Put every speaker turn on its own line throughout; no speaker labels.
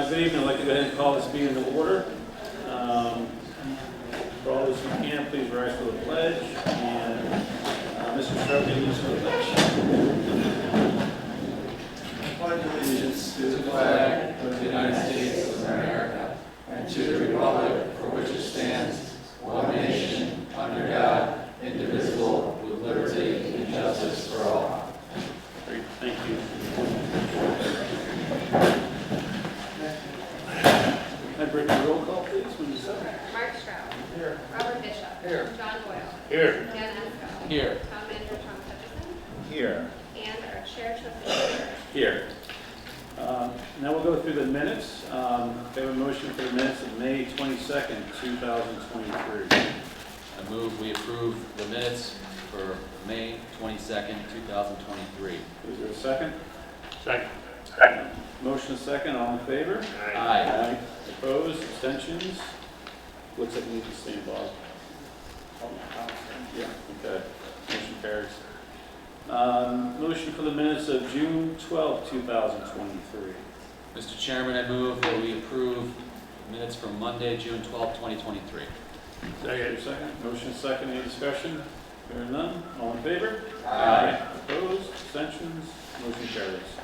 Good evening. I'd like to go ahead and call this meeting to order. For all those who can, please rise for the pledge. And Mr. Stroke, leads for the pledge.
I pledge allegiance to the flag of the United States of America and to the republic for which it stands, one nation, under God, indivisible, with liberty and justice for all.
Great. Thank you. Can I bring the roll call, please?
Mark Stroud.
Here.
Robert Bishop.
Here.
John Boyle.
Here.
Dan Esco.
Here.
Town Manager Tom Hutchison.
Here.
And our Chair Trustee.
Here. Now we'll go through the minutes. We have a motion for the minutes of May 22nd, 2023.
I move we approve the minutes for May 22nd, 2023.
Is there a second?
Second.
Motion is second. All in favor?
Aye.
Opposed? Abstentions? Looks like we need to stand, Bob. Yeah, okay. Motion carries. Motion for the minutes of June 12, 2023.
Mr. Chairman, I move that we approve minutes from Monday, June 12, 2023.
Second. Motion second. Any discussion? Hearing none. All in favor?
Aye.
Opposed? Abstentions? Motion carries.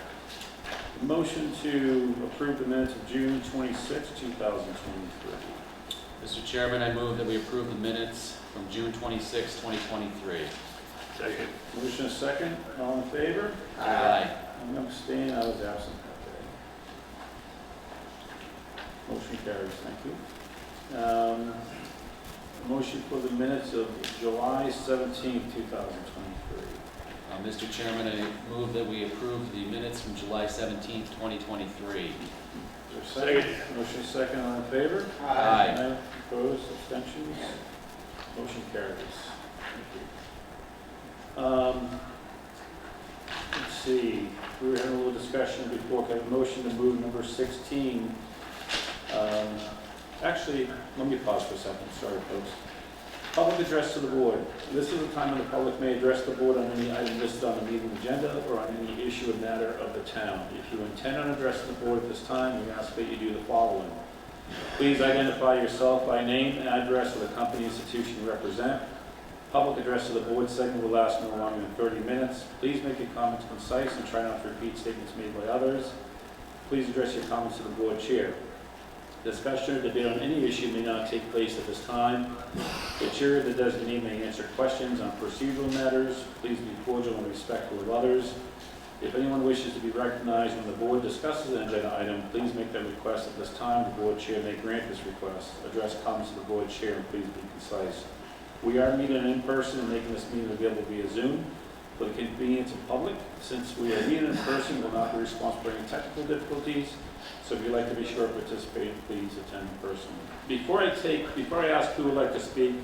Motion to approve the minutes of June 26, 2023.
Mr. Chairman, I move that we approve the minutes from June 26, 2023.
Second.
Motion second. All in favor?
Aye.
I'm abstaining. I was absent that day. Motion carries. Thank you. Motion for the minutes of July 17, 2023.
Mr. Chairman, I move that we approve the minutes from July 17, 2023.
Is there a second? Motion second. All in favor?
Aye.
Opposed? Abstentions? Motion carries. Thank you. Let's see. We were having a little discussion before. Can I have a motion to move number 16? Actually, let me pause for a second. Sorry, folks. Public address to the board. This is the time when the public may address the board on any item listed on the meeting agenda or on any issue or matter of the town. If you intend on addressing the board at this time, we ask that you do the following. Please identify yourself by name and address of the company institution you represent. Public address to the board segment will last no longer than 30 minutes. Please make your comments concise and try not to repeat statements made by others. Please address your comments to the board chair. Discussion or debate on any issue may not take place at this time. The chair or the designee may answer questions on procedural matters. Please be cordial and respectful of others. If anyone wishes to be recognized when the board discusses an agenda item, please make that request at this time. The board chair may grant this request. Address comments to the board chair and please be concise. We are meeting in person and making this meeting available via Zoom for the convenience of the public. Since we are meeting in person, we will not be responsible for any technical difficulties. So if you'd like to be sure to participate, please attend in person. Before I ask who would like to speak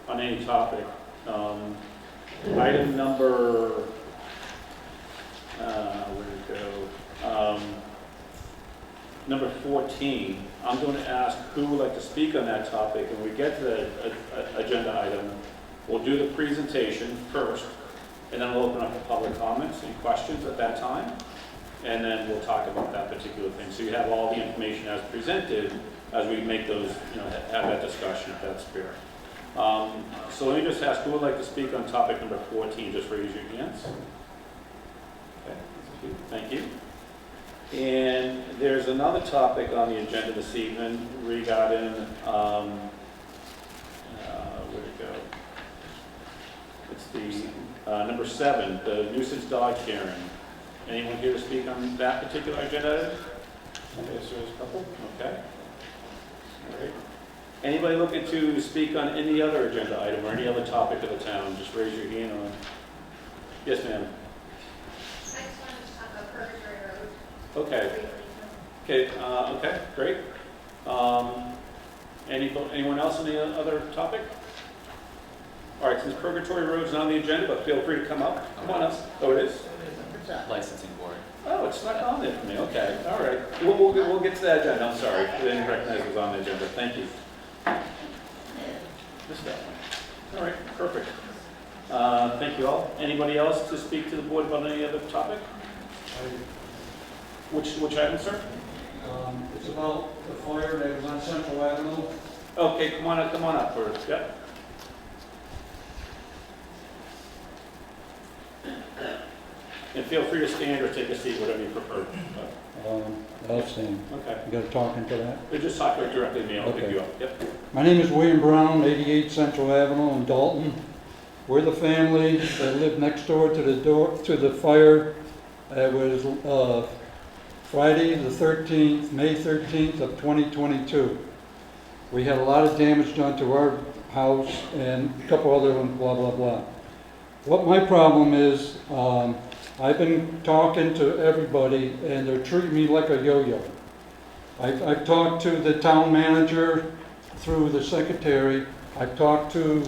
on any topic, item number, where to go? Number 14, I'm going to ask who would like to speak on that topic. And when we get to the agenda item, we'll do the presentation first, and then we'll open up to public comments and questions at that time. And then we'll talk about that particular thing. So you have all the information as presented as we make those, have that discussion, if that's fair. So let me just ask who would like to speak on topic number 14. Just raise your hands. Okay, thank you. And there's another topic on the agenda this evening regarding, where'd it go? It's the number 7, the nuisance dog hearing. Anyone here to speak on that particular agenda item? Okay, so there's a couple. Okay. All right. Anybody looking to speak on any other agenda item or any other topic of the town? Just raise your hand on. Yes, ma'am.
I just wanted to talk about Purgatory Road.
Okay. Okay. Okay. Great. Anyone else on the other topic? All right. Since Purgatory Road's not on the agenda, but feel free to come up. Come on up. Oh, it is.
Licensing board.
Oh, it's not on there for me. Okay, all right. We'll get to that agenda. I'm sorry. I didn't recognize it was on the agenda. Thank you. Missed that one. All right, perfect. Thank you all. Anybody else to speak to the board about any other topic? Which item, sir?
It's about the fire that was on Central Avenue.
Okay, come on up first, yep. And feel free to stand or take a seat, whatever you prefer.
I'll stand.
Okay.
You gotta talk into that.
You just talk directly to me, I'll pick
Okay.
you up, yep.
My name is William Brown, 88 Central Avenue in Dalton. We're the family that lived next door to the fire. It was Friday the 13th, May 13th of 2022. We had a lot of damage done to our house and a couple other ones, blah, blah, blah. What my problem is, I've been talking to everybody and they're treating me like a yo-yo. I've talked to the town manager through the secretary. I've talked to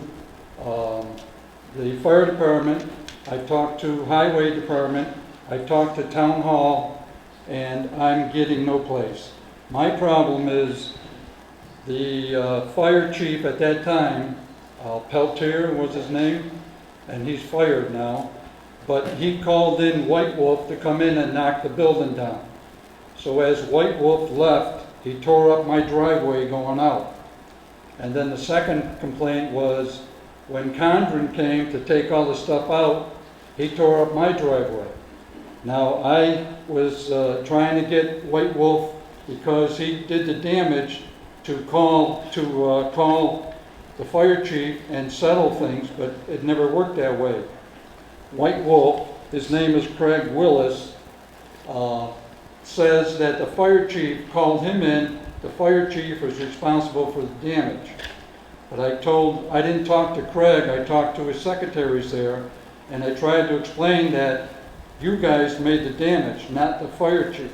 the fire department. I've talked to highway department. I've talked to town hall, and I'm getting no place. My problem is the fire chief at that time, Peltier was his name, and he's fired now, but he called in White Wolf to come in and knock the building down. So as White Wolf left, he tore up my driveway going out. And then the second complaint was when Condren came to take all the stuff out, he tore up my driveway. Now, I was trying to get White Wolf, because he did the damage, to call the fire chief and settle things, but it never worked that way. White Wolf, his name is Craig Willis, says that the fire chief called him in. The fire chief was responsible for the damage. But I didn't talk to Craig, I talked to his secretaries there, and I tried to explain that you guys made the damage, not the fire chief.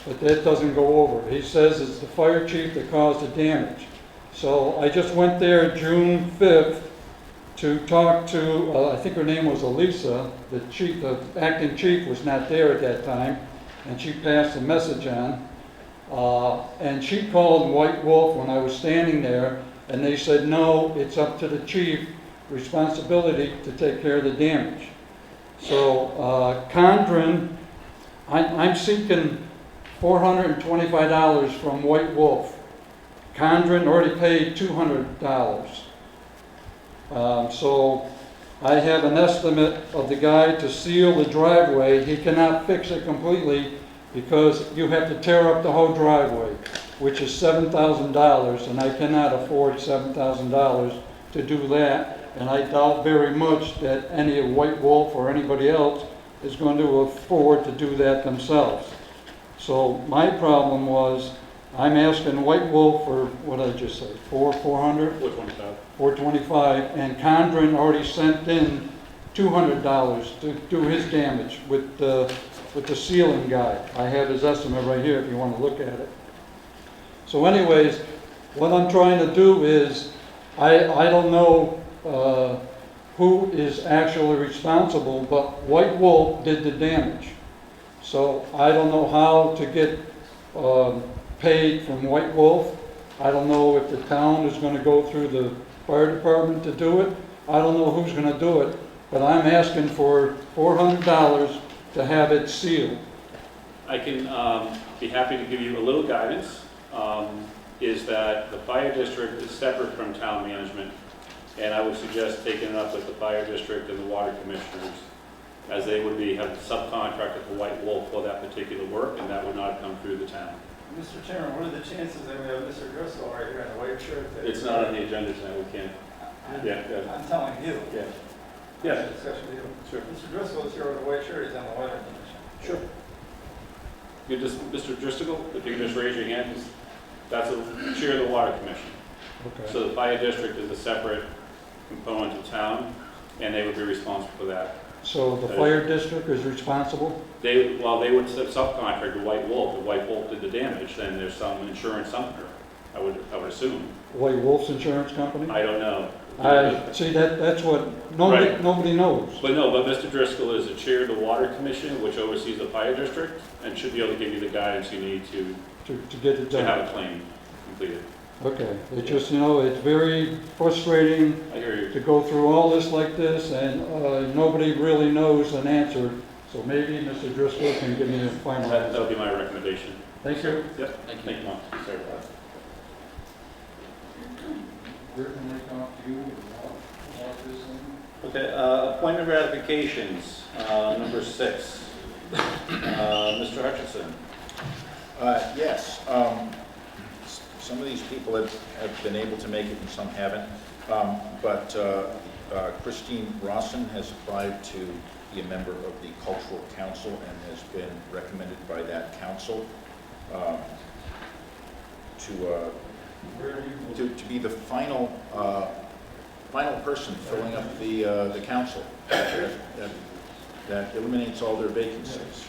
But that doesn't go over. He says it's the fire chief that caused the damage. So I just went there June 5th to talk to, I think her name was Elisa, the acting chief was not there at that time, and she passed the message on. And she called White Wolf when I was standing there, and they said, no, it's up to the chief responsibility to take care of the damage. So Condren, I'm seeking $425 from White Wolf. Condren already paid $200. So I have an estimate of the guy to seal the driveway. He cannot fix it completely because you have to tear up the whole driveway, which is $7,000, and I cannot afford $7,000 to do that. And I doubt very much that any of White Wolf or anybody else is going to afford to do that themselves. So my problem was, I'm asking White Wolf for, what did I just say, $400?
425.
$425, and Condren already sent in $200 to do his damage with the sealing guy. I have his estimate right here if you want to look at it. So anyways, what I'm trying to do is, I don't know who is actually responsible, but White Wolf did the damage. So I don't know how to get paid from White Wolf. I don't know if the town is going to go through the fire department to do it. I don't know who's going to do it, but I'm asking for $400 to have it sealed.
I can be happy to give you a little guidance, is that the fire district is separate from town management, and I would suggest taking it up with the fire district and the water commissioners, as they would have subcontracted to White Wolf for that particular work, and that would not come through the town.
Mr. Chairman, what are the chances that we have Mr. Driscoll right here in a white shirt?
It's not on the agenda tonight, we can't. Yeah,
I'm telling you.
yeah. Yeah,
Discussion with you.
sure.
Mr. Driscoll is here with a white shirt, he's on the weather commission.
Sure. You just, Mr. Driscoll, if you can just raise your hand, that's the chair of the water commission.
Okay.
So the fire district is a separate component of town, and they would be responsible for that.
So the fire district is responsible?
They would subcontract to White Wolf. If White Wolf did the damage, then there's some insurance somewhere, I would assume.
White Wolf's insurance company?
I don't know.
See, that's what, nobody knows.
But Mr. Driscoll is the chair of the water commission, which oversees the fire district, and should be able to give you the guidance you need to
get it done.
have a claim completed.
Okay, it's just, it's very frustrating
I hear you.
to go through all this like this, and nobody really knows an answer. So maybe Mr. Driscoll can give me a final.
That would be my recommendation.
Thank you.
Yep.
Thank you.
Thank you, Mark. Sorry about that.
Where can I talk to you about this thing?
Okay, appointment ratifications, number 6. Mr. Hutchinson.
Yes, some of these people have been able to make it and some haven't. But Christine Rawson has applied to be a member of the Cultural Council and has been recommended by that council to be the final person filling up the council. That eliminates all their vacancies.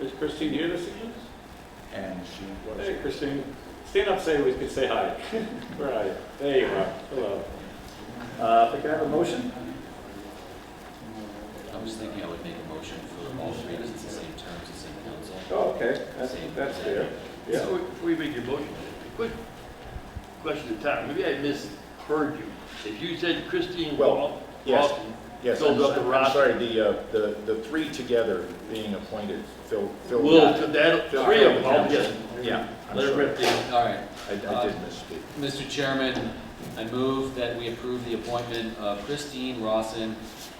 Is Christine here this evening?
And she was.
Hey, Christine. Stand up, say we could say hi. Where are you? There you are. Hello. If I could have a motion?
I was thinking I would make a motion for all three, because it's the same terms, the same council.
Oh, okay. That's fair. Yeah.
So before you make your motion, a quick question to Tom. Maybe I misheard you. If you said Christine
Well, yes.
Walton
Yes,
filled up the
I'm
roster.
sorry, the three together being appointed, Phil.
Well, that,
Phil-
three of them, I'll
Phil-
just
Yeah, I'm
let it
sorry.
rip there.
All right.
I did misspeak.
Mr. Chairman, I move that we approve the appointment of Christine Rawson,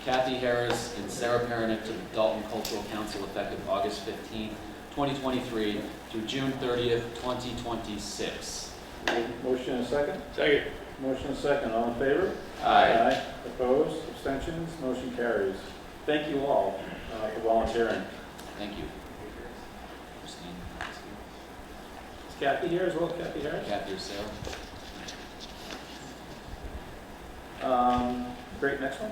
Kathy Harris, and Sarah Pernick to the Dalton Cultural Council effective August 15, 2023 through June 30th, 2026.
Motion and a second?
Second.
Motion and a second. All in favor?
Aye.
Opposed? Abstentions? Motion carries. Thank you all for volunteering.
Thank you. Christine,
Is Kathy here as well? Kathy Harris?
Kathy or Sarah?
Great, next one.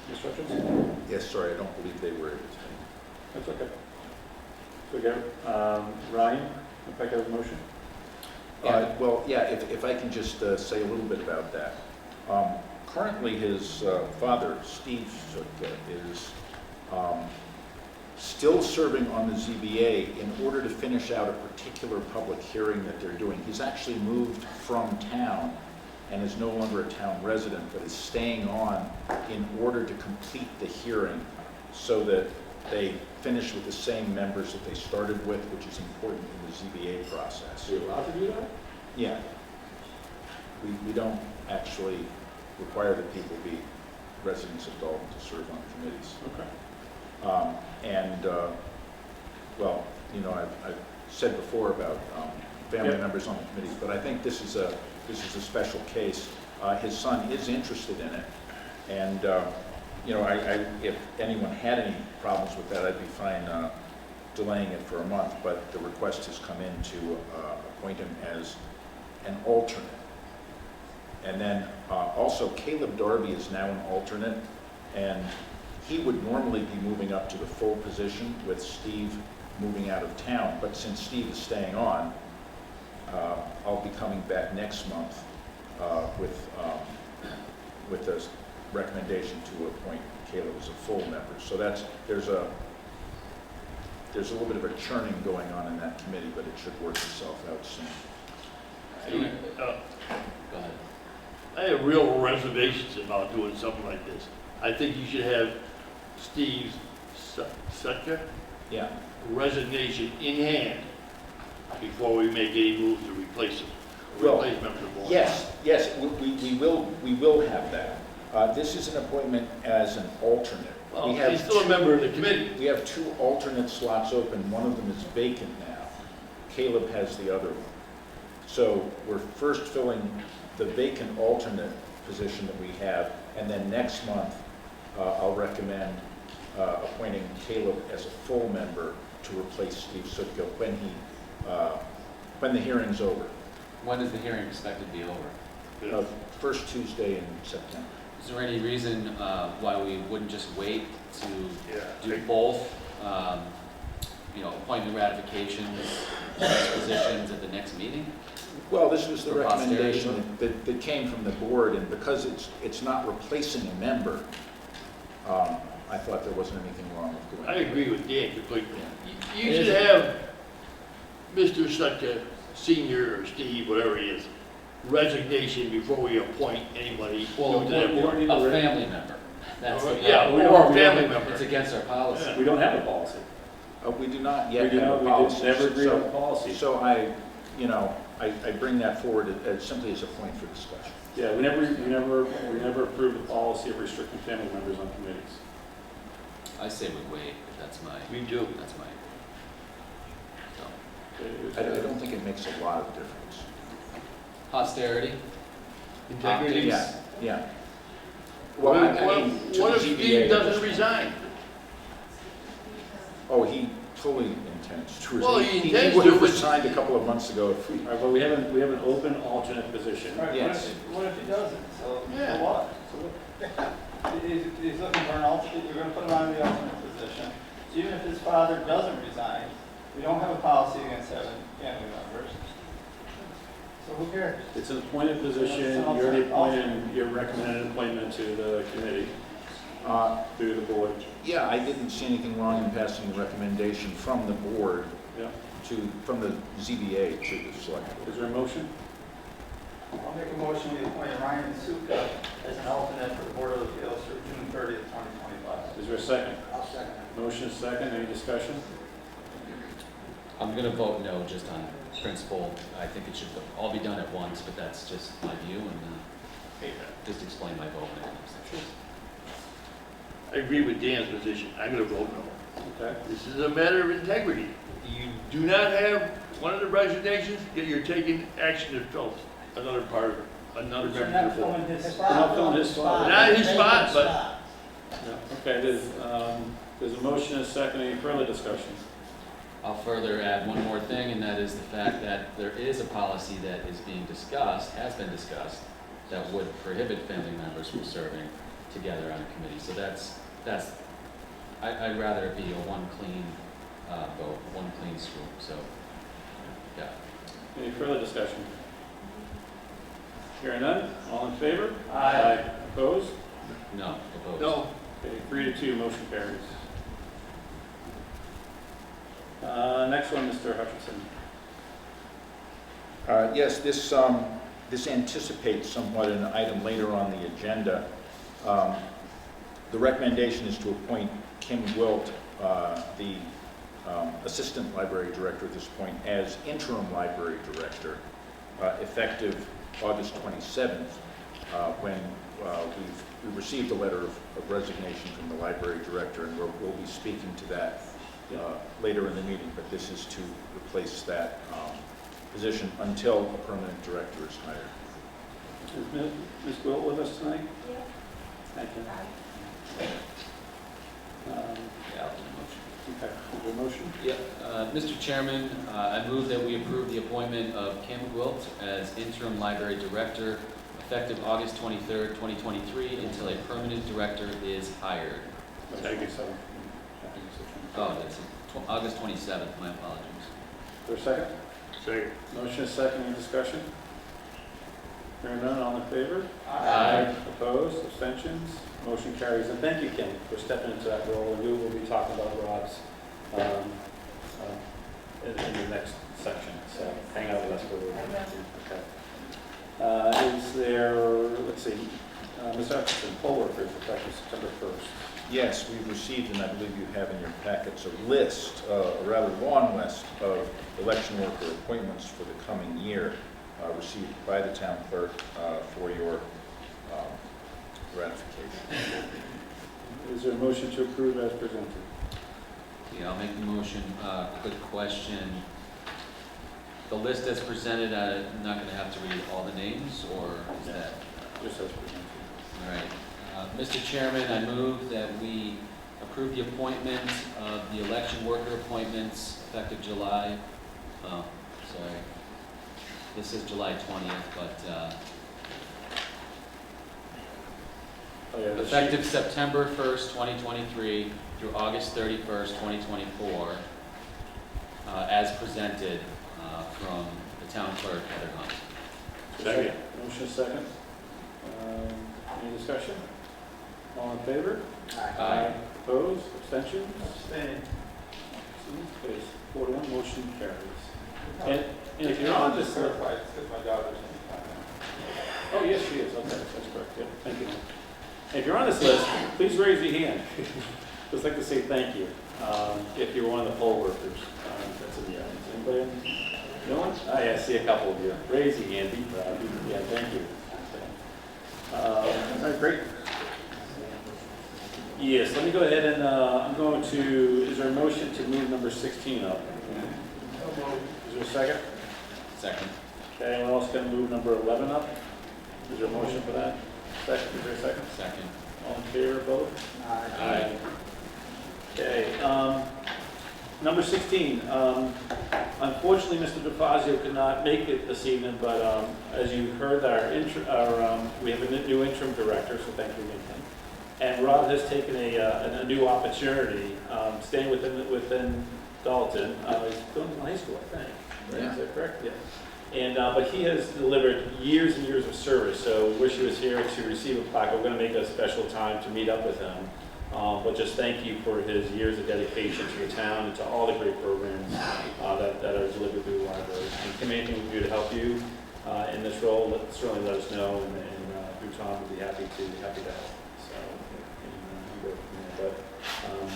Ms. Hutchinson?
Yes, sorry, I don't believe they were able to.
That's okay. So again, Ryan, if I could have a motion?
Well, yeah, if I can just say a little bit about that. Currently, his father, Steve Sutka, is still serving on the ZBA in order to finish out a particular public hearing that they're doing. He's actually moved from town and is no longer a town resident, but is staying on in order to complete the hearing so that they finish with the same members that they started with, which is important in the ZBA process.
Are you allowed to do that?
Yeah. We don't actually require that people be residents of Dalton to serve on committees.
Okay.
Well, you know, I've said before about family
Yep.
members on the committees, but I think this is a special case. His son is interested in it, and you know, if anyone had any problems with that, I'd be fine delaying it for a month. But the request has come in to appoint him as an alternate. And then also Caleb Darby is now an alternate, and he would normally be moving up to the full position with Steve moving out of town. But since Steve is staying on, I'll be coming back next month with a recommendation to appoint Caleb as a full member. So there's a little bit of a churning going on in that committee, but it should work itself out soon.
Go ahead.
I have real reservations about doing something like this. I think you should have Steve's Sutka
Yeah.
resignation in hand before we make any moves to replace him.
Well,
Replace members of the board.
Yes, we will have that. This is an appointment as an alternate.
Well, he's still a member of the committee.
We have 2 alternate slots open. One of them is vacant now. Caleb has the other one. So we're first filling the vacant alternate position that we have, and then next month, I'll recommend appointing Caleb as a full member to replace Steve Sutka when the hearing's over.
When is the hearing expected to be over?
First Tuesday in September.
Is there any reason why we wouldn't just wait to do both, appointment ratifications, positions at the next meeting?
Well, this was the
For posterity.
recommendation that came from the board, and because it's not replacing a member, I thought there wasn't anything wrong with doing
I
it.
agree with Dan completely. You should have Mr. Sutka, Senior, or Steve, whatever he is, resignation before we appoint anybody new to that board.
A family member. That's,
Yeah,
we
or
don't-
a
we
family
don't-
member.
it's against our policy.
We don't have a policy.
We do not
We
yet
do
have
not,
a
we
policy.
did never agree on a
So-
policy.
So I bring that forward as simply as a point for discussion.
Yeah, we never approved the policy of restricting family members on committees.
I say we wait, but that's my,
Me too.
that's my. So.
Okay,
I don't think it makes a lot of difference.
Posterity,
Integrity.
Yeah. Well, I mean, to
What
the
if
ZBA,
Steve doesn't resign?
Oh, he fully intends to resign.
Well, he intends
would
to,
have
but-
resigned a couple of months ago if we,
all right, but we have an open alternate position.
Right,
Yes.
what if he doesn't? So,
Yeah.
so what? He's looking for an alternate, you're gonna put him on the alternate position. So even if his father doesn't resign, we don't have a policy against having family members. So who cares?
It's an appointed position, you're recommending an appointment to the committee through the board.
yeah, I didn't see anything wrong in passing a recommendation from the board
Yeah.
from the ZBA to the select board.
Is there a motion?
I'll make a motion, we appoint Ryan Suka as an alternate for the Board of Appeals through June 30th, 2025.
Is there a second?
I'll second it.
Motion is second, any discussion?
I'm gonna vote no, just on principle. I think it should all be done at once, but that's just my view, and just explain my vote when it comes to it.
I agree with Dan's position. I'm gonna vote no.
Okay.
This is a matter of integrity. You do not have one of the resignations, yet you're taking action to fill another part of it, another
You're
member
not
of the board.
filling his
We're
spot.
not filling his spot.
Not his spot, but
Yeah, okay, there's a motion and a second, any further discussion?
I'll further add one more thing, and that is the fact that there is a policy that is being discussed, has been discussed, that would prohibit family members from serving together on a committee. So I'd rather it be a one clean vote, one clean swoop, so, yeah.
Any further discussion? Hearing none, all in favor?
Aye.
Opposed?
No, opposed.
no,
Okay, 3-2, motion carries. Next one, Mr. Hutchinson.
Yes, this anticipates somewhat an item later on the agenda. The recommendation is to appoint Kim Wilt, the Assistant Library Director at this point, as interim library director, effective August 27th, when we received a letter of resignation from the library director, and we'll be speaking to that later in the meeting, but this is to replace that position until a permanent director is hired.
Is Ms. Gwilt with us tonight?
Yes.
Thank you.
Yeah, I'll do the motion.
Okay, is there a motion?
Yep. Mr. Chairman, I move that we approve the appointment of Kim Gwilt as interim library director effective August 23rd, 2023, until a permanent director is hired.
Thank you, sir.
Oh, that's August 27th, my apologies.
Is there a second?
second.
Motion is second, any discussion? Hearing none, all in favor?
Aye.
Opposed, abstentions, motion carries. And thank you, Kim, for stepping into that role. We will be talking about Rob's in the next section, so hang out with us for a little bit. Okay. Is there, let's see, Ms. Hutchinson, poll workers effective September 1st.
Yes, we've received, and I believe you have in your packets, a list, a rather long list of election worker appointments for the coming year, received by the town clerk for your ratification.
Is there a motion to approve as presented?
Yeah, I'll make the motion. Quick question. The list as presented, I'm not going to have to read all the names, or is that?
Just as presented.
All right. Mr. Chairman, I move that we approve the appointment of the election worker appointments effective July, sorry, this is July 20th, but
Oh, yeah, the
effective September 1st, 2023 through August 31st, 2024, as presented from the town clerk, Heather Hunt.
Second. Motion is second. Any discussion? All in favor?
Aye.
Opposed? Abstentions?
Abstain.
Okay, 4-1, motion carries. And if you're on this,
Just clarify, it's because my daughter's in the
oh, yes, she is, okay, that's correct, yeah, thank you. If you're on this list, please raise your hand. Just like to say thank you, if you're one of the poll workers. That's in the audience. Anybody? No one? Oh, yeah, I see a couple of you. Raise your hand, be proud. Yeah, thank you. All right, great. Yes, let me go ahead and, I'm going to, is there a motion to move number 16 up? Is there a second?
Second.
Okay, anyone else going to move number 11 up? Is there a motion for that? Second, is there a second?
Second.
All in favor, vote?
Aye.
Okay, number 16, unfortunately, Mr. DeFazio could not make it this evening, but as you heard, we have a new interim director, so thank you again. And Rob has taken a new opportunity, staying within Dalton. He's going to high school, I think. Right?
Yeah.
Is that correct? Yeah. And but he has delivered years and years of service. So wish he was here to receive a plaque. We're going to make a special time to meet up with him. But just thank you for his years of dedication to the town and to all the great programs that are delivered through the library. And if anything we can do to help you in this role, certainly let us know, and through Tom, we'll be happy to help.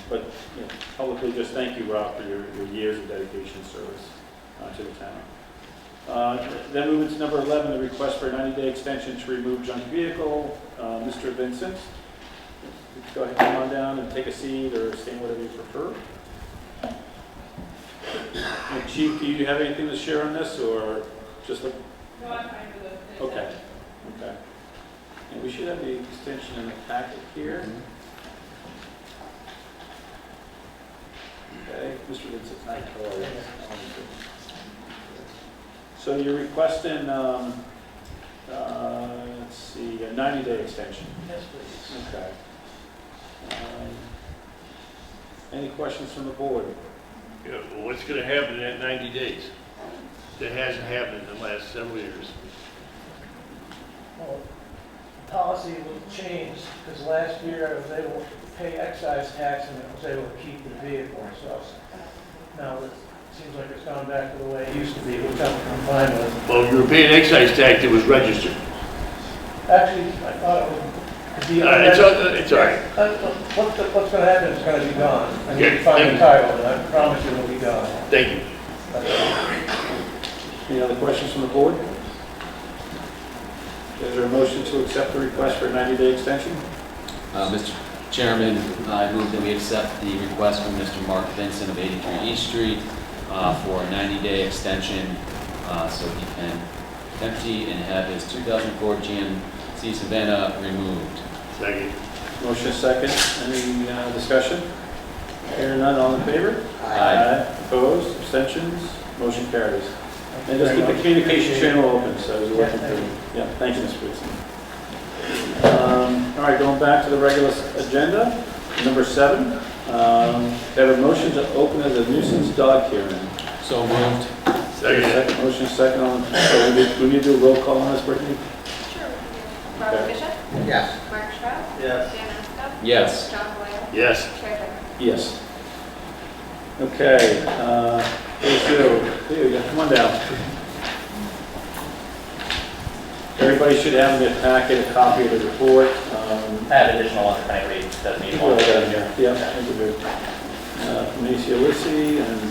But you know, publicly, just thank you, Rob, for your years of dedication and service to the town. Then moving to number 11, the request for a 90-day extension to remove junk vehicle. Mr. Vincent, go ahead, come on down and take a seat or stand, whatever you prefer. And Chief, do you have anything to share on this, or just look?
No, I'm fine with it.
Okay. Okay. And we should have the extension in the packet here. Okay, Mr. Vincent, hi, how are you? So you're requesting, let's see, a 90-day extension?
Yes, please.
Okay. Any questions from the board?
Yeah, well, what's gonna happen in that 90 days? That hasn't happened in the last several years.
Well, the policy will change, because last year I was able to pay excise tax and I was able to keep the vehicle, so now it seems like it's gone back to the way it used to be, which I'm fine with.
Well, if you were paying excise tax, it was registered.
Actually, I thought it was.
It's all right.
What's going to happen is it's going to be gone. I need
Okay,
to find
thank
the
you.
title, and I promise you it'll be gone.
Thank you.
Any other questions from the board? Is there a motion to accept the request for a 90-day extension?
Mr. Chairman, I move that we accept the request from Mr. Mark Vincent of 83 East Street for a 90-day extension so he can empty and have his 2004 GMC Savannah removed.
Second.
Motion second. Any discussion? Hearing none, all in favor?
Aye.
Opposed? Abstentions? Motion carries. And just keep the communication channel open, so as you're working through. Yeah, thank you, Mr. Whitson. All right, going back to the regular agenda, number 7. Have a motion to open as a nuisance dog hearing.
So moved.
Second.
Motion second on, so we need to do a roll call on this, Brittany?
Sure. Robert
Okay.
Bishop?
Yes.
Mark Stroud?
Yes.
Dan Esco?
Yes.
John Boyle?
Yes.
Chair Tucker?
Yes. Okay, Theo, come on down. Everybody should have in their packet a copy of the report.
I have additional ones if anybody does need
Well,
one.
yeah, thank you, good. Macy Lissi, and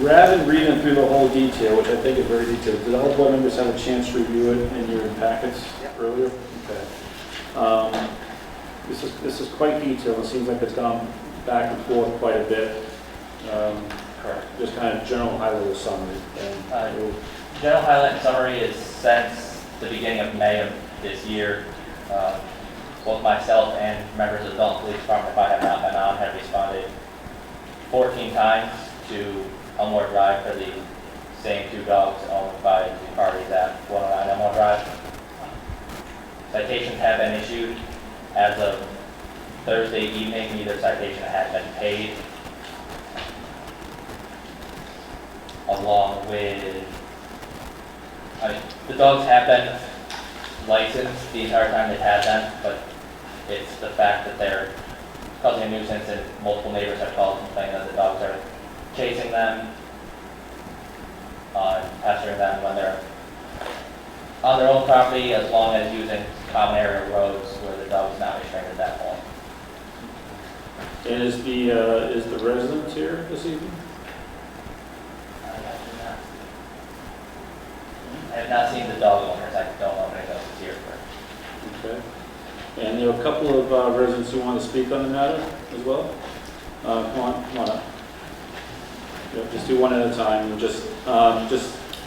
rather than reading through the whole detail, which I think is very detailed, did all board members have a chance to review it in your packets earlier? Okay. This is quite detailed. It seems like it's gone back and forth quite a bit.
Correct.
Just kind of general high-level summary. And
General highlight and summary is since the beginning of May of this year, both myself and members of the Dalton Police Department, if I have not been on, have responded 14 times to Elmore Drive for the same 2 dogs owned by the parties at 109 Elmore Drive. Citations have been issued. As of Thursday evening, neither citation had been paid. Along with, the dogs have been licensed the entire time they've had them, but it's the fact that they're causing a nuisance and multiple neighbors have called complaining that the dogs are chasing them, pestering them when they're On their own property, as long as using common area roads where the dog is not restrained at that point.
And is the resident here this evening?
I have not seen the dog owners, I don't know if anyone else is here for.
Okay. And there are a couple of residents who want to speak on the matter as well. Come on up. Yep, just do one at a time. And just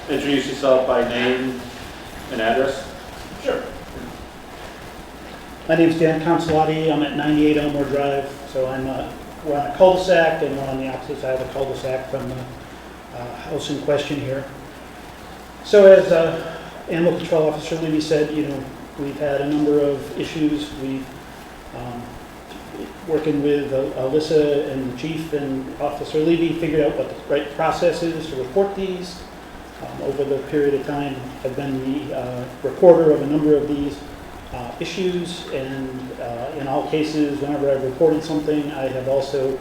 introduce yourself by name and address.
Sure. My name's Dan Consolati. I'm at 98 Elmore Drive. So we're on a cul-de-sac, and we're on the opposite side of the cul-de-sac from the house in question here. So as Animal Control Officer Levy said, we've had a number of issues. We've working with Alyssa and the chief and Officer Levy figured out what the right process is to report these. Over the period of time, I've been the reporter of a number of these issues, and in all cases, whenever I've reported something, I have also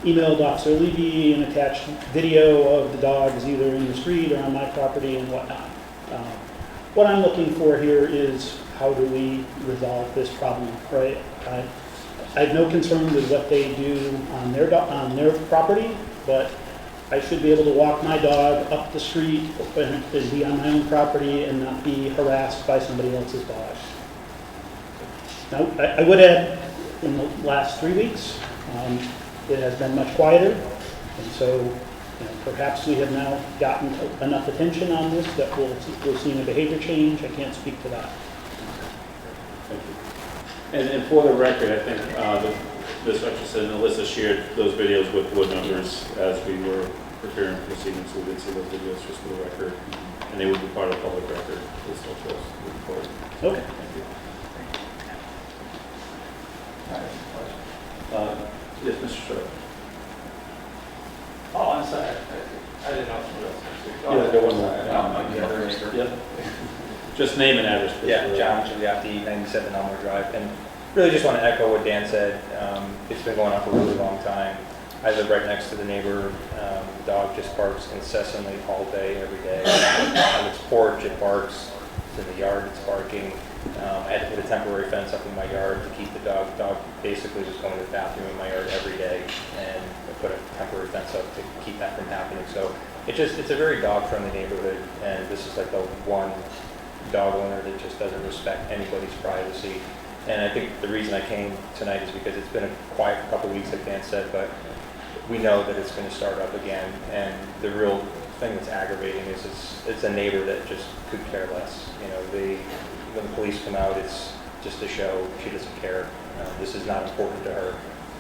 emailed Officer Levy and attached video of the dogs either in the street or on my property and whatnot. What I'm looking for here is how do we resolve this problem, right? I have no concern with what they do on their property, but I should be able to walk my dog up the street and be on my own property and not be harassed by somebody else's dog. Now, I would add, in the last 3 weeks, it has been much quieter, and so perhaps we have now gotten enough attention on this that we're seeing a behavior change. I can't speak to that.
Thank you. And for the record, I think Ms. Hutchison and Alyssa shared those videos with board members as we were preparing proceedings, so we did see those videos just for the record, and they would be part of the public record. This will show us moving forward.
Okay.
Thank you. Yes, Mr. Stroh.
Oh, I'm sorry. I didn't know somebody else was speaking.
Yeah, go one more.
The other neighbor.
Yep. Just name and address, please.
Yeah, John Gigliotti, 97 Elmore Drive. And really just want to echo what Dan said. It's been going on for a really long time. I live right next to the neighbor. The dog just barks incessantly all day, every day. On its porch, it barks. It's in the yard, it's barking. I had to put a temporary fence up in my yard to keep the dog. The dog basically was going to the bathroom in my yard every day, and I put a temporary fence up to keep that from happening. So it's a very dog-friendly neighborhood, and this is like the one dog owner that just doesn't respect anybody's privacy. And I think the reason I came tonight is because it's been a quiet couple weeks, like Dan said, but we know that it's going to start up again. And the real thing that's aggravating is it's a neighbor that just could care less. When the police come out, it's just a show. She doesn't care. This is not important to her,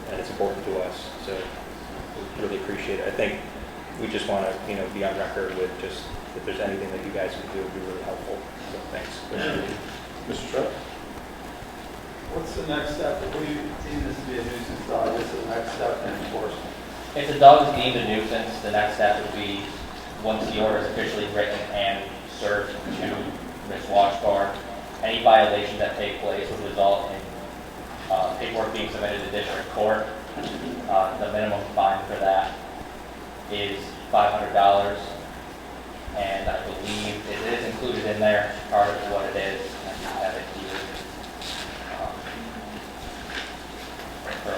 and it's important to us. So we really appreciate it. I think we just want to, be on record with just if there's anything that you guys can do, it would be really helpful. So thanks.
Mr. Stroh?
What's the next step? If we deem this to be a nuisance dog, what's the next step in enforcement?
If the dog is deemed a nuisance, the next step would be, once the order is officially written and served to Ms. Washbar, any violations that take place would result in paperwork being submitted to district court. The minimum fine for that is $500, and I believe it is included in there, part of what it is. I do have it here. For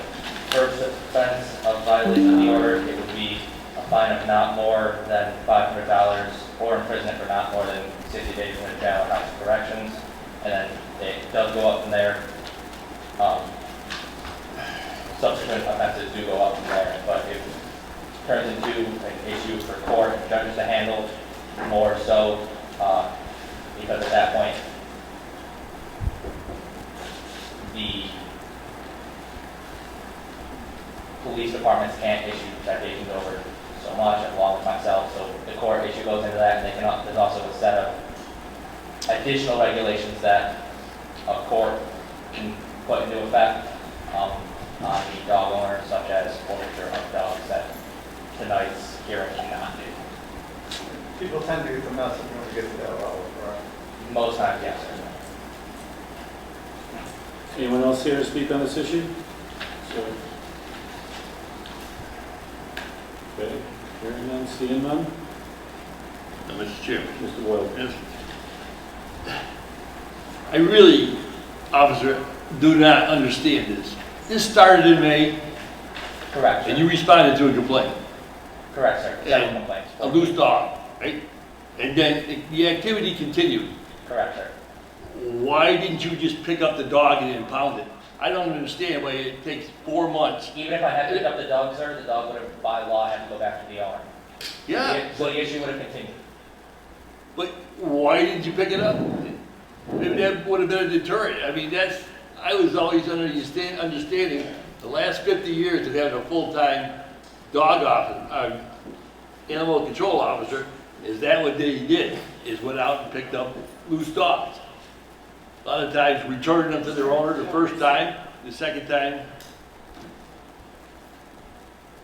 first offense of violation of the order, it would be a fine of not more than $500 or imprisonment for not more than 60 days in the jail or house of corrections. And then it does go up from there. Subsequent offenses do go up from there, but it turns into an issue for court and judges to handle more so, because at that point, the police departments can't issue citations over so much, along with myself, so the court issue goes into that, and they can, there's also a set of additional regulations that a court can put into effect on the dog owner, such as forfeiture of dogs that tonight's hearing cannot do.
People tend to get the message when we get to that level, right?
Most times, yes, sir.
Anyone else here to speak on this issue? So, okay, hearing none, seeing none.
Mr. Chairman.
Mr. Boyle.
Yes. I really, officer, do not understand this. This started in May,
Correct,
and
sir.
you responded to a complaint,
Correct, sir. Several complaints.
a loose dog, right? And then the activity continued.
Correct, sir.
Why didn't you just pick up the dog and impound it? I don't understand why it takes 4 months.
Even if I had picked up the dog, sir, the dog would have, by law, had to go back to the owner.
Yeah,
So the issue would have continued.
but why didn't you pick it up? Maybe that would have been a deterrent. I mean, I was always under the understanding, the last 50 years of having a full-time dog officer, animal control officer, is that what they did, is went out and picked up loose dogs. A lot of times returning them to their owner the first time, the second time.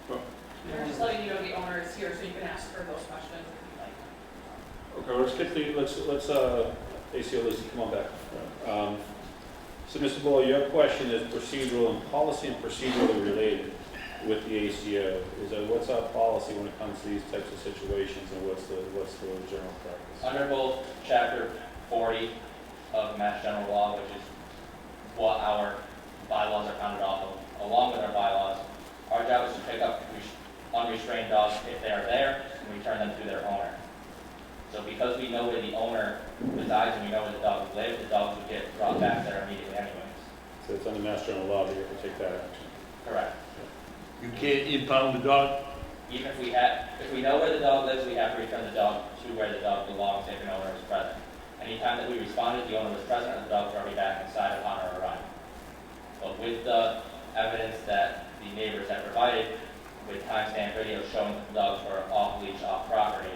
We're just letting you know the owner is here, so you can ask her those questions if you'd like.
Okay, let's get ACO Lisa, come on back. So, Mr. Bull, your question is procedural and policy and procedurally related with the ACO. Is that what's our policy when it comes to these types of situations, and what's the general practice?
Under both Chapter 40 of Mass General Law, which is what our bylaws are founded off of, along with our bylaws, our job is to pick up unrestrained dogs if they are there and return them to their owner. So because we know where the owner resides and we know where the dogs live, the dogs would get brought back there immediately anyways.
So it's under Mass General Law that you have to take that action.
Correct.
You can't impound the dog.
Even if we know where the dog lives, we have to return the dog to where the dog belongs if an owner is present. Anytime that we responded, the owner was present and the dogs were already back inside upon our arrival. But with the evidence that the neighbors had provided, with timestamp video showing that the dogs were off leash, off property,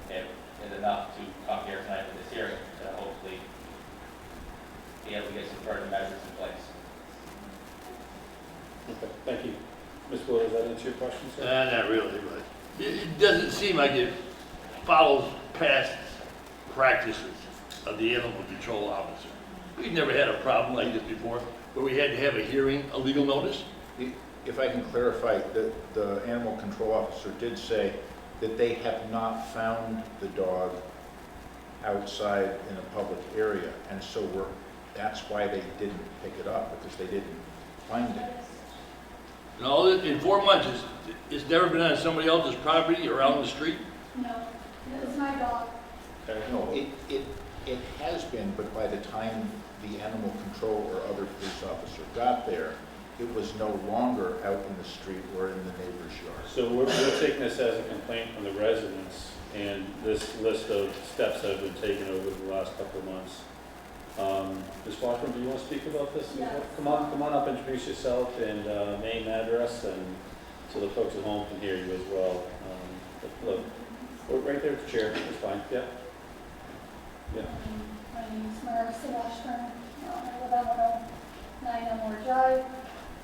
it is enough to come here tonight with this hearing to hopefully be able to get some further measures in place.
Okay, thank you. Ms. Bull, does that answer your question, sir?
Not really, but it doesn't seem like it follows past practices of the animal control officer. We've never had a problem like this before, where we had to have a hearing, a legal notice.
If I can clarify, the animal control officer did say that they have not found the dog outside in a public area, and so that's why they didn't pick it up, because they didn't find it.
No, in 4 months, it's never been on somebody else's property or out on the street.
No, it's my dog.
No, it has been, but by the time the animal control or other police officer got there, it was no longer out in the street or in the neighbor's yard.
So we're taking this as a complaint from the residents, and this list of steps that have been taken over the last couple of months. Ms. Washburn, do you want to speak about this?
Yes.
Come on up, introduce yourself and name, address, and so the folks at home can hear you as well. Look, right there at the chair, it's fine, yeah. Yeah.
My name is Marissa Washburn. I live on 109 Elmore Drive.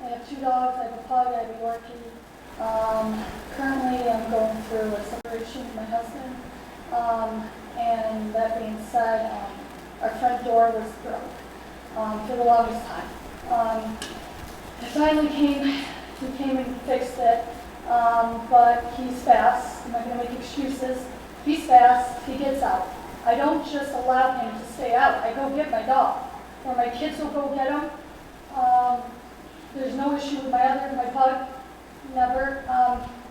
I have 2 dogs. I have a pug. I have a Yorkie. Currently, I'm going through a separation with my husband. And that being said, our front door was broke for the longest time. I finally came and fixed it, but he's fast. I'm not going to make excuses. He's fast. He gets out. I don't just allow him to stay out. I go get my dog, or my kids will go get him. There's no issue with my pug, never.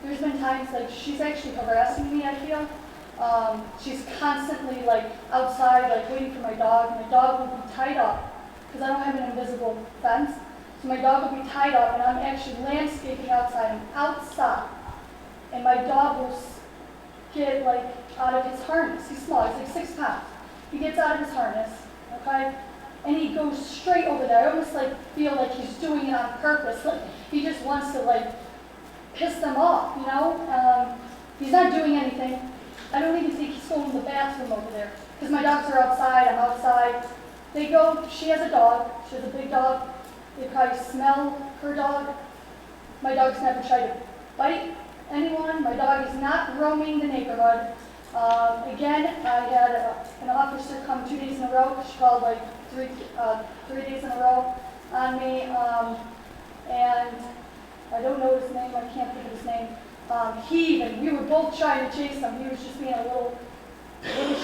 There's been times like she's actually harassing me, I feel. She's constantly like outside, like waiting for my dog. My dog will be tied up because I don't have an invisible fence. So my dog will be tied up and I'm actually landscaping outside. I'm outside. And my dog will get like out of his harness. He's small, he's like 6 pounds. He gets out of his harness, okay? And he goes straight over there. I almost like feel like he's doing it on purpose. Like he just wants to like piss them off, you know? He's not doing anything. I don't even think he's going to the bathroom over there. Because my dogs are outside, I'm outside. They go, she has a dog, she has a big dog. They probably smell her dog. My dog's never tried to bite anyone. My dog is not roaming the neighborhood. Again, I had an officer come 2 days in a row. She called like three days in a row on me. And I don't know his name, I can't think of his name. We were both trying to chase him. He was just being a little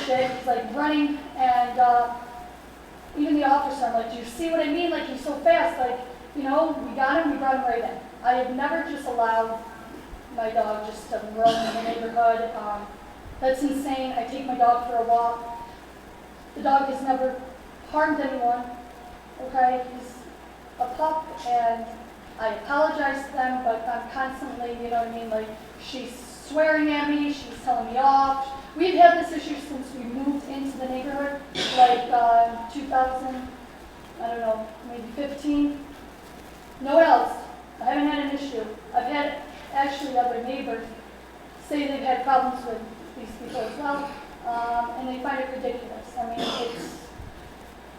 shit. He's like running, and even the officer, I'm like, do you see what I mean? Like, he's so fast, like, you know, we got him, we brought him right in. I have never just allowed my dog just to roam in the neighborhood. That's insane. I take my dog for a walk. The dog has never harmed anyone, okay? He's a pup, and I apologize to them, but I'm constantly, you know what I mean, like, she's swearing at me, she's telling me off. We've had this issue since we moved into the neighborhood, like 2000, I don't know, maybe 15. No else. I haven't had an issue. I've had actually other neighbors say they've had problems with these people as well, and they find it ridiculous. I mean,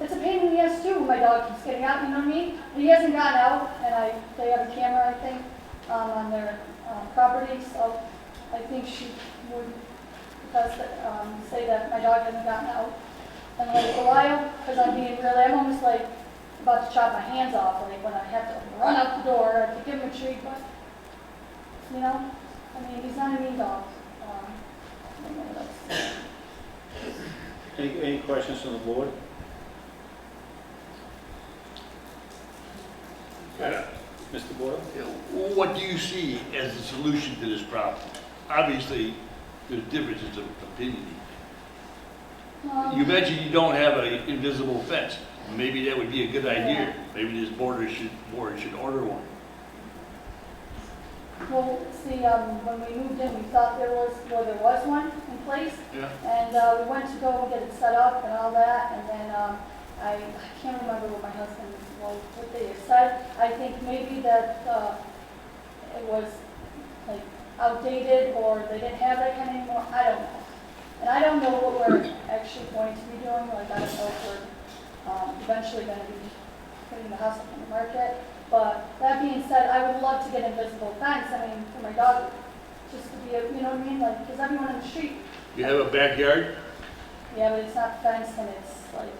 it's a pain in the ass too when my dog keeps getting out, you know what I mean? He hasn't gotten out, and they have a camera, I think, on their property, so I think she would say that my dog hasn't gotten out in like a while, because I'm almost like about to chop my hands off, like when I have to run out the door to give him a treat, but, you know, I mean, he's not a mean dog. I don't know what else.
Any questions from the board? Mr. Boyle?
You know, what do you see as the solution to this problem? Obviously, there's differences of opinion. You mentioned you don't have an invisible fence. Maybe that would be a good idea. Maybe this board should order one.
Well, see, when we moved in, we thought there was one in place.
Yeah.
And we went to go and get it set up and all that, and then I can't remember what my husband, what they had said. I think maybe that it was like outdated, or they didn't have that kind anymore. I don't know. And I don't know what we're actually going to be doing. Like, I don't know if we're eventually going to be putting the house up on the market. But that being said, I would love to get invisible fence. I mean, for my dog, just to be, you know what I mean? Like, because everyone in the street.
You have a backyard?
Yeah, but it's not fenced, and it's like.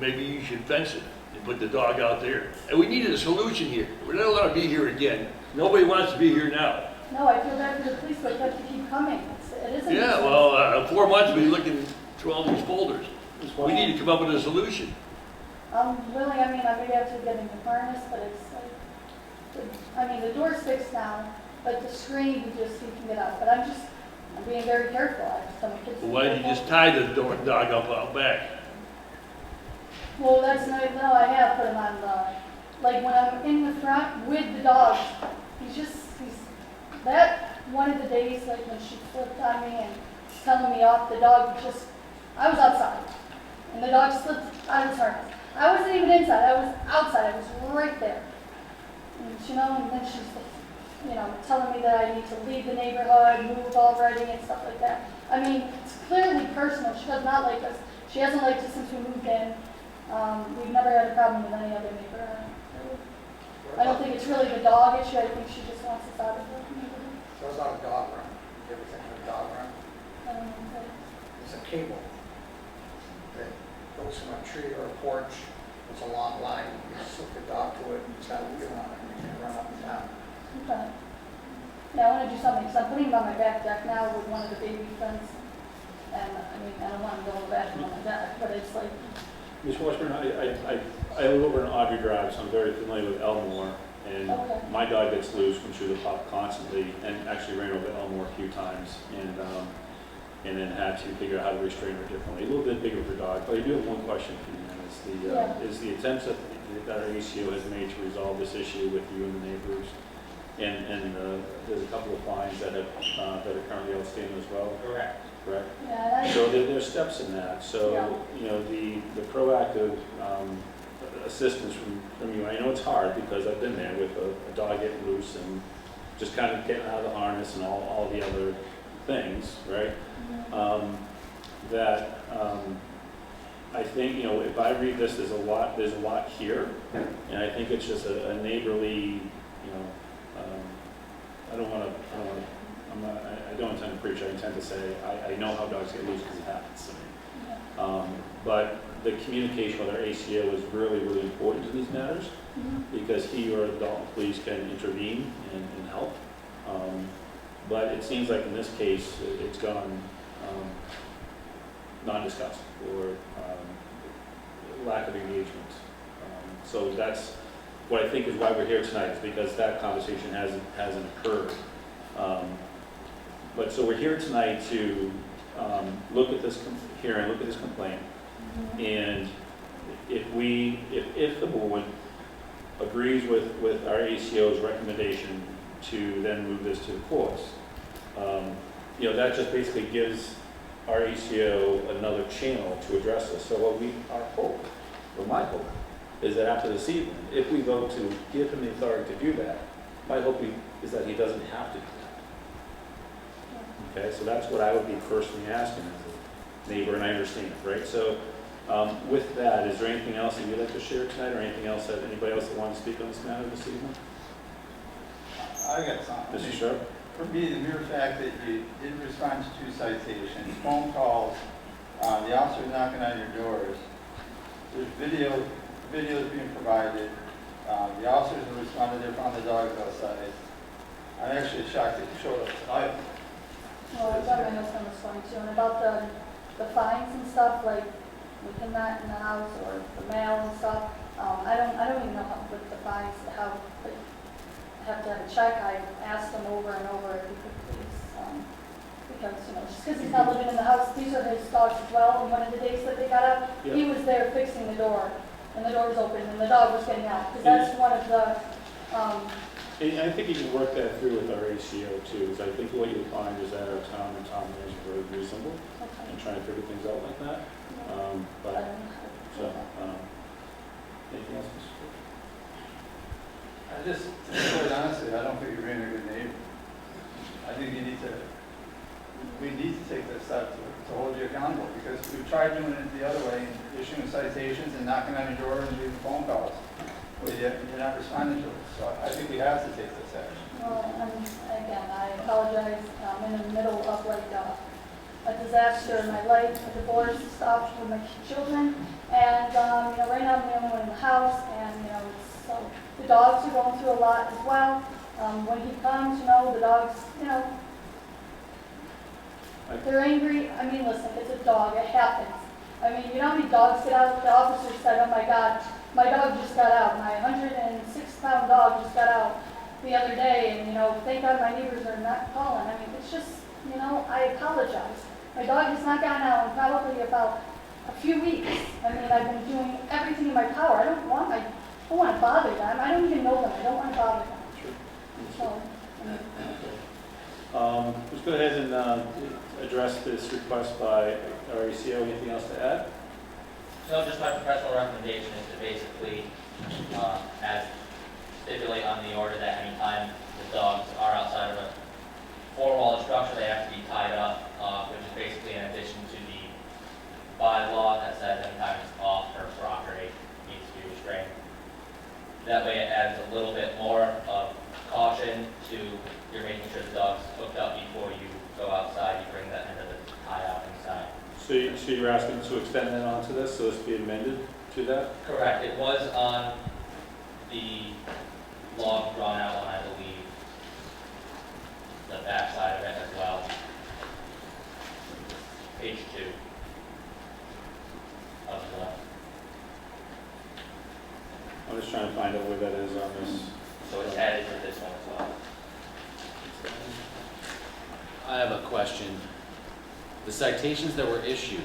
Maybe you should fence it and put the dog out there. And we needed a solution here. We're not allowed to be here again. Nobody wants to be here now.
No, I feel bad for the police, but they have to keep coming. It isn't.
Yeah, well, 4 months we've been looking through all these folders. We need to come up with a solution.
I'm willing, I mean, I may have to get a new harness, but it's like, I mean, the door's fixed now, but the screen, you can get out. But I'm being very careful. I just tell my kids.
Well, why don't you just tie the dog up out back?
Well, that's not, no, I have put him on like when I'm in the front with the dog, he's that one of the days, like when she flipped on me and telling me off, the dog I was outside, and the dog slipped out of his harness. I wasn't even inside, I was outside, I was right there. And, you know, and then she's, you know, telling me that I need to leave the neighborhood, move already, and stuff like that. I mean, it's clearly personal. She does not like us. She hasn't liked us since we moved in. We've never had a problem with any other neighbor. I don't think it's really the dog issue. I think she just wants us out of the neighborhood.
So it's not a dog run. You ever think of a dog run?
I don't know.
It's a cable that goes from a tree or a porch. It's a long line. You just hook the dog to it and it's got a wheel on it and you can run up and down.
Okay. Yeah, I want to do something, because I'm putting him on my back deck now with one of the baby fence. And I mean, I don't want him to go in the bathroom on my deck, but it's like.
Ms. Washburn, I live over in Audrey Drive, so I'm very familiar with Elmore. And
Okay.
my dog gets loose when she was a pup constantly, and actually ran over Elmore a few times, and then had to figure out how to restrain her differently. A little bit bigger for a dog, but I do have one question for you, man. Is the attempts that our ACO has made to resolve this issue with you and the neighbors, and there's a couple of fines that are currently outstanding as well?
Correct.
Correct?
Yeah,
So there's steps in that. So,
Yeah.
you know, the proactive assistance from you, I know it's hard because I've been there with a dog getting loose and just kind of getting out of the harness and all the other things, right? I think, you know, if I read this, there's a lot here, and I think it's just a neighborly, you know, I don't intend to preach. I intend to say I know how dogs get loose because it happens to me. But the communication with our ACO is really, really important to these matters because he or the Dalton police can intervene and help. But it seems like in this case, it's gone non-discussed, or lack of engagement. So that's what I think is why we're here tonight, is because that conversation hasn't occurred. But so we're here tonight to look at this hearing, look at this complaint, and if the board agrees with our ACO's recommendation to then move this to the courts, that just basically gives our ACO another channel to address this. So our hope, or my hope, is that after this evening, if we vote to give him the authority to do that, my hope is that he doesn't have to do that. Okay, so that's what I would be personally asking as a neighbor, and I understand, right? So with that, is there anything else that you'd like to share tonight, or anything else that anybody else that wants to speak on this matter this evening?
I got something.
Mr. Sharp?
For me, the mere fact that you didn't respond to 2 citations, phone calls, the officers knocking on your doors, there's videos being provided, the officers have responded, they found the dogs outside. I'm actually shocked that you showed up tonight.
Well, I thought my husband was funny too, and about the fines and stuff, like within that in the house or the mail and stuff, I don't even know how, with the fines, how, like, have to have a check. I asked him over and over if he could please, because, just because he's not living in the house, these are his dogs as well, and one of the days that they got out, he was there fixing the door, and the door was open, and the dog was getting out, because that's one of the,
And I think you can work that through with our ACO too, because I think what you'll find is that our town and town manager are very reasonable and trying to figure things out like that. Anything else, Mr. Stewart?
To be quite honestly, I don't think you're being a good neighbor. I think we need to take this step to hold you accountable, because we've tried doing it the other way, issuing citations and knocking on your door and leaving phone calls. Well, you're not responding to it, so I think we have to take this action.
well, again, I apologize, I'm in the middle of like a disaster in my life, a divorce stuff with my children, and, right now I'm the only one in the house, and, so the dogs are going through a lot as well. When he comes, the dogs, they're angry. I mean, listen, it's a dog, it happens. I mean, you know how many dogs get out? The officer said, oh my God, my dog just got out. My 106-pound dog just got out the other day, and, thank God my neighbors are not calling. I mean, it's just, I apologize. My dog has not gotten out in probably about a few weeks. I mean, I've been doing everything in my power. I don't want to bother them. I don't even know them. I don't want to bother them. So,
Let's go ahead and address this request by our ACO. Anything else to add?
No, just my professional recommendation is to basically, as stipulate on the order that any time the dogs are outside of a four-wall structure, they have to be tied up, which is basically in addition to the bylaw that says anytime it's off or property needs to be restrained. That way it adds a little bit more of caution to you're making sure the dog's hooked up before you go outside, you bring that into the tie out inside.
So you're asking to extend that onto this, so this be amended to that?
Correct. It was on the log drawn out one, I believe, the back side of it as well. Page 2 of the,
I'm just trying to find out where that is on this.
so it's added to this one as well.
I have a question. The citations that were issued,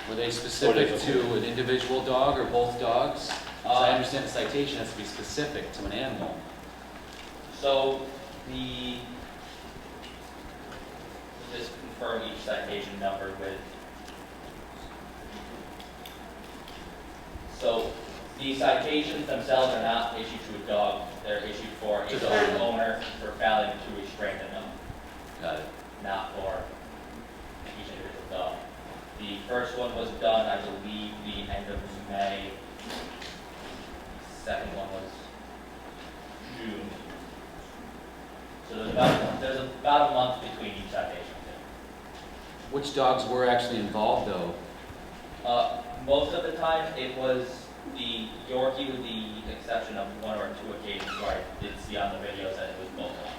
were they specific to an individual dog or both dogs? Because I understand the citation has to be specific to an animal.
So just confirm each citation number with. So the citations themselves are not issued to a dog. They're issued for a dog owner for failing to restrain the dog.
Got it.
Not for each individual dog. The first one was done, I believe, the end of May. The second one was June. So there's about a month between each citation.
Which dogs were actually involved, though?
Most of the time, it was the Yorkie, with the exception of one or two occasions where I did see on the videos that it was both dogs.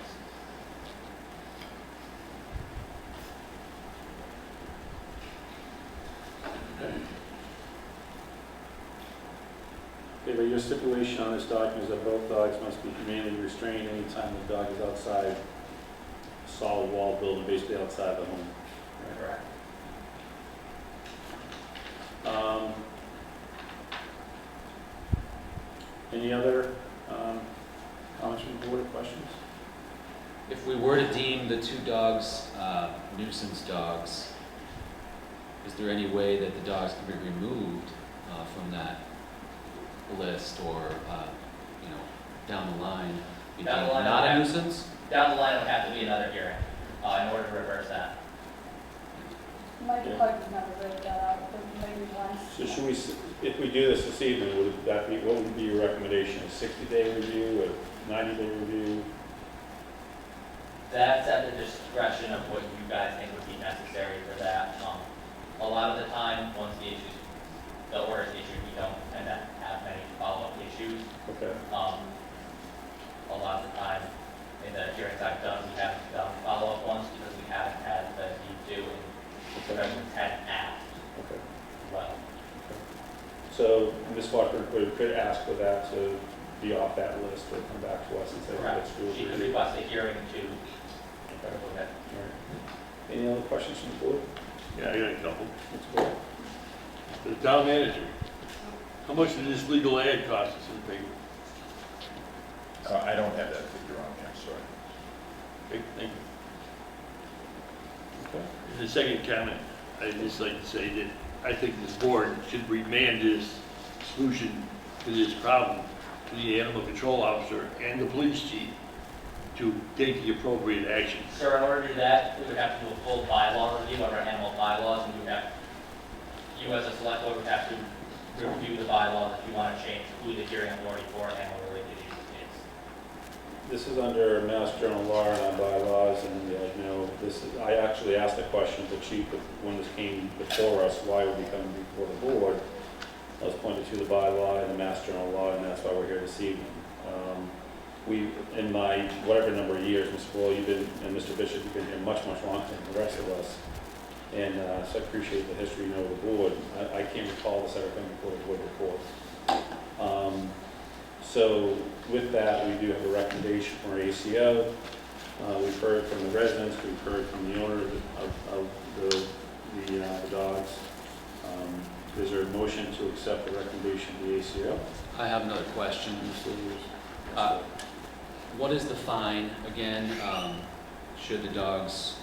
but your stipulation on this document is that both dogs must be humanely restrained anytime the dog is outside a solid wall building, basically outside the home.
Correct.
Any other comments from the board or questions?
If we were to deem the two dogs nuisance dogs, is there any way that the dogs can be removed from that list or, down the line? be
Down the
deemed
line,
not a
okay.
nuisance?
Down the line, it would have to be another hearing, in order to reverse that.
My department's never read that out, but maybe once.
So should we, if we do this evening, would that be, what would be your recommendation? A 60-day review, a 90-day review?
That's at the discretion of what you guys think would be necessary for that. A lot of the time, once the order is issued, we don't tend to have many follow-up issues.
Okay.
A lot of the time, in the hearings I've done, we haven't done follow-up ones because we haven't had the need to, and President 10 asked
Okay.
as well.
So Ms. Walker could ask for that to be off that list or come back to us and say,
Correct.
let's do a
She could
review.
request a hearing to
Okay.
look at.
All right. Any other questions from the board?
Yeah, I got a couple.
Let's go.
The town manager, how much did this legal ad cost us in the paper?
I don't have that figure on me, I'm sorry.
Okay, thank you.
Okay.
The second comment, I'd just like to say that I think this board should remand this solution to this problem to the animal control officer and the police chief to take the appropriate action.
Sir, in order to do that, we would have to do a full bylaw review of our animal bylaws, and you as a select board would have to review the bylaws if you want to change who the hearing authority for animal-related issues is.
This is under Mass General Law and our bylaws, and, I actually asked the question of the chief when this came before us, why would we come before the board? I was pointed to the bylaw and the Mass General Law, and that's why we're here this evening. In my whatever number of years, Mr. Boyle, you've been, and Mr. Bishop, you've been here much, much longer than the rest of us. And so I appreciate the history of the board. I can't recall this ever coming before the board before. So with that, we do have a recommendation from our ACO. We've heard from the residents, we've heard from the owner of the dogs. Is there a motion to accept the recommendation of the ACO?
I have another question. What is the fine, again, should the dogs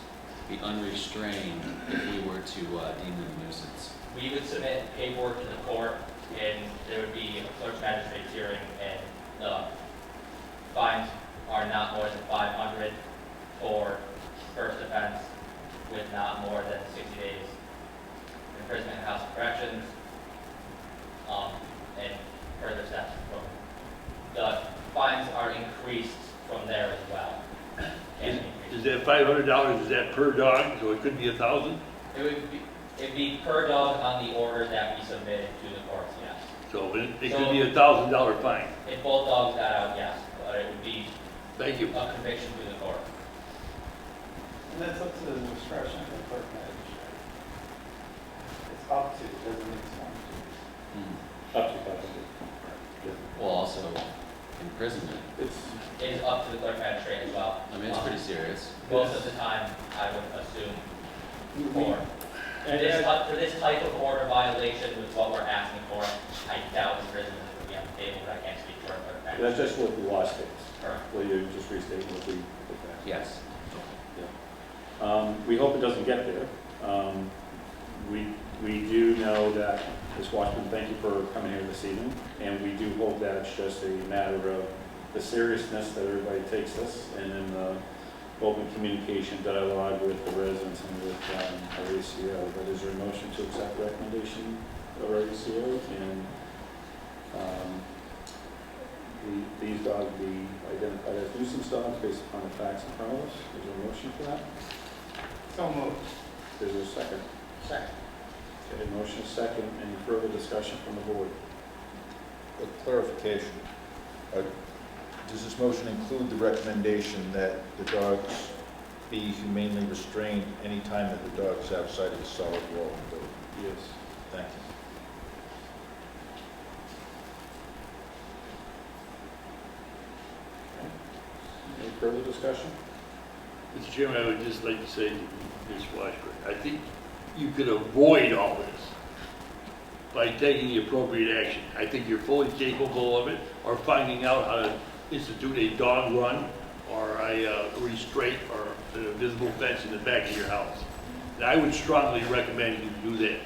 be unrestrained if we were to deem them a nuisance?
We would submit paperwork to the court, and there would be a clerk's magistrate's hearing, and the fines are not more than $500 for first offense, with not more than 60 days imprisonment in House of Corrections, and further steps from the fines are increased from there as well.
Is that $500, is that per dog, so it could be 1,000?
It'd be per dog on the order that we submitted to the courts, yes.
So it could be a $1,000 fine.
If both dogs got out, yes, but it would be
Thank you.
a conviction through the court.
And that's up to the discretion of the clerk magistrate. It's up to, it doesn't mean it's one.
Up to 500.
Well, also imprisonment.
It is up to the clerk magistrate as well.
I mean, it's pretty serious.
Most of the time, I would assume for
And
for this type of order violation with what we're asking for, I doubt imprisonment would be on the table, but I can't speak for a clerk
that's
magistrate.
just what the law states.
Correct.
Well, you're just restating what we put back.
Yes.
We hope it doesn't get there. We do know that, Ms. Washburn, thank you for coming here this evening, and we do hope that it's just a matter of the seriousness that everybody takes this, and then the open communication dialogue with the residents and with our ACO. But is there a motion to accept the recommendation of our ACO, and these dogs be identified as nuisance dogs based upon the facts in front of us? Is there a motion for that?
So moved.
Is there a second?
Second.
Okay, motion is second. Any further discussion from the board?
A clarification. Does this motion include the recommendation that the dogs be humanely restrained any time that the dog is outside of the solid wall of the building?
Yes.
Thank
further discussion?
Mr. Chairman, I would just like to say to Ms. Washburn, I think you could avoid all this by taking the appropriate action. I think you're fully capable of it, or finding out how to institute a dog run, or a restraint, or an invisible fence in the back of your house. And I would strongly recommend you do that,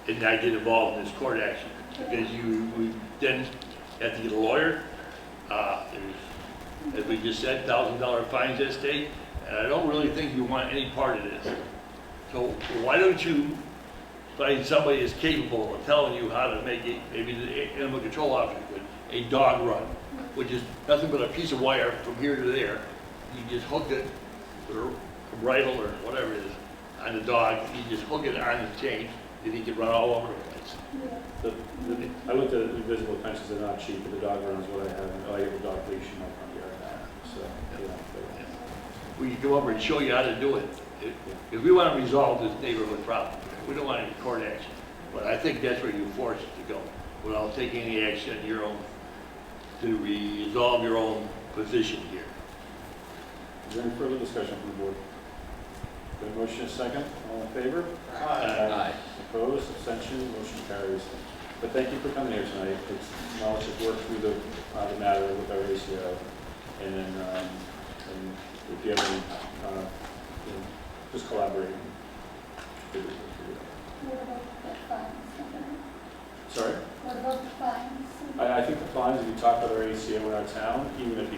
and not get involved in this court action, because we then have to get a lawyer. There's, as we just said, $1,000 fines at stake, and I don't really think you want any part of this. So why don't you find somebody that's capable of telling you how to make it, maybe the animal control officer could, a dog run, which is nothing but a piece of wire from here to there. You just hook it with a bridle or whatever it is on the dog, you just hook it on the chain, and he can run all over the place.
I looked at invisible fences, they're not cheap, but the dog runs what I have, I have a dog leash in my front yard now, so, yeah.
We can come over and show you how to do it. If we want to resolve this neighborhood problem, we don't want any court action. But I think that's where you're forced to go, without taking any action on your own, to resolve your own position here.
Is there any further discussion from the board? The motion is second, all in favor?
Aye.
Opposed, abstention, motion carries. But thank you for coming here tonight. It's knowledge to work through the matter with our ACO. And then, and if you have any, just collaborate.
What about the fines?
Sorry?
What about the fines?
I think the fines, if you talk with our ACO in our town, even if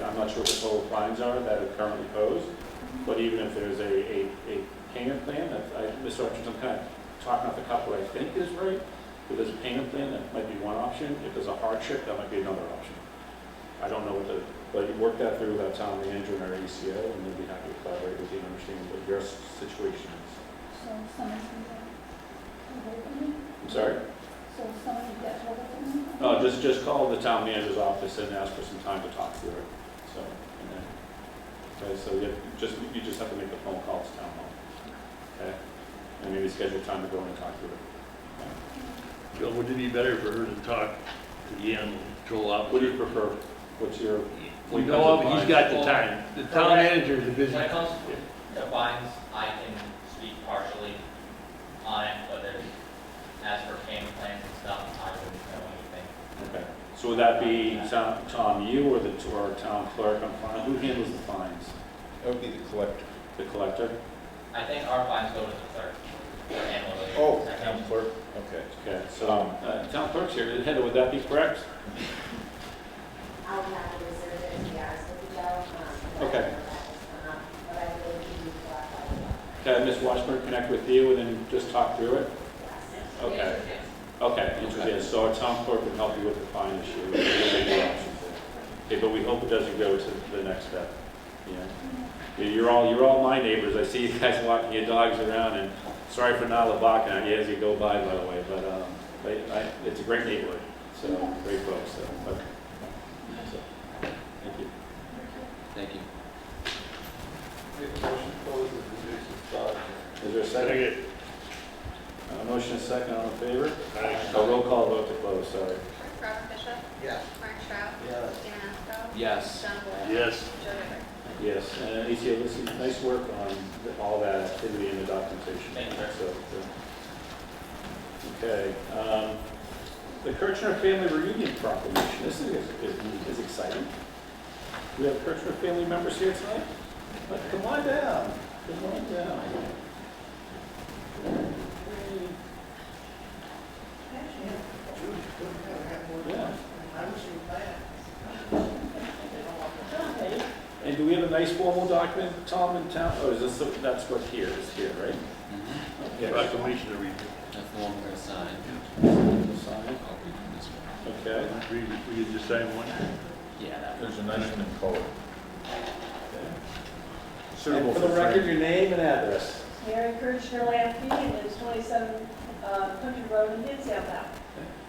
I'm not sure what the total fines are that are currently posed, but even if there's a payment plan, Mr. Hutchinson, I'm kind of talking off the cuff what I think is right. If there's a payment plan, that might be one option. If there's a hardship, that might be another option. I don't know but you work that through with our town manager and our ACO, and we'll be happy to collaborate with you and understand what your situation is.
So someone can get hold of me?
I'm sorry?
So someone can get hold of me?
No, just call the town manager's office and ask for some time to talk through it. So, and then, okay, so you just have to make the phone call to town hall. Okay? And maybe schedule time to go in and talk through it.
Bill, would it be better for her to talk to the animal control officer?
What do you prefer? What's your?
You know, he's got the time. The town manager is a busy.
When it comes to fines, I can speak partially on it, but then as for payment plans and stuff, I wouldn't know anything.
Okay. So would that be Tom, you or or town clerk on fine? Who handles the fines?
That would be the collector.
The collector?
I think our fines go to the clerk annually.
Oh, town clerk, okay.
Okay, so town clerk's here. Heather, would that be correct?
I'll have to reserve it if you guys with the Joe.
Okay.
But I will give you
Can Ms. Washburn connect with you and then just talk through it? Okay. Okay, interesting. So our town clerk can help you with the fine issue. Okay, but we hope it doesn't go to the next step. Yeah. You're all my neighbors. I see you guys walking your dogs around, and sorry for not barking at you as you go by the way, but it's a great neighborhood. So great folks. So thank you.
Thank you.
Is there a second? Motion is second, all in favor? Roll call vote to close, sorry.
Robert Bishop?
Yes.
Mark Stroud?
Yes.
Dan Asco?
Yes.
John Boyle?
Yes.
Joe Gibbard?
Yes, and ACO, this is nice work on all that activity and the documentation.
Thank you, sir.
Okay, the Kirchner Family Reunion Proclamation, this is exciting. We have Kirchner family members here tonight? Come on down, come on down. Yeah. And do we have a nice formal document, Tom, in town? Oh, is this, that's what here is here, right?
Mm-hmm.
Proclamation of
That's the one we're going to sign.
Sign.
I'll read this one.
Okay.
we can just sign one.
Yeah, that one.
There's a nice one in color.
And
Suitable
for the record,
framing.
your name and address.
Mary Kirchner Lampe, and it's 27 Country Road in Hinsdale now.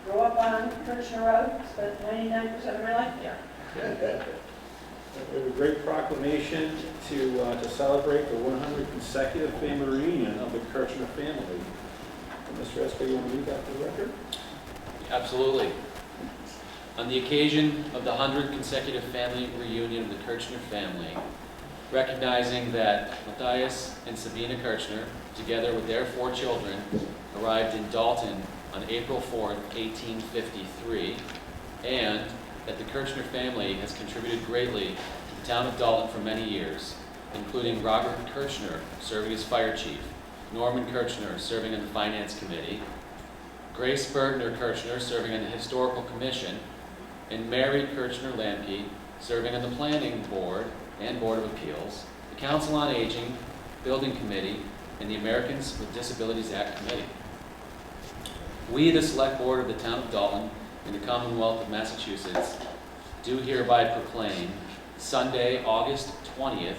Grew up on Kirchner Road, spent 99% of my life there.
We have a great proclamation to celebrate the 100 consecutive family reunion of the Kirchner family. Mr. Esco, you want to read that for the record?
Absolutely. On the occasion of the 100th consecutive family reunion of the Kirchner family, recognizing that Matthias and Sabina Kirchner, together with their 4 children, arrived in Dalton on April 4th, 1853, and that the Kirchner family has contributed greatly to the town of Dalton for many years, including Robert Kirchner serving as fire chief, Norman Kirchner serving on the finance committee, Grace Bergner Kirchner serving on the historical commission, and Mary Kirchner Lamke serving on the planning board and board of appeals, the council on aging, building committee, and the Americans with Disabilities Act committee. We, the select board of the town of Dalton in the Commonwealth of Massachusetts, do hereby proclaim Sunday, August 20th,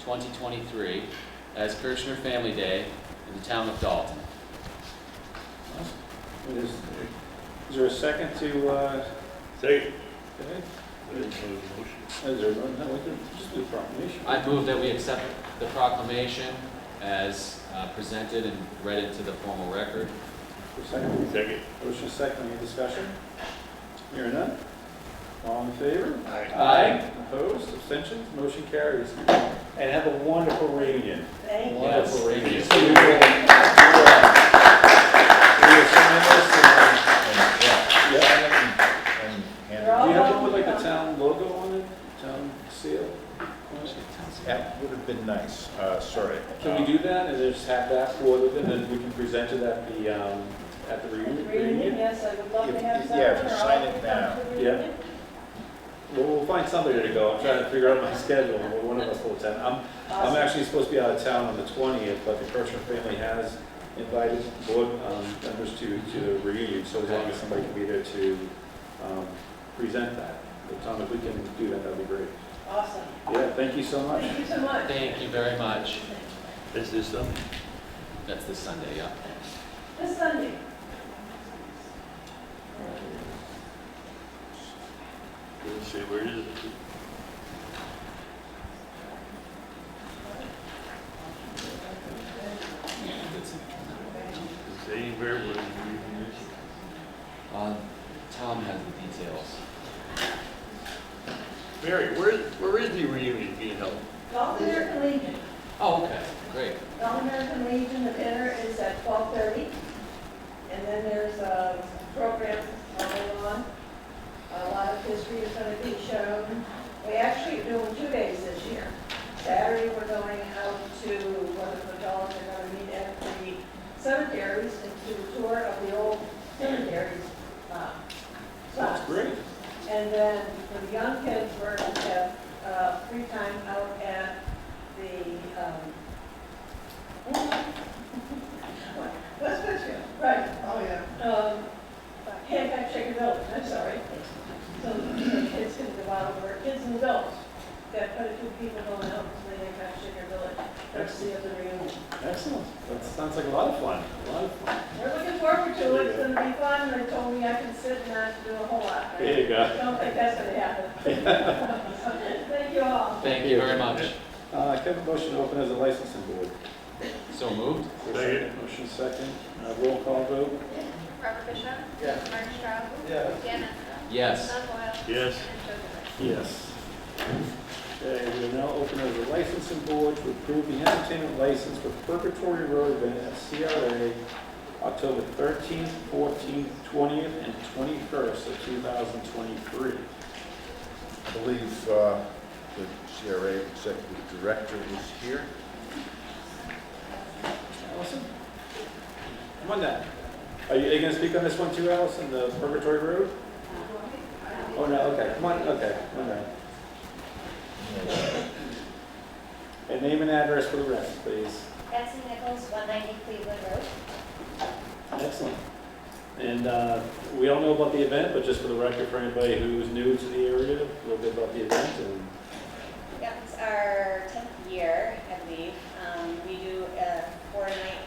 2023, as Kirchner Family Day in the town of Dalton.
Is there a second to,
Second.
okay? Is there, no, we can just do the proclamation.
I move that we accept the proclamation as presented and read into the formal record.
Second.
Second.
Motion second, any discussion? Hearing none? All in favor?
Aye.
Opposed, abstentions, motion carries.
And have a wonderful reunion.
Thank you.
Yes, thank you.
So you will sign this and,
And
do you have one with like the town logo on it, town seal?
that would have been nice, sorry.
Can we do that and just have that for them, and then we can present it at the
Reunion,
reunion?
yes, I would love to have
If-
someone.
yeah, if you
or
sign
all
it
come
now.
to the
Yeah.
reunion.
Well, we'll find somebody to go. I'm trying to figure out my schedule, but one of us will attend. I'm
Awesome.
actually supposed to be out of town on the 20th, but the Kirchner family has invited board members to the reunion, so as long as somebody can be there to present that. But Tom, if we can do that, that'd be great.
Awesome.
Yeah, thank you so much.
Thank you so much.
Thank you very much.
Is this something?
That's this Sunday, yeah.
This Sunday.
Let's see, where is it? It's anywhere where
Tom has the details.
Mary, where is the reunion being held?
Dalton American Legion.
Oh, okay, great.
Dalton American Legion, the dinner is at 12:30. And then there's a program all day long. A lot of history is going to be shown. We actually are doing 2 days this year. Saturday, we're going out to one of the dogs are going to meet at the cemeteries and do a tour of the old cemeteries.
That's
spots.
great.
And then for the young kids, we're going to have free time out at the, West Pittsfield, right. Oh, yeah. Hancock Shaker Village, I'm sorry. So the kids can go out over, kids and adults. Got quite a few people going out to the Hancock Shaker Village, to see at the reunion.
Excellent. That sounds like a lot of fun. A lot of fun.
We're looking forward to it, it's gonna be fun, they told me I can sit and not do a whole lot.
There you go.
I don't think that's gonna happen. Thank you all.
Thank you very much.
Can I have a motion to open as a licensing board?
So moved.
Second.
Motion second. Roll call vote.
Robert Bishop?
Yes.
Mark Strauss?
Yeah.
Dan Estrella?
Yes.
Don Boyle?
Yes.
And Joe DeBrey.
Yes. Okay, we are now open as a licensing board to approve the entertainment license for Purgatory Road event at CRA October 13th, 14th, 20th, and 21st of 2023.
I believe the CRA Executive Director is here.
Allison? Come on down. Are you going to speak on this one too, Allison, the Purgatory Road? Oh, no, okay, come on, okay, come on down. And name and address for the rest, please.
Betsy Nichols, 190 Cleveland Road.
Excellent. And we all know about the event, but just for the record, for anybody who's new to the area, a little bit about the event. And
Yeah, it's our 10th year, I believe. We do a 4-night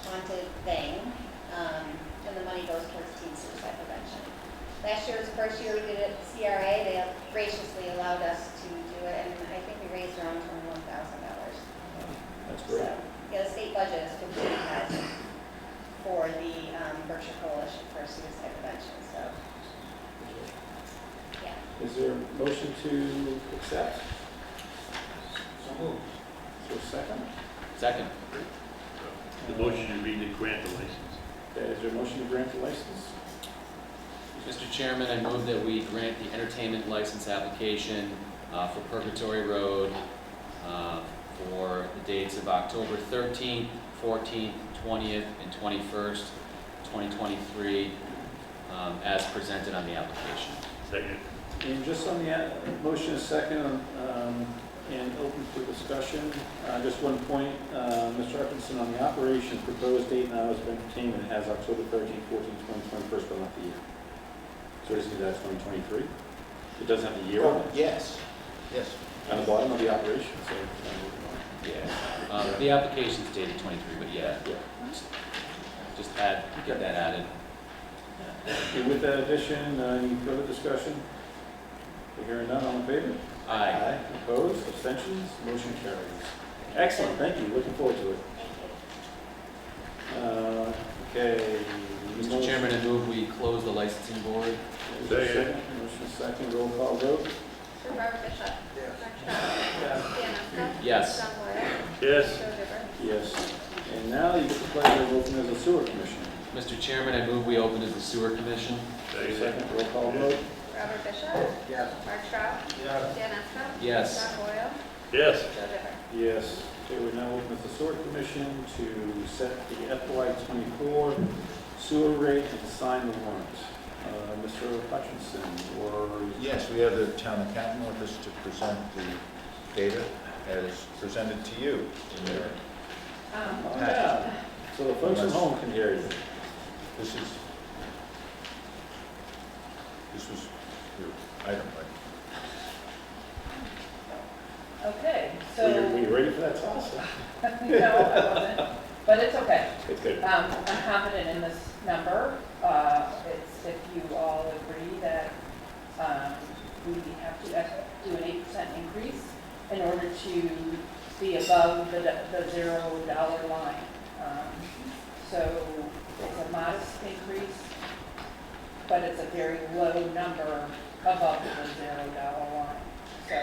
haunted thing, and the money goes towards teen suicide prevention. Last year was the first year we did it at CRA. They graciously allowed us to do it, and I think we raised around $21,000.
that's great.
So, yeah, the state budget is $15,000 for the Berkshire Coalition for Suicide Prevention, so
motion to accept? So moved. Is there a second?
Second.
The motion should be to grant the license.
Okay, is there a motion to grant the license?
Mr. Chairman, I move that we grant the entertainment license application for Purgatory Road for the dates of October 13th, 14th, 20th, and 21st, 2023, as presented on the application.
Second.
And just on the motion is second, and open for discussion, just one point, Mr. Hutchinson, on the operation, proposed date and hours of entertainment has October 13th, 14th, 20th, 21st, but not the year. So does it that 2023? It doesn't have the year on it?
Yes, yes.
On the bottom of the operation, so.
Yeah. The application's dated 23, but yeah, just get that added.
Okay, with that addition, any further discussion? Hearing none, all in favor?
Aye.
Opposed, abstentions, motion carries. Excellent, thank you, looking forward to it. Okay.
Mr. Chairman, I move we close the licensing board.
Is there a second? Motion is second, roll call vote.
Sir Robert Bishop. Mark Strauss. Dan Eska.
Yes.
John Boyle.
Yes.
Joe Giver.
Yes. And now you get the pleasure of opening as a sewer commission.
Mr. Chairman, I move we open as the sewer commission.
Second, roll call vote.
Robert Bishop. Yes. Mark Strauss.
Yes.
Dan Eska.
Yes.
John Boyle.
Yes.
Joe Giver.
Yes. Okay, we're now open as the sewer commission to set the FY24 sewer rate and sign the warrant. Mr. Hutchinson, or?
Yes, we have the town accountant with us to present the data as presented to you in your
Oh, yeah. So the folks at home can hear you.
This was your item, right?
Okay,
Were you ready for that toss?
no, I wasn't, but it's okay.
It's good.
I'm confident in this number. It's if you all agree that we have to do an 8% increase in order to be above the $0 line. So it's a modest increase, but it's a very low number above the $0 line. So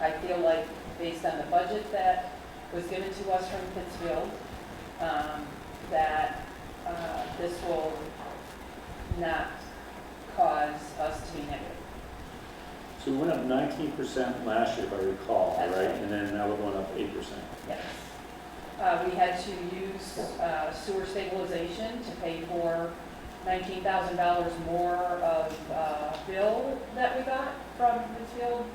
I feel like based on the budget that was given to us from Pittsfield, that this will not cause us to be negative.
So we went up 19% last year, if I recall,
That's
right?
right.
And then now we're going up 8%.
Yes. We had to use sewer stabilization to pay for $19,000 more of bill that we got from Pittsfield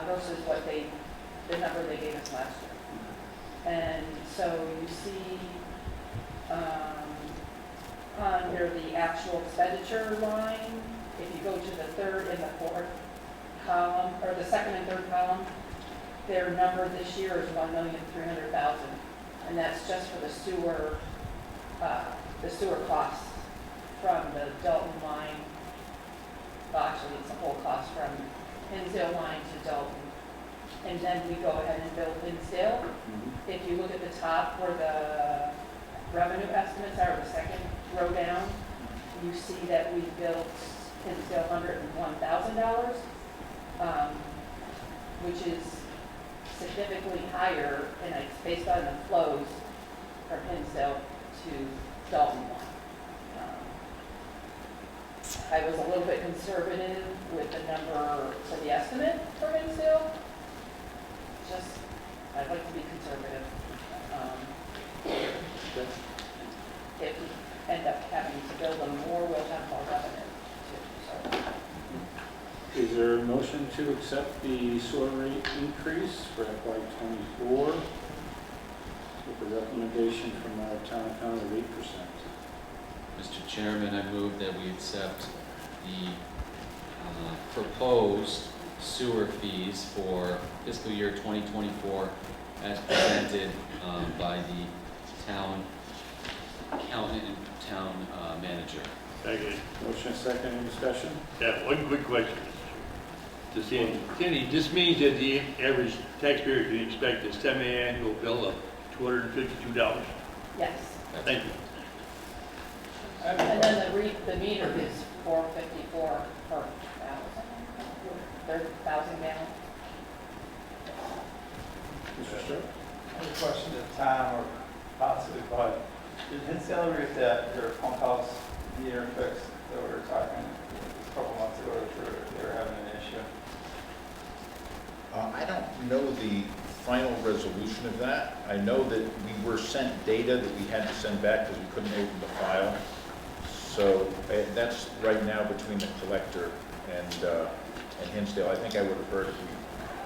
versus what the number they gave us last year. And so you see under the actual expenditure line, if you go to the third and the fourth column, or the second and third column, their number this year is $1,300,000, and that's just for the sewer costs from the Dalton line. Well, actually, it's the whole cost from Hinsdale line to Dalton. And then we go ahead and build Hinsdale. If you look at the top where the revenue estimates are, the second row down, you see that we built Hinsdale $101,000, which is significantly higher, and it's based on the flows from Hinsdale to Dalton line. I was a little bit conservative with the number for the estimate for Hinsdale. Just, I'd like to be conservative. If we end up having to build them more, we'll have more revenue too, so.
Is there a motion to accept the sewer rate increase for FY24 with the recommendation from our town accountant of 8%?
Mr. Chairman, I move that we accept the proposed sewer fees for fiscal year 2024 as presented by the town accountant and town manager.
Second.
Motion second, any discussion?
Yeah, one quick question to Sandy. Sandy, this means that the average taxpayer can expect a semi-annual bill of $252?
Yes.
Thank you.
And then the meter is $454 per thousand. their 1,000 gallon.
Mr. Stern?
I have a question to Tom or possibly Bud. Did Hinsdale get their pump house meter fixed that we were talking a couple months ago that they were having an issue?
I don't know the final resolution of that. I know that we were sent data that we had to send back because we couldn't open the file. So that's right now between the collector and Hinsdale. I think I would have heard if we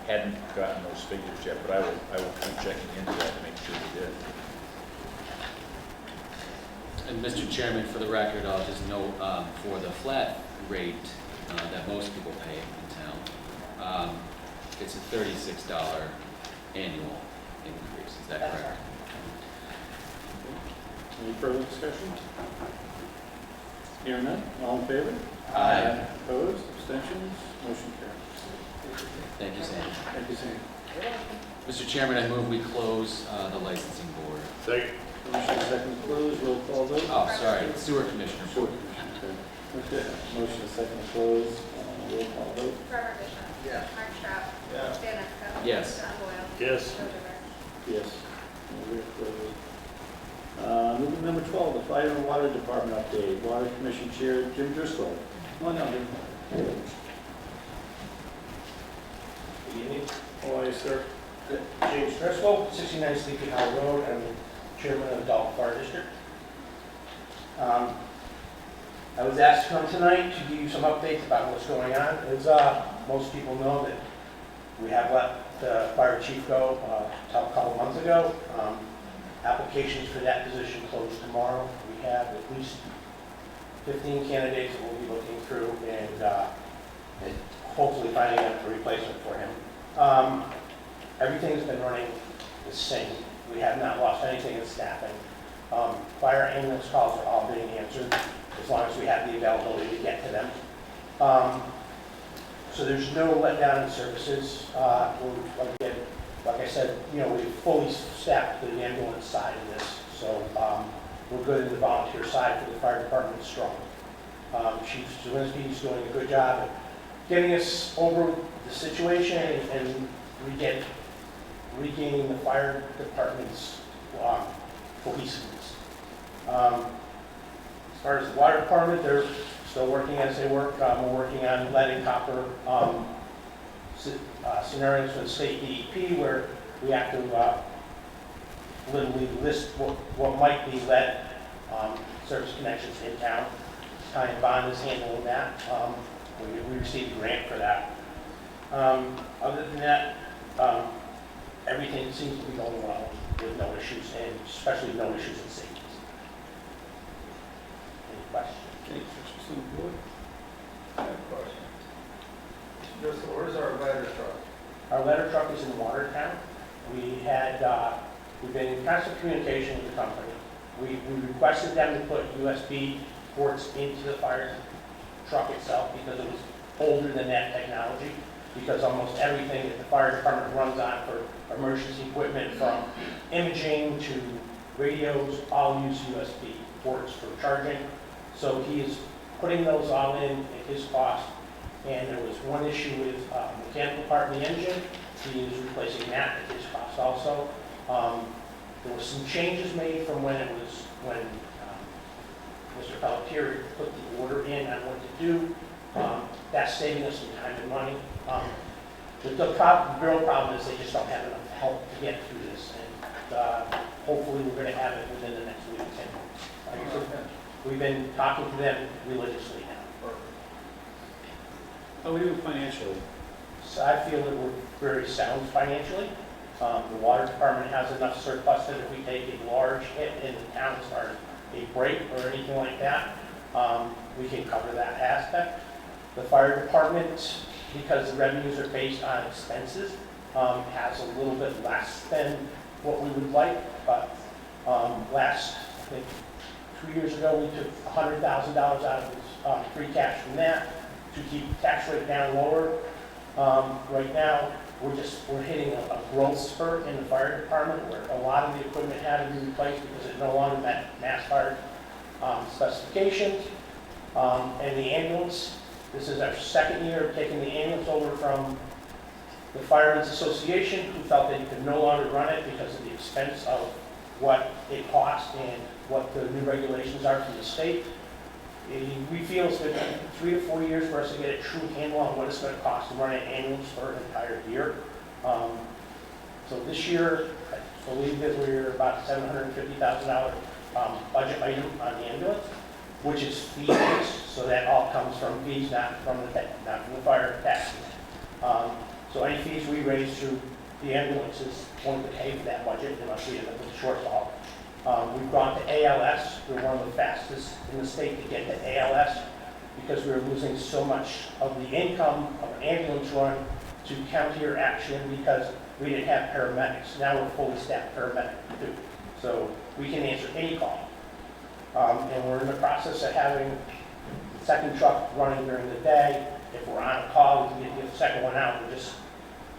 hadn't gotten those figures yet, but I will keep checking into that to make sure we did.
And Mr. Chairman, for the record, I'll just note, for the flat rate that most people pay in town, it's a $36 annual increase. Is that
That's
correct?
Any further discussion? Hearing none, all in favor?
Aye.
Opposed, abstentions, motion carries.
Thank you, Sam.
Thank you, Sam.
Mr. Chairman, I move we close the licensing board.
Second.
Motion is second to close, roll call vote.
Oh, sorry, sewer commissioner.
Sewer commission, okay. Motion is second to close, roll call vote.
Robert Bishop.
Yeah.
Mark Stroud.
Yeah.
Dan Eckstein.
Yes.
John Boyle.
Yes.
Joe DeBrusk.
Yes. We're closed. Moving number 12, the Fire and Water Department update. Water Commission Chair Jim Driscoll. Come on down, Jim.
Good evening.
How are you, sir?
James Driscoll, 69 Sleepy Hollow Road. I'm chairman of the Dalton Fire District. I was asked to come tonight to give you some updates about what's going on. As most people know, that we have let the fire chief go a couple months ago. Applications for that position close tomorrow. We have at least 15 candidates that we'll be looking through and hopefully finding a replacement for him. Everything's been running the same. We have not lost anything in staffing. Fire ambulance calls are all being answered as long as we have the availability to get to them. So there's no letdown in services. Like I said, we've fully staffed the ambulance side of this. So we're good in the volunteer side for the fire department is strong. Chief Zawinski's doing a good job at getting us over the situation and regaining the fire department's cohesiveness. As far as the water department, they're still working as they work. We're working on lead and copper scenarios for the state DEP where we have to literally list what might be lead service connections in town. Ty and Bond is handling that. We received a grant for that. Other than that, everything seems to be going well with no issues, and especially no issues in safety. Any questions?
Any questions on the board?
I have a question. Just, where's our ladder truck?
Our ladder truck is in Watertown. We've been in constant communication with the company. We requested them to put USB ports into the fire truck itself because it was older than that technology, because almost everything that the fire department runs on for emergency equipment, from imaging to radios, all use USB ports for charging. So he is putting those all in at his cost. And there was one issue with mechanical part of the engine. He is replacing that at his cost also. There were some changes made from when Mr. Pelletier put the order in on what to do. That's saving us some time and money. The real problem is they just don't have enough help to get through this. And hopefully we're going to have it within the next week or 10 months. Like I said, we've been talking to them religiously now.
How are we doing financially?
So I feel that we're very sound financially. The water department has enough surplus that if we take a large hit in the town as far as a break or anything like that, we can cover that aspect. The fire department, because the revenues are based on expenses, has a little bit less than what we would like. But I think 3 years ago, we took $100,000 out of free cash from that to keep the tax rate down lower. Right now, we're hitting a growth spurt in the fire department where a lot of the equipment had to be replaced because it no longer met mass fire specifications. And the ambulance This is our second year of taking the ambulance over from the Firemen's Association, who felt that you could no longer run it because of the expense of what it costs and what the new regulations are from the state. We feel it's been 3 to 4 years for us to get a true handle on what it's going to cost to run an ambulance for an entire year. So this year, I believe that we're about $750,000 budget item on the ambulance, which is fee-based, so that all comes from fees, not from the fire taxes. So any fees we raise through the ambulance is going to pay for that budget unless we end up with a shortfall. We've gone to ALS. We're one of the fastest in the state to get to ALS because we were losing so much of the income of an ambulance run to counter action because we didn't have paramedics. Now we're fully staffed paramedic too. So we can answer any call. And we're in the process of having the second truck running during the day. If we're on a call, we can get the second one out. We're just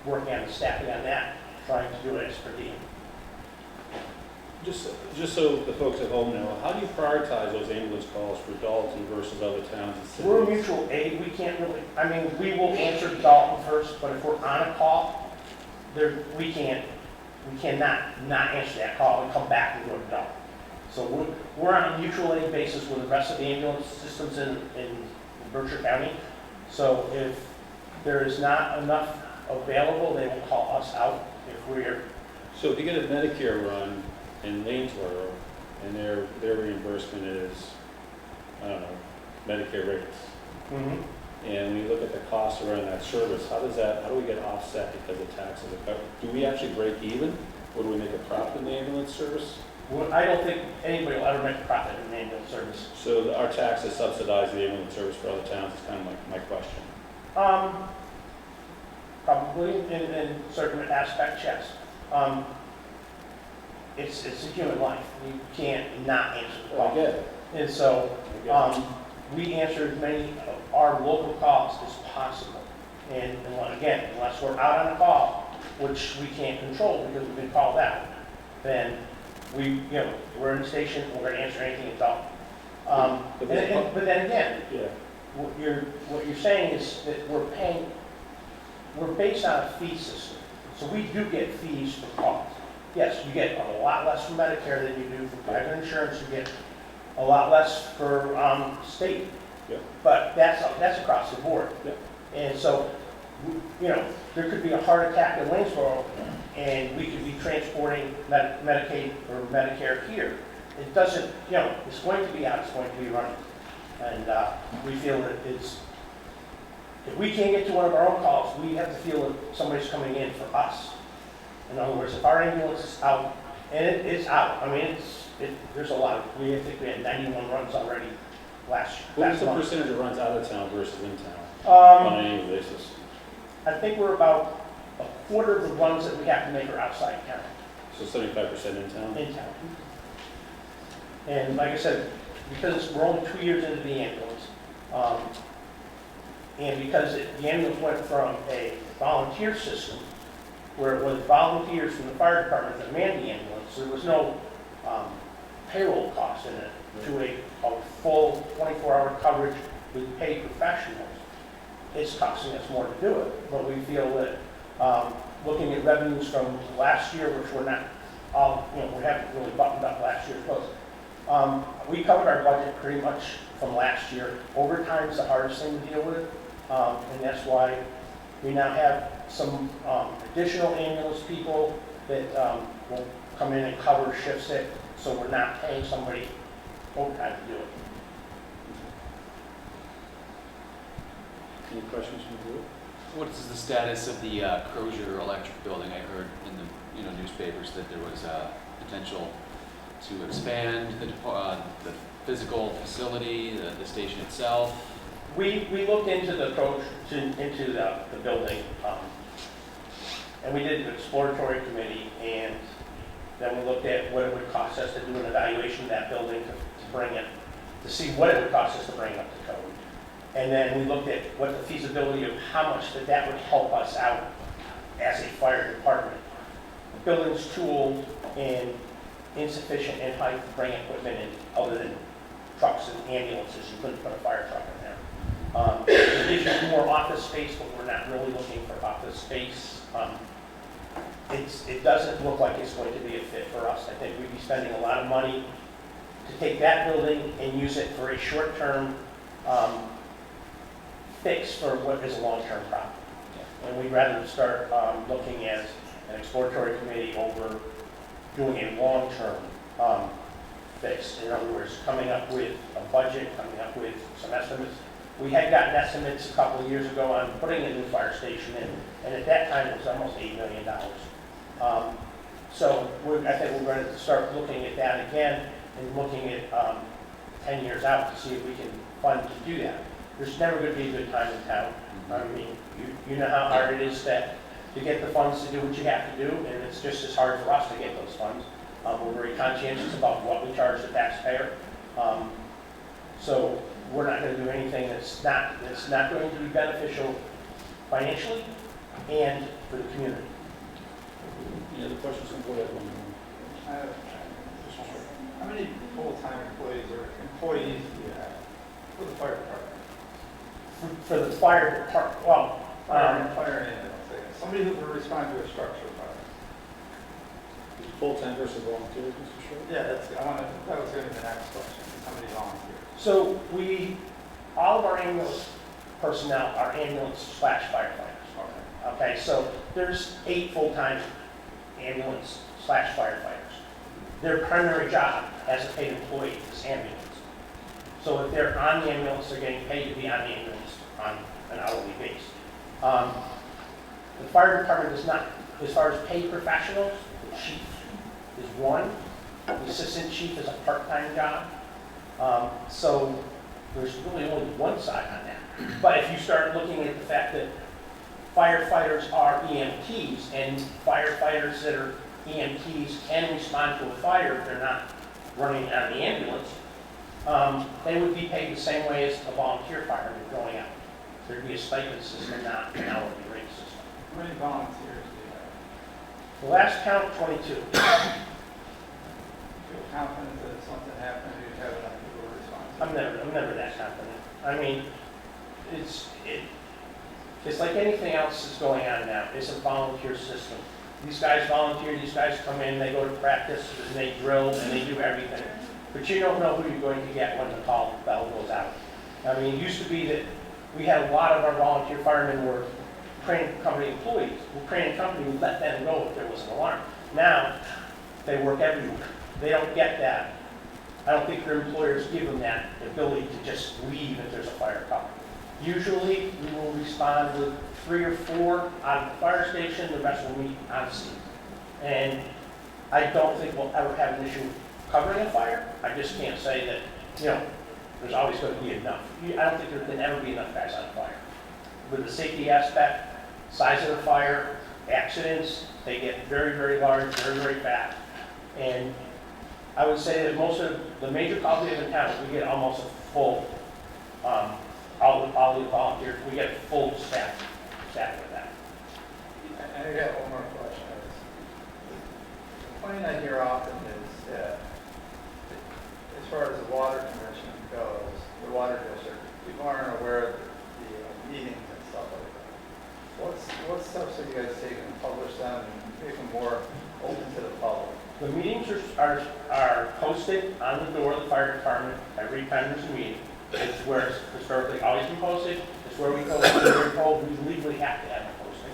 working on the staffing on that, trying to do it as per diem.
Just so the folks at home know, how do you prioritize those ambulance calls for Dalton versus other towns and cities?
We're mutual aid. We can't really, I mean, we will answer Dalton first, but if we're on a call, we cannot not answer that call and come back and go to Dalton. So we're on a mutual aid basis with the rest of the ambulance systems in Berkshire County. So if there is not enough available, they will call us out if we're.
So if you get a Medicare run in Lanesboro and their reimbursement is, I don't know, Medicare rates.
Mm-hmm.
And when you look at the costs around that service, how do we get offset because of taxes? Do we actually break even? Or do we make a profit in the ambulance service?
Well, I don't think anybody will ever make a profit in the ambulance service.
So our taxes subsidize the ambulance service for other towns is kind of my question.
Probably in certain aspects, yes. It's a human life. You can't not answer the call.
I get it.
And so we answer as many of our local calls as possible. And again, unless we're out on a call, which we can't control because we've been called out, then we're in the station, we're going to answer anything at all. But then again,
yeah.
what you're saying is that we're based on a fee system. So we do get fees for calls. Yes, you get a lot less from Medicare than you do from private insurance. You get a lot less for state.
Yeah.
But that's across the board.
Yeah.
And so, there could be a heart attack in Lanesboro, and we could be transporting Medicaid or Medicare here. It doesn't, it's going to be out, it's going to be running. And we feel that if we can't get to one of our own calls, we have to feel that somebody's coming in for us. In other words, if our ambulance is out, and it's out, I mean, there's a lot of, I think we had 91 runs already last month.
What is the percentage of runs out of town versus in town on an annual basis?
I think we're about a quarter of the runs that we have to make are outside town.
So 75% in town?
In town. And like I said, because we're only 2 years into the ambulance, and because the ambulance went from a volunteer system, where it was volunteers from the fire department that manned the ambulance, there was no payroll cost in it, to a full 24-hour coverage with paid professionals. It's costing us more to do it, but we feel that looking at revenues from last year, which we're not all, we haven't really buttoned up last year's books. We covered our budget pretty much from last year. Overtime is the hardest thing to deal with, and that's why we now have some additional ambulance people that will come in and cover shift sick, so we're not paying somebody overtime to do it.
Any questions from the group?
What is the status of the Crozier Electric Building? I heard in the newspapers that there was potential to expand the physical facility, the station itself.
We looked into the building, and we did an exploratory committee, and then we looked at what it would cost us to do an evaluation of that building to bring it, to see what it would cost us to bring up to code. And then we looked at what the feasibility of how much that would help us out as a fire department. The building's too old and insufficient in height to bring equipment in other than trucks and ambulances. You couldn't put a fire truck in there. The vision is more office space, but we're not really looking for office space. It doesn't look like it's going to be a fit for us. I think we'd be spending a lot of money to take that building and use it for a short-term fix for what is a long-term problem. And we'd rather start looking as an exploratory committee over doing a long-term fix. In other words, coming up with a budget, coming up with some estimates. We had gotten estimates a couple of years ago on putting a new fire station in, and at that time it was almost $8 million. So I think we're going to start looking at that again and looking at 10 years out to see if we can fund to do that. There's never going to be a good time in town. I mean, you know how hard it is to get the funds to do what you have to do, and it's just as hard for us to get those funds. We're very conscientious about what we charge the taxpayer. So we're not going to do anything that's not going to be beneficial financially and for the community.
Any other questions from the board?
How many full-time employees or employees do you have for the fire department?
For the fire department, well,
Fire and ambulance, somebody who will respond to a structure fire.
Full-time versus volunteers, Mr. Short?
Yeah, that was going to be the next question. How many volunteers?
so all of our ambulance personnel are ambulance/firefighters. Okay, so there's 8 full-time ambulance/firefighters. Their primary job as a paid employee is ambulance. So if they're on the ambulance, they're getting paid to be on the ambulance on an hourly basis. The fire department does not, as far as paid professionals, the chief is one. The assistant chief is a part-time job. So there's really only one side on that. But if you start looking at the fact that firefighters are EMTs, and firefighters that are EMTs can respond to a fire if they're not running on the ambulance, they would be paid the same way as a volunteer fireman going out. There'd be a stipend system, not an hourly rate system.
How many volunteers do you have?
The last count, 22.
Feel confident that if something happened, you'd have enough people to respond to?
I'm never that confident. I mean, it's like anything else that's going on now. It's a volunteer system. These guys volunteer, these guys come in, they go to practice, and they drill, and they do everything. But you don't know who you're going to get when the call bell goes out. I mean, it used to be that we had a lot of our volunteer firemen were training company employees. The training company would let them go if there was an alarm. Now, they work everywhere. They don't get that. I don't think their employers give them that ability to just leave if there's a fire call. Usually, we will respond with 3 or 4 out of the fire station, the rest will meet on scene. And I don't think we'll ever have an issue covering a fire. I just can't say that, there's always going to be enough. I don't think there can ever be enough guys on fire. With the safety aspect, size of the fire, accidents, they get very, very large, very, very fast. And I would say that most of the major calls we have in town, we get almost a full, all the volunteers, we get full staff with that.
And I got one more question. The point I hear often is that as far as the water commission goes, the water district, people aren't aware of the meetings and stuff like that. What steps have you guys taken to publish them and make them more open to the public?
The meetings are posted on the door of the fire department every time there's a meeting. It's where it's historically always been posted. It's where we told we legally have to have it posted.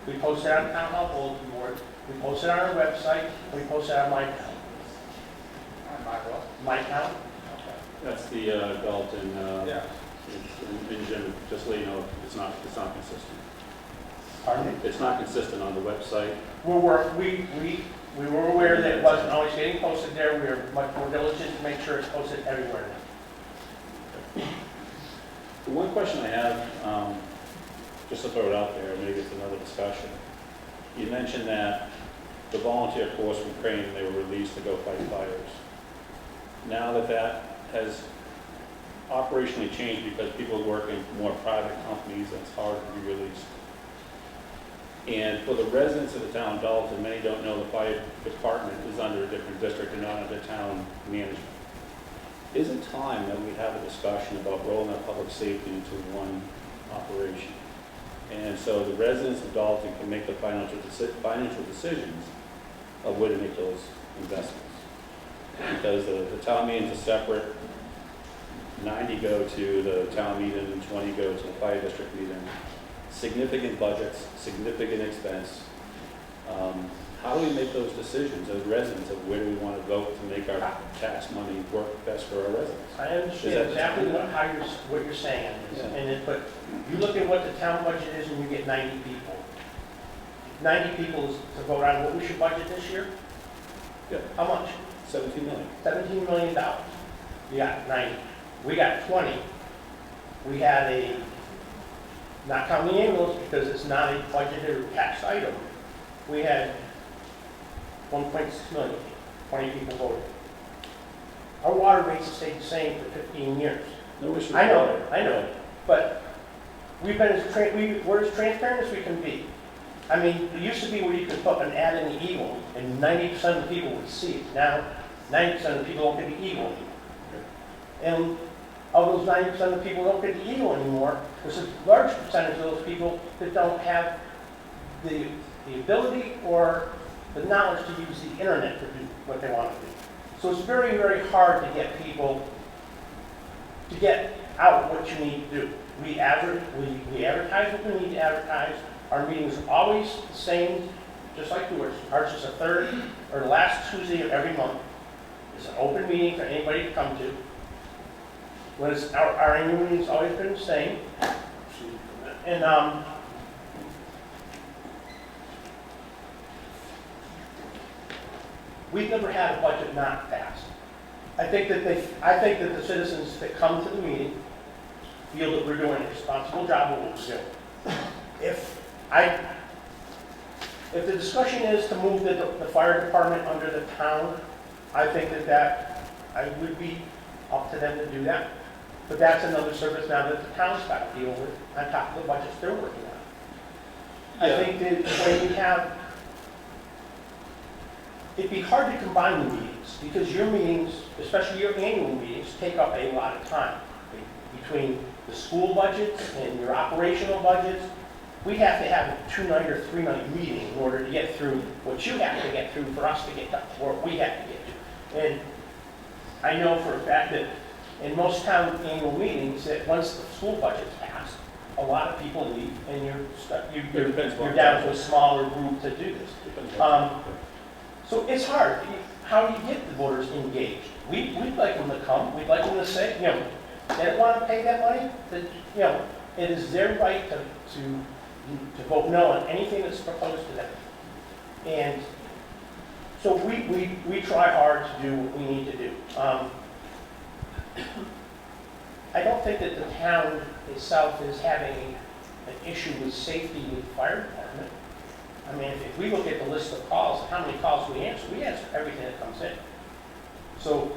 We post it on the town hall bulletin board. We post it on our website. We post it on my account.
On my what?
My account.
That's the Dalton.
Yeah.
And Jim, just so you know, it's not consistent.
Pardon me?
It's not consistent on the website.
We were aware that it wasn't always getting posted there. We were much more diligent to make sure it's posted everywhere now.
The one question I have, just to throw it out there, maybe it's another discussion. You mentioned that the volunteer force from Crane, they were released to go fight fires. Now that has operationally changed because people are working for more private companies, it's hard to be released. And for the residents of the town of Dalton, many don't know the fire department is under a different district and not under town management. is it time that we have a discussion about rolling our public safety into one operation? And so the residents of Dalton can make the financial decisions of where to make those investments. Because the town meetings are separate, 90 go to the town meeting and 20 go to the fire district meeting. Significant budgets, significant expense. How do we make those decisions as residents of where do we want to vote to make our tax money work best for our residents?
I understand exactly what you're saying,
Yeah.
but you look at what the town budget is and you get 90 people. 90 people to vote on what we should budget this year?
Yeah.
How much?
17 million.
$17 million. We got 90. We got 20. We had not counting the ambulance because it's not a budgeted or taxed item. We had 1.6 million, 20 people voted. Our water rates have stayed the same for 15 years.
No issue.
I know, but we're as transparent as we can be. I mean, it used to be where you could put an ad in the Eagle and 90% of the people would see it. Now, 90% of the people don't get the Eagle anymore. And of those 90% of the people who don't get the Eagle anymore, there's a large percentage of those people that don't have the ability or the knowledge to use the internet to do what they want to do. So it's very, very hard to get people to get out what you need to do. We advertise what we need to advertise. Our meetings are always the same, just like yours. Ours is the third or the last Tuesday of every month. It's an open meeting for anybody to come to. Our annual meeting's always been the same. And we've never had a budget not passed. I think that the citizens that come to the meeting feel that we're doing a responsible job of what we're doing. If the discussion is to move the fire department under the town, I think that I would be up to them to do that. But that's another service now that the town's got to deal with on top of the budgets they're working on. I think that when you have, it'd be hard to combine the meetings because your meetings, especially your annual meetings, take up a lot of time. Between the school budgets and your operational budgets, we have to have a 2-night or 3-night meeting in order to get through what you have to get through for us to get to what we have to get to. And I know for a fact that in most town annual meetings, that once the school budget's passed, a lot of people leave and you're down to a smaller group to do this. So it's hard. How do you get the voters engaged? We'd like them to come. We'd like them to say, they don't want to pay that money. That, it is their right to vote no on anything that's proposed to them. And so we try hard to do what we need to do. I don't think that the town itself is having an issue with safety with the fire department. I mean, if we look at the list of calls, how many calls we answer everything that comes in. So,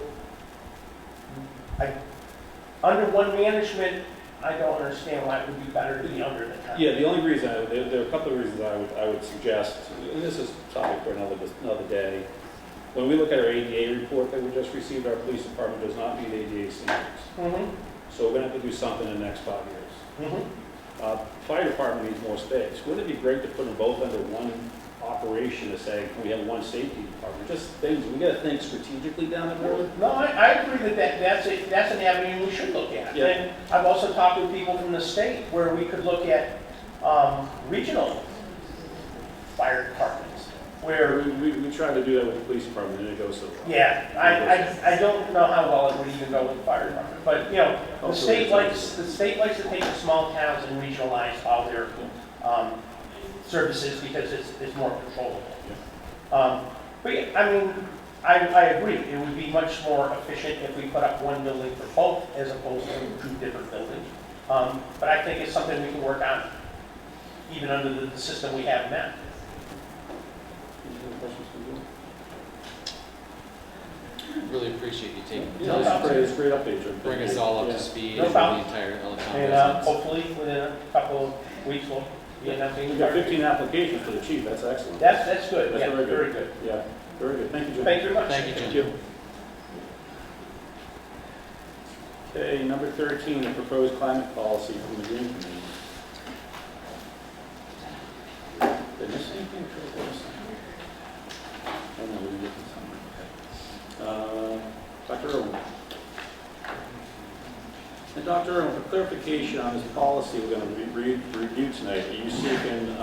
under one management, I don't understand why it would be better to be under the town.
Yeah, the only reason, there are a couple of reasons I would suggest, and this is a topic for another day. When we look at our ADA report that we just received, our police department does not meet ADA standards.
Mm-hmm.
So we're going to have to do something in the next 5 years.
Mm-hmm.
Fire department needs more space. Wouldn't it be great to put them both under one operation to say, can we have one safety department? Just things, we got to think strategically down the road.
No, I agree that's an avenue we should look at.
Yeah.
And I've also talked with people from the state where we could look at regional fire departments. Where
we try to do that with the police department and it goes so well.
Yeah, I don't know how well it would even go with the fire department, but the state likes to take the small towns and regionalize all their services because it's more controllable. But yeah, I mean, I agree. It would be much more efficient if we put up one building for both as opposed to 2 different buildings. But I think it's something we can work on even under the system we have now.
Really appreciate you taking the
Yeah,
time
it's a great update, Jim.
bring us all up to speed
No
and
problem.
the entire Ellicott
And
residents.
hopefully within a couple of weeks we'll get nothing.
We've got 15 applications for the chief, that's excellent.
That's good,
That's
yeah, very good.
Yeah, very good. Thank you, Jim.
Thank you very much.
Thank you, Jim.
Thank you. Okay, number 13, the proposed climate policy from the Green Committee. Did I miss anything for this? Oh, no, we didn't get this one. Okay. Dr. Irwin. And Dr. Irwin, for clarification on this policy we're going to review tonight, are you seeking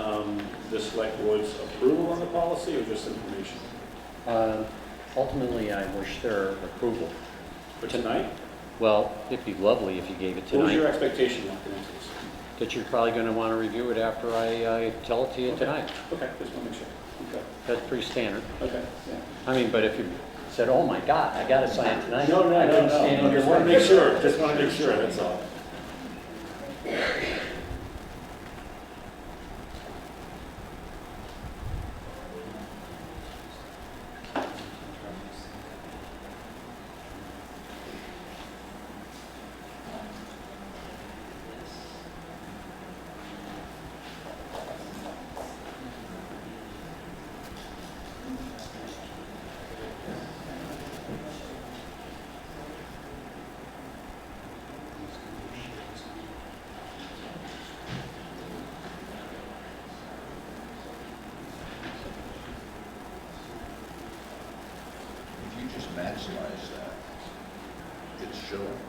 the select board's approval on the policy or just information?
Ultimately, I wish their approval.
For tonight?
Well, it'd be lovely if you gave it
What was your
tonight.
expectation walking into this?
That you're probably going to want to review it after I tell it to you
Okay.
tonight.
Okay, just want to make sure. Okay.
That's pretty standard.
Okay, yeah.
I mean, but if you said, oh my God, I got to sign it tonight.
No,
I don't stand in your
just want to
way.
make sure, just want to make sure, that's all.
If you just maximize that, it's showing.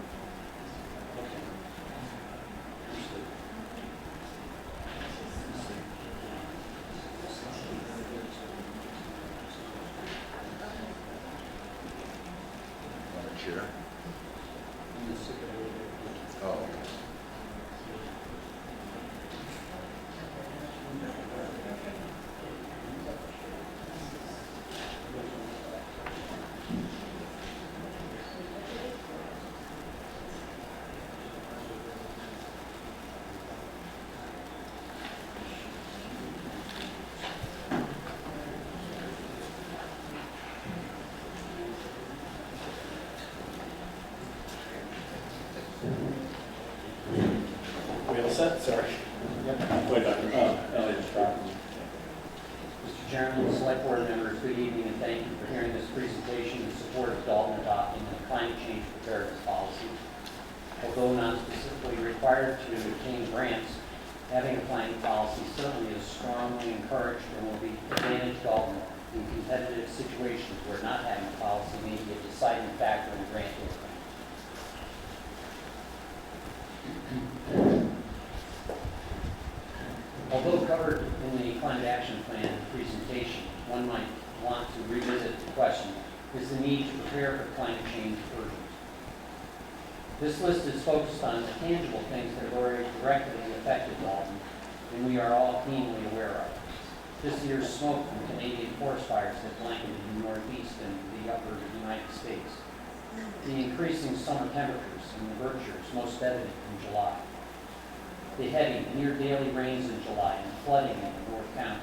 Want to share? Oh, okay.
We all set? Sorry. Wait, Dr. Elliott.
Mr. Chairman, Select Board members, good evening and thank you for hearing this presentation in support of Dalton adopting the climate change preparedness policy. Although not specifically required to obtain grants, having a climate policy certainly is strongly encouraged and will be advantage Dalton in competitive situations where not having a policy may be a deciding factor in grant income. Although covered in the Climate Action Plan presentation, one might want to revisit the question, is the need to prepare for climate change urgent? This list is focused on the tangible things that have already directly affected Dalton, and we are all keenly aware of. This year's smoke from Canadian forest fires that blanketed the Northeast and the upper United States. The increasing summer temperatures in the Berkshires, most evident in July. The heavy, near-daily rains in July and flooding in North County.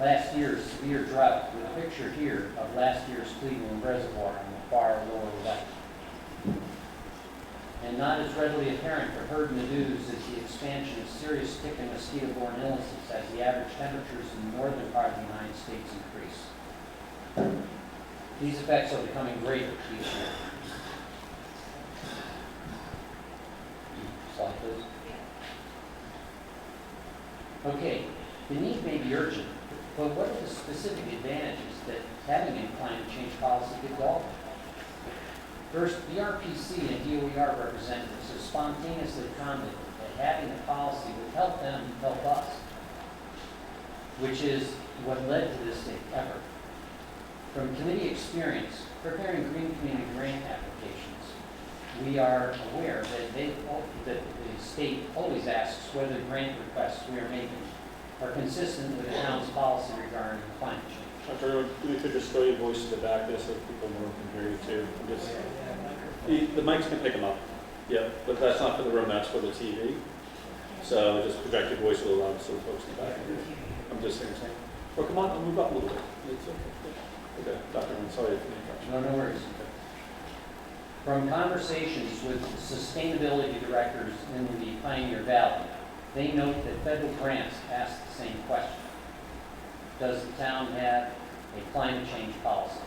Last year's severe drought, with a picture here of last year's Cleveland Reservoir on the far lower left. And not as readily apparent but heard in the news is the expansion of serious tick and mosquito-borne illnesses as the average temperatures in the northern part of the United States increase. These effects are becoming greater each year. Slide, please. Okay, the need may be urgent, but what are the specific advantages that having a climate change policy could Dalton? First, the RPC and DOER representatives have spontaneously commented that having a policy would help them help us, which is what led to this effort. From committee experience, preparing Green Community grant applications, we are aware that the state always asks whether grant requests we are making are consistent with the town's policy regarding climate change.
Dr. we could just throw your voice to the back there so people in the room can hear you too. The mics can pick them up. Yeah, but that's not for the room, that's for the TV. So just project your voice a little loud so the folks in the back can hear you. I'm just saying. Well, come on, I'll move up a little bit. It's okay. Okay, Dr. I'm sorry for the interruption.
No worries. From conversations with sustainability directors in the Pioneer Valley, they note that federal grants ask the same question. Does the town have a climate change policy?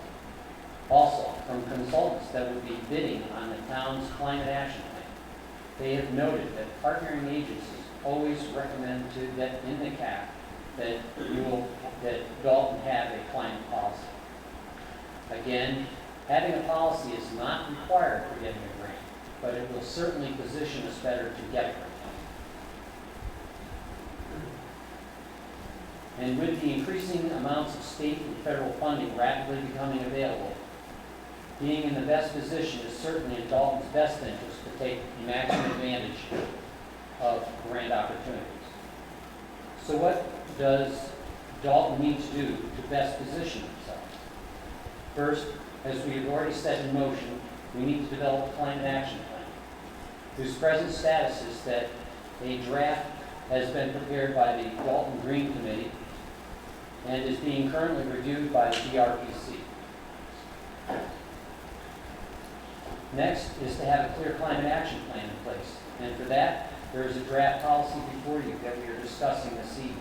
Also, from consultants that would be bidding on the town's climate action plan, they have noted that partnering agencies always recommend to that in the CAP that that Dalton have a climate policy. Again, having a policy is not required for getting a grant, but it will certainly position us better to get a grant. And with the increasing amounts of state and federal funding rapidly becoming available, being in the best position is certainly in Dalton's best interest to take maximum advantage of grant opportunities. So what does Dalton need to do to best position themselves? First, as we have already set in motion, we need to develop a climate action plan, whose present status is that a draft has been prepared by the Dalton Green Committee and is being currently reviewed by the DRPC. Next is to have a clear climate action plan in place, and for that, there is a draft policy before you that we are discussing this evening.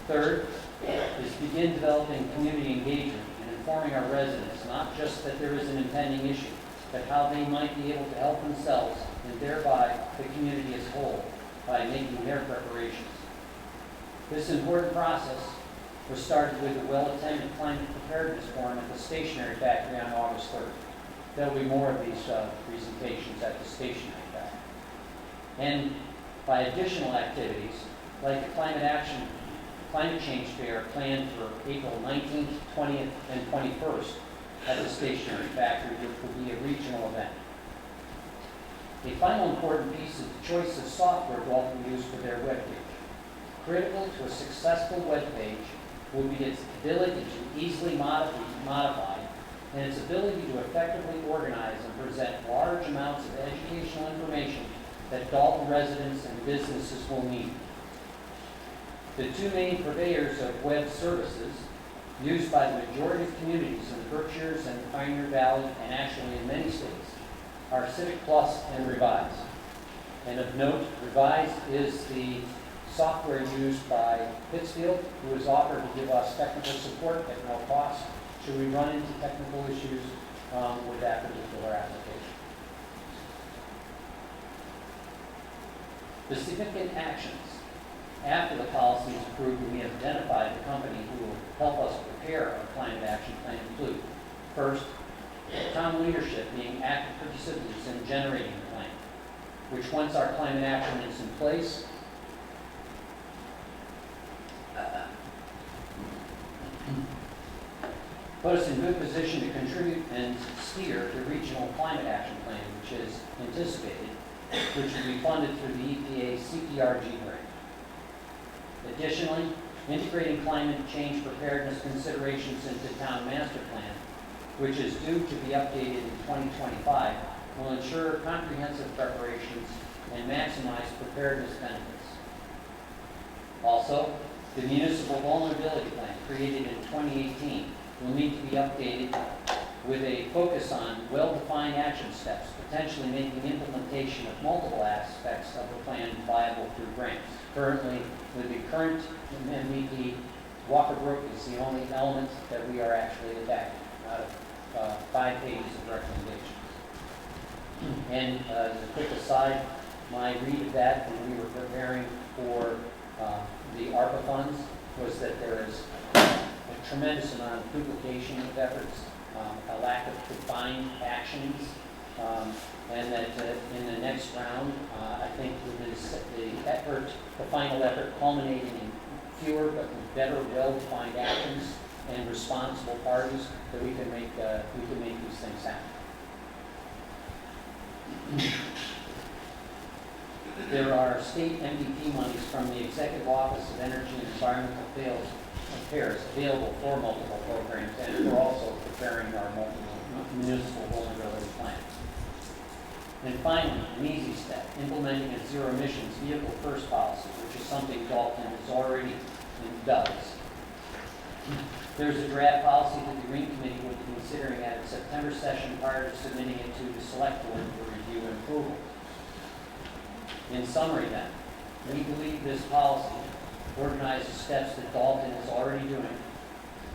Third is to begin developing community engagement and informing our residents not just that there is an impending issue, but how they might be able to help themselves and thereby the community as a whole by making their preparations. This important process was started with a well-attended climate preparedness forum at the stationery factory on August 3rd. There will be more of these presentations at the stationery factory. And by additional activities, like the climate change fair planned for April 19th, 20th, and 21st at the stationery factory, which will be a regional event. A final important piece is the choice of software Dalton used for their webpage. Critical to a successful webpage will be its ability to easily modify and its ability to effectively organize and present large amounts of educational information that Dalton residents and businesses will need. The two main purveyors of web services used by the majority of communities in the Berkshires and the Pioneer Valley, and actually in many states, are Civic Plus and Revise. And of note, Revise is the software used by Pittsfield, who has offered to give us technical support at no cost should we run into technical issues with that particular application. The significant actions after the policy is approved and we have identified the company who will help us prepare our climate action plan include, first, town leadership being active participants in generating the plan, which once our climate action is in place, put us in good position to contribute and steer the regional climate action plan, which is anticipated, which will be funded through the EPA CPRG grant. Additionally, integrating climate change preparedness considerations into town master plan, which is due to be updated in 2025, will ensure comprehensive preparations and maximize preparedness benefits. Also, the municipal vulnerability plan created in 2018 will need to be updated with a focus on well-defined action steps, potentially making implementation of multiple aspects of the plan viable through grants. Currently, with the current MVP, Walker Brook is the only element that we are actually attacking out of 5 pages of recommendations. And as a quick aside, my read of that when we were preparing for the ARPA funds was that there is a tremendous amount of duplication of efforts, a lack of defined actions, and that in the next round, I think it is the effort, the final effort culminating in fewer but better well-defined actions and responsible parties that we can make these things happen. There are state MVP monies from the Executive Office of Energy and Environmental Affairs available for multiple programs, and we're also preparing our municipal vulnerability plan. And finally, an easy step, implementing a zero emissions vehicle first policy, which is something Dalton has already and does. There's a draft policy that the Green Committee will be considering at its September session prior to submitting it to the Select Board for review and approval. In summary then, we believe this policy organizes steps that Dalton is already doing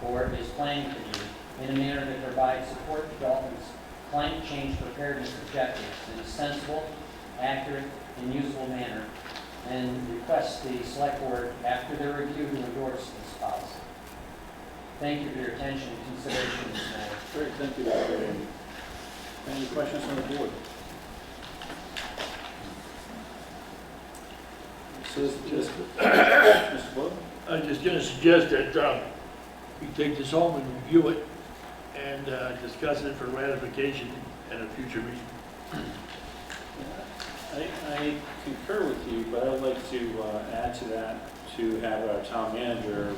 or is planning to do in a manner that provides support to Dalton's climate change preparedness objectives in a sensible, accurate, and usable manner, and request the select board, after their review, to endorse this policy. Thank you for your attention and consideration in this matter.
Great, thank you, Dr. Ray. Any questions from the board? Mr. Blow?
I'm just gonna suggest that, we take this home and review it and, discuss it for ratification at a future meeting.
I concur with you, but I would like to add to that, to have our town manager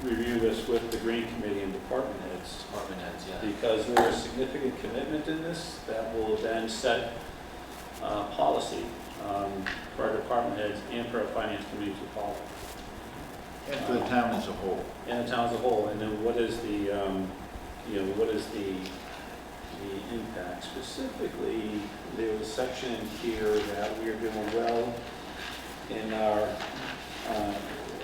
review this with the Green Committee and department heads.
Department heads, yeah.
Because there is significant commitment in this that will then set policy for our department heads and for our finance committee to follow.
And for the town as a whole.
And the town as a whole, and then what is the, what is the impact? Specifically, there was a section here that we are doing well in our,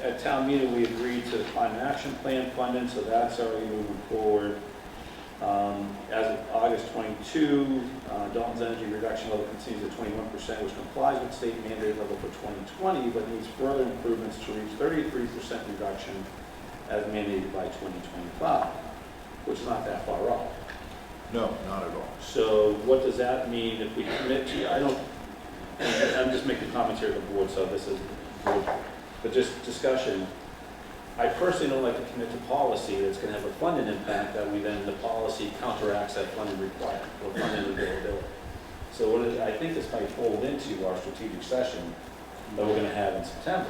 at town meeting, we agreed to the climate action plan funding, so that's already moving forward. As of August 22, Dalton's energy reduction level continues at 21%, which complies with state mandate level for 2020, but needs further improvements to reach 33% reduction as mandated by 2025, which is not that far off.
No, not at all.
So what does that mean if we commit to, I'm just making comments here at the board, so this is, but just discussion. I personally don't like to commit to policy that's going to have a funding impact that we then, the policy counteracts that funding requirement or funding availability. So I think this might fold into our strategic session that we're going to have in September.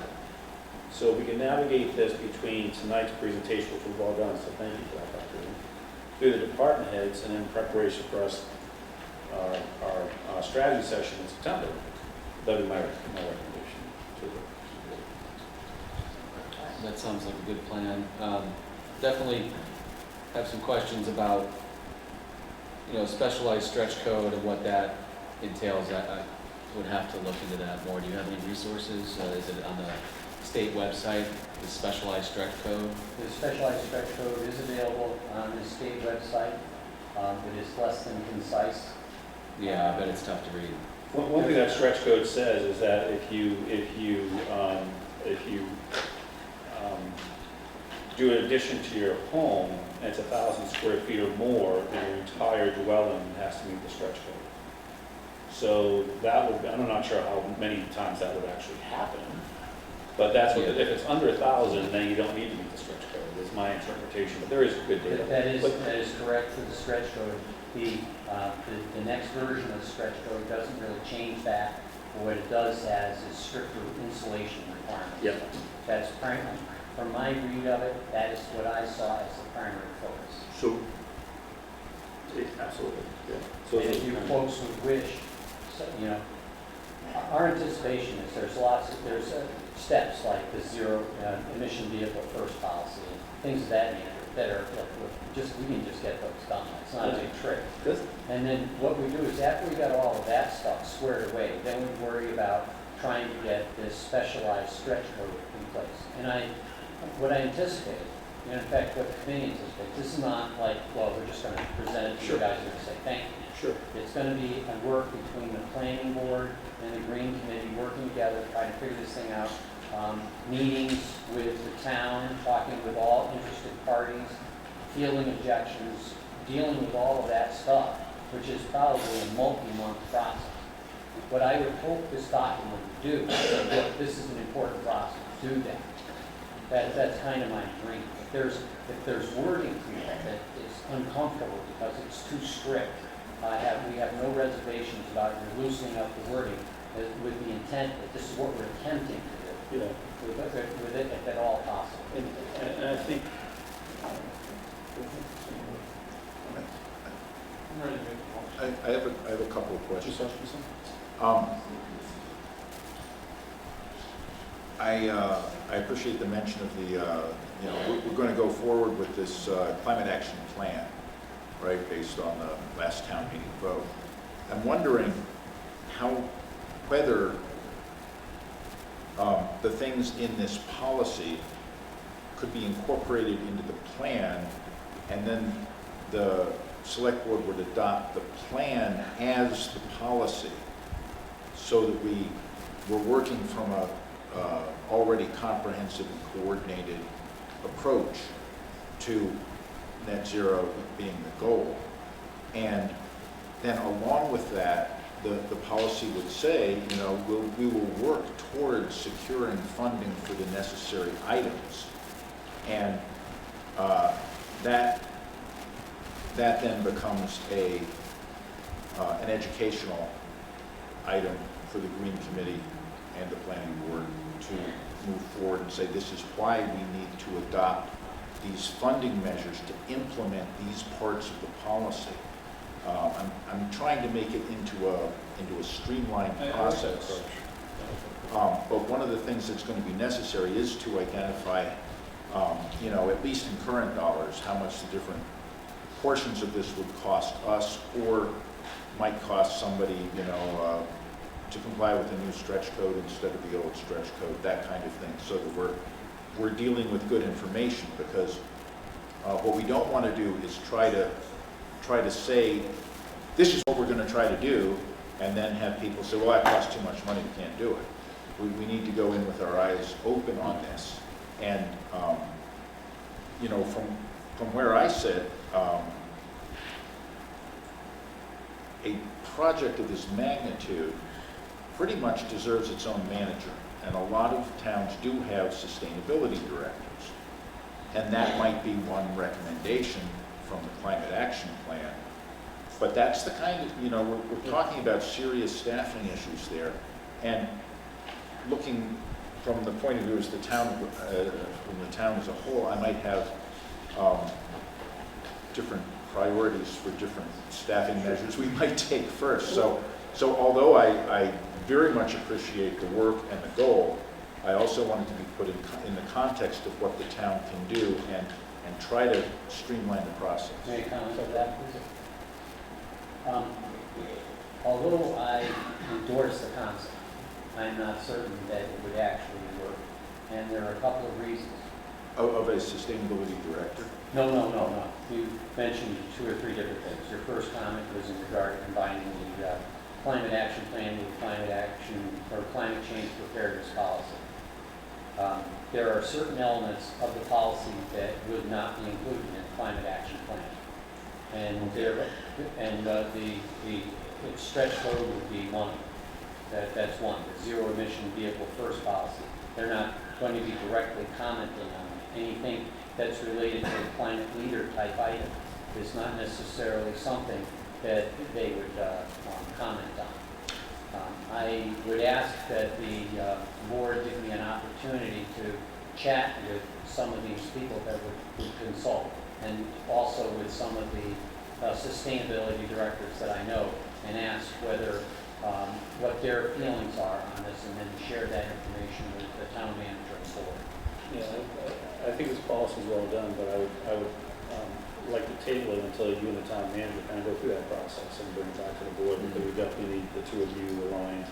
So we can navigate this between tonight's presentation, which we've all done, so thank you for that, Dr. Lee, through the department heads, and in preparation for us, our strategy session in September. That'd be my recommendation to the board.
That sounds like a good plan. Definitely have some questions about, specialized stretch code and what that entails. I would have to look into that more. Do you have any resources? Is it on the state website, the specialized stretch code?
The specialized stretch code is available on the state website. It is less than concise.
Yeah, I bet it's tough to read.
One thing that stretch code says is that if you do an addition to your home, and it's 1,000 square feet or more, then your entire dwelling has to meet the stretch code. So that would, I'm not sure how many times that would actually happen, but that's what, if it's under 1,000, then you don't need to meet the stretch code, is my interpretation, but there is good data.
That is correct for the stretch code. The next version of the stretch code doesn't really change that, but what it does has is stricter insulation requirements.
Yep.
That's primary. From my read of it, that is what I saw as the primary focus.
So, absolutely, yeah. So
if you folks would wish, our anticipation is there's steps like the zero emission vehicle first policy, and things of that nature that are we can just get those done. It's not a big trick.
Good.
And then what we do is after we got all of that stuff squared away, then we worry about trying to get this specialized stretch code in place. And what I anticipate, in fact, what the committee anticipates, this is not like, well, we're just going to present it to you guys and say thank you.
Sure.
It's going to be a work between the planning board and the green committee working together, trying to figure this thing out. Meetings with the town, talking with all interested parties, fielding objections, dealing with all of that stuff, which is probably a multi-month process. What I would hope this document would do is say, look, this is an important process, do that. That's kind of my dream. If there's wording here that is uncomfortable because it's too strict, we have no reservations about loosening up the wording with the intent that this is what we're attempting to do.
Yeah.
With it, if at all possible.
And I think.
I have a couple of questions. I appreciate the mention of the, we're going to go forward with this climate action plan, right, based on the last town meeting vote. I'm wondering whether the things in this policy could be incorporated into the plan and then the select board would adopt the plan as the policy, so that we're working from a already comprehensive and coordinated approach to net zero being the goal. And then along with that, the policy would say, you know, we will work towards securing funding for the necessary items. And that then becomes an educational item for the Green Committee and the Planning Board to move forward and say, this is why we need to adopt these funding measures to implement these parts of the policy. I'm trying to make it into a streamlined process. But one of the things that's going to be necessary is to identify, you know, at least in current dollars, how much the different portions of this would cost us or might cost somebody, you know, to comply with the new stretch code instead of the old stretch code, that kind of thing, so that we're dealing with good information, because what we don't want to do is try to say, this is what we're going to try to do, and then have people say, well, that costs too much money, we can't do it. We need to go in with our eyes open on this. And, you know, from where I sit, a project of this magnitude pretty much deserves its own manager. And a lot of towns do have sustainability directors. And that might be one recommendation from the climate action plan. But that's the kind of, you know, we're talking about serious staffing issues there. And looking from the point of view as the town, from the town as a whole, I might have different priorities for different staffing measures we might take first. So although I very much appreciate the work and the goal, I also want it to be put in the context of what the town can do and try to streamline the process.
May I comment on that, please? Although I endorse the concept, I'm not certain that it would actually work. And there are a couple of reasons.
Of a sustainability director?
No. You mentioned 2 or 3 different things. Your first comment was in regard to combining the climate action plan with climate action or climate change preparedness policy. There are certain elements of the policy that would not be included in the climate action plan. And the stretch code would be one. That's one. The zero emission vehicle first policy. They're not going to be directly commenting on anything that's related to a climate leader type item. It's not necessarily something that they would comment on. I would ask that the board give me an opportunity to chat with some of these people that would consult, and also with some of the sustainability directors that I know, and ask whether what their feelings are on this, and then share that information with the town manager and board.
Yeah, I think this policy is well done, but I would like to table it until you and the town manager kind of go through that process and bring it back to the board, because we definitely need the 2 of you aligned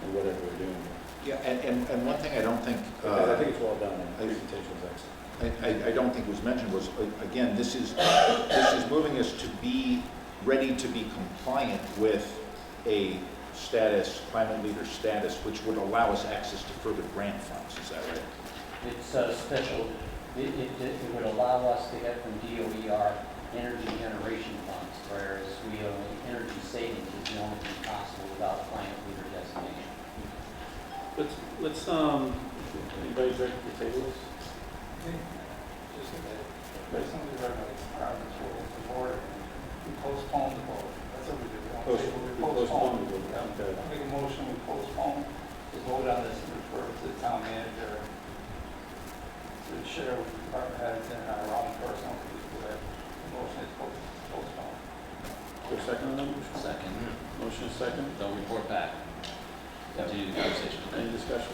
in whatever we're doing.
Yeah, and one thing I don't think...
I think it's well done, and the presentation was excellent.
I don't think was mentioned was, again, this is moving us to be ready to be compliant with a climate leader status, which would allow us access to further grant funds. Is that right?
It's special. It would allow us to get from DOER energy generation funds, whereas energy savings is the only thing possible without climate leader designation.
Let's anybody ready to table this?
Just based on the requirements for the board, we postpone the vote. That's what we do. We postpone.
Okay.
Make a motion, we postpone the vote on this and refer it to the town manager to share with the department heads and our own personal views. The motion is postponed.
Is there a second on that motion?
Second.
Motion is second.
Don't report back. Continue the conversation.
Any discussion?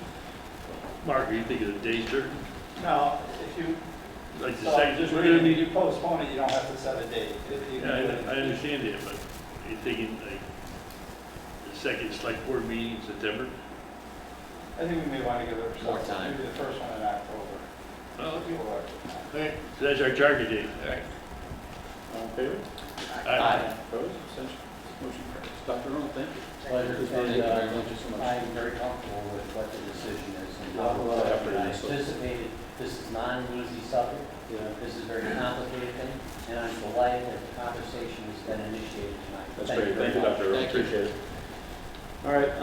Mark, are you thinking of days certain?
No, if you,
Like the
so
second,
just
we're
reading,
gonna
if
need,
you postpone it, you don't have to set a date.
I understand that, but are you thinking like the second select board meeting in September?
I think we may want to give it
More time.
maybe the first one in October.
Oh, okay.
Or-
Okay, so that's our target date. All right.
All in favor?
Aye.
Opposed, abstentions, motion carries. Dr. Rowan, thank you.
Pleasure,
Thank you very much.
I'm very comfortable with what the decision is. And
A lot of effort in
I
this.
anticipated, this is not an easy subject.
Yeah.
This is a very complicated thing, and I'm delighted that the conversation has been initiated tonight.
That's great, thank you,
very much.
Dr. Rowan,
Thank you.
appreciate it. All right,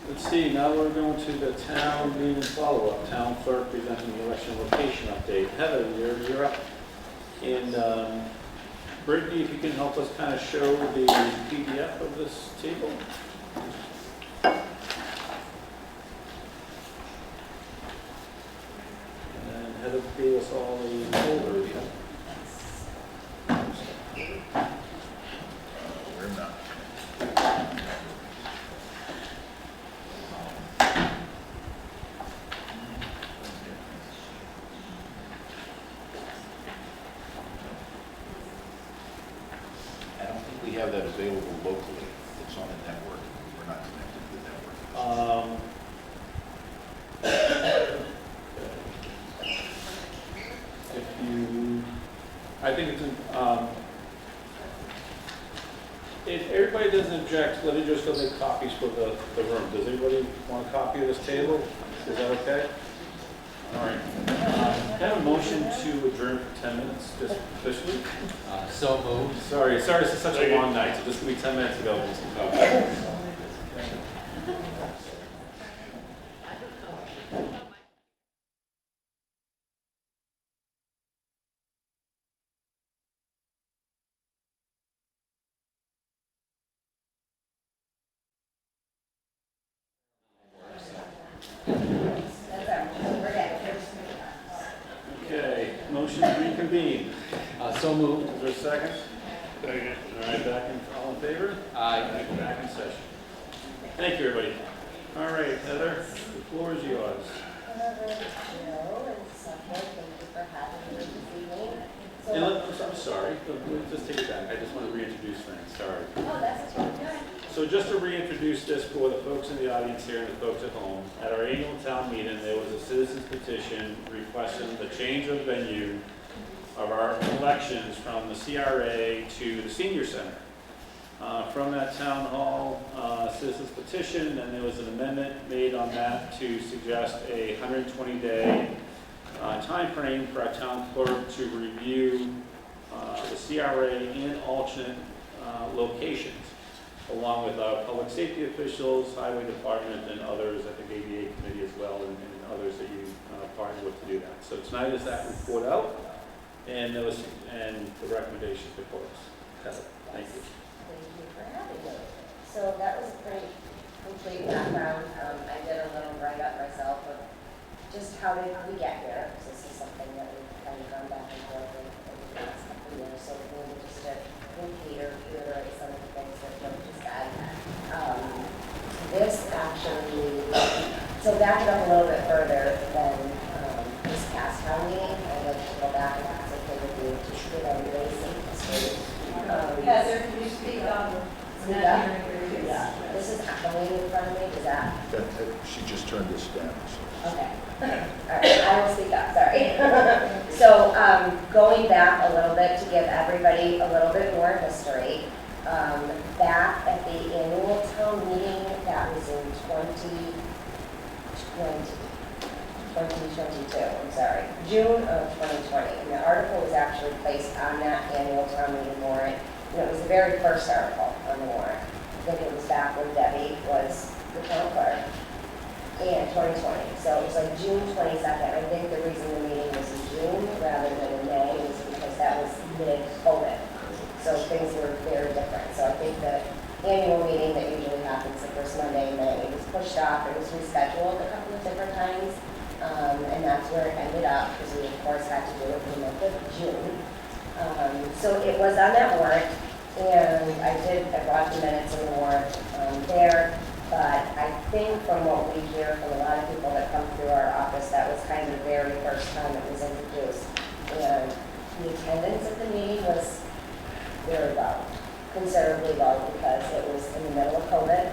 let's see, now we're going to the town meeting follow-up. Town clerk presenting the election location update. Heather, you're up. And Brittany, if you can help us kind of show the PDF of this table. And Heather gave us all the folder.
We're not. I don't think we have that available locally. It's on the network. We're not connected to the network.
If you, I think it's, if everybody doesn't object, let me just go make copies for the room. Does anybody want a copy of this table? Is that okay? All right. Can I have a motion to adjourn for 10 minutes, just officially?
So moved.
Sorry, this is such a long night, so just give me 10 minutes to go get some coffee. Okay, motion to reconvene.
So moved.
Is there a second? Second. All right, all in favor?
Aye.
Back in session. Thank you, everybody. All right, Heather, the floor is yours. And I'm sorry, let's take it back. I just want to reintroduce things, sorry.
Oh, that's okay.
So just to reintroduce this for the folks in the audience here and the folks at home, at our annual town meeting, there was a citizen's petition requesting the change of venue of our elections from the CRA to the senior center. From that town hall citizens petition, and there was an amendment made on that to suggest a 120-day time frame for our town clerk to review the CRA in alternate locations, along with public safety officials, highway department, and others, I think ADA committee as well, and others that you partnered with to do that. So tonight is that report out, and the recommendations before us. Heather, thank you.
Thank you for having me. So that was a pretty complete background. I did a little write-up myself of just how did we get here, because this is something that we've kind of gone back and forth with over the last couple of years. So maybe just to repeat or reiterate some of the things that Joe just said. This actually, so back it up a little bit further than this past town meeting, I'd like to go back and ask if they would be to get everybody some history.
Heather, can you speak up?
Yeah, this is going in front of me, is that?
She just turned this down, so.
Okay. All right, I will speak up, sorry. So going back a little bit to give everybody a little bit more history, back at the annual town meeting that was in 2022, I'm sorry, June of 2020. And the article was actually placed on that annual town meeting warrant. And it was the very first article on the warrant. I think it was back when Debbie was the town clerk in 2020. So it was like June 22nd. I think the reason the meeting was in June rather than in May was because that was mid-COVID. So things were very different. So I think the annual meeting that usually happens the first Monday in May was pushed off. It was rescheduled a couple of different times. And that's where it ended up because we, of course, had to do it in the month of June. So it was on that warrant, and I brought the minutes of the warrant there, but I think from what we hear from a lot of people that come through our office, that was kind of the very first time it was introduced. And the attendance at the meeting was very low, considerably low, because it was in the middle of COVID,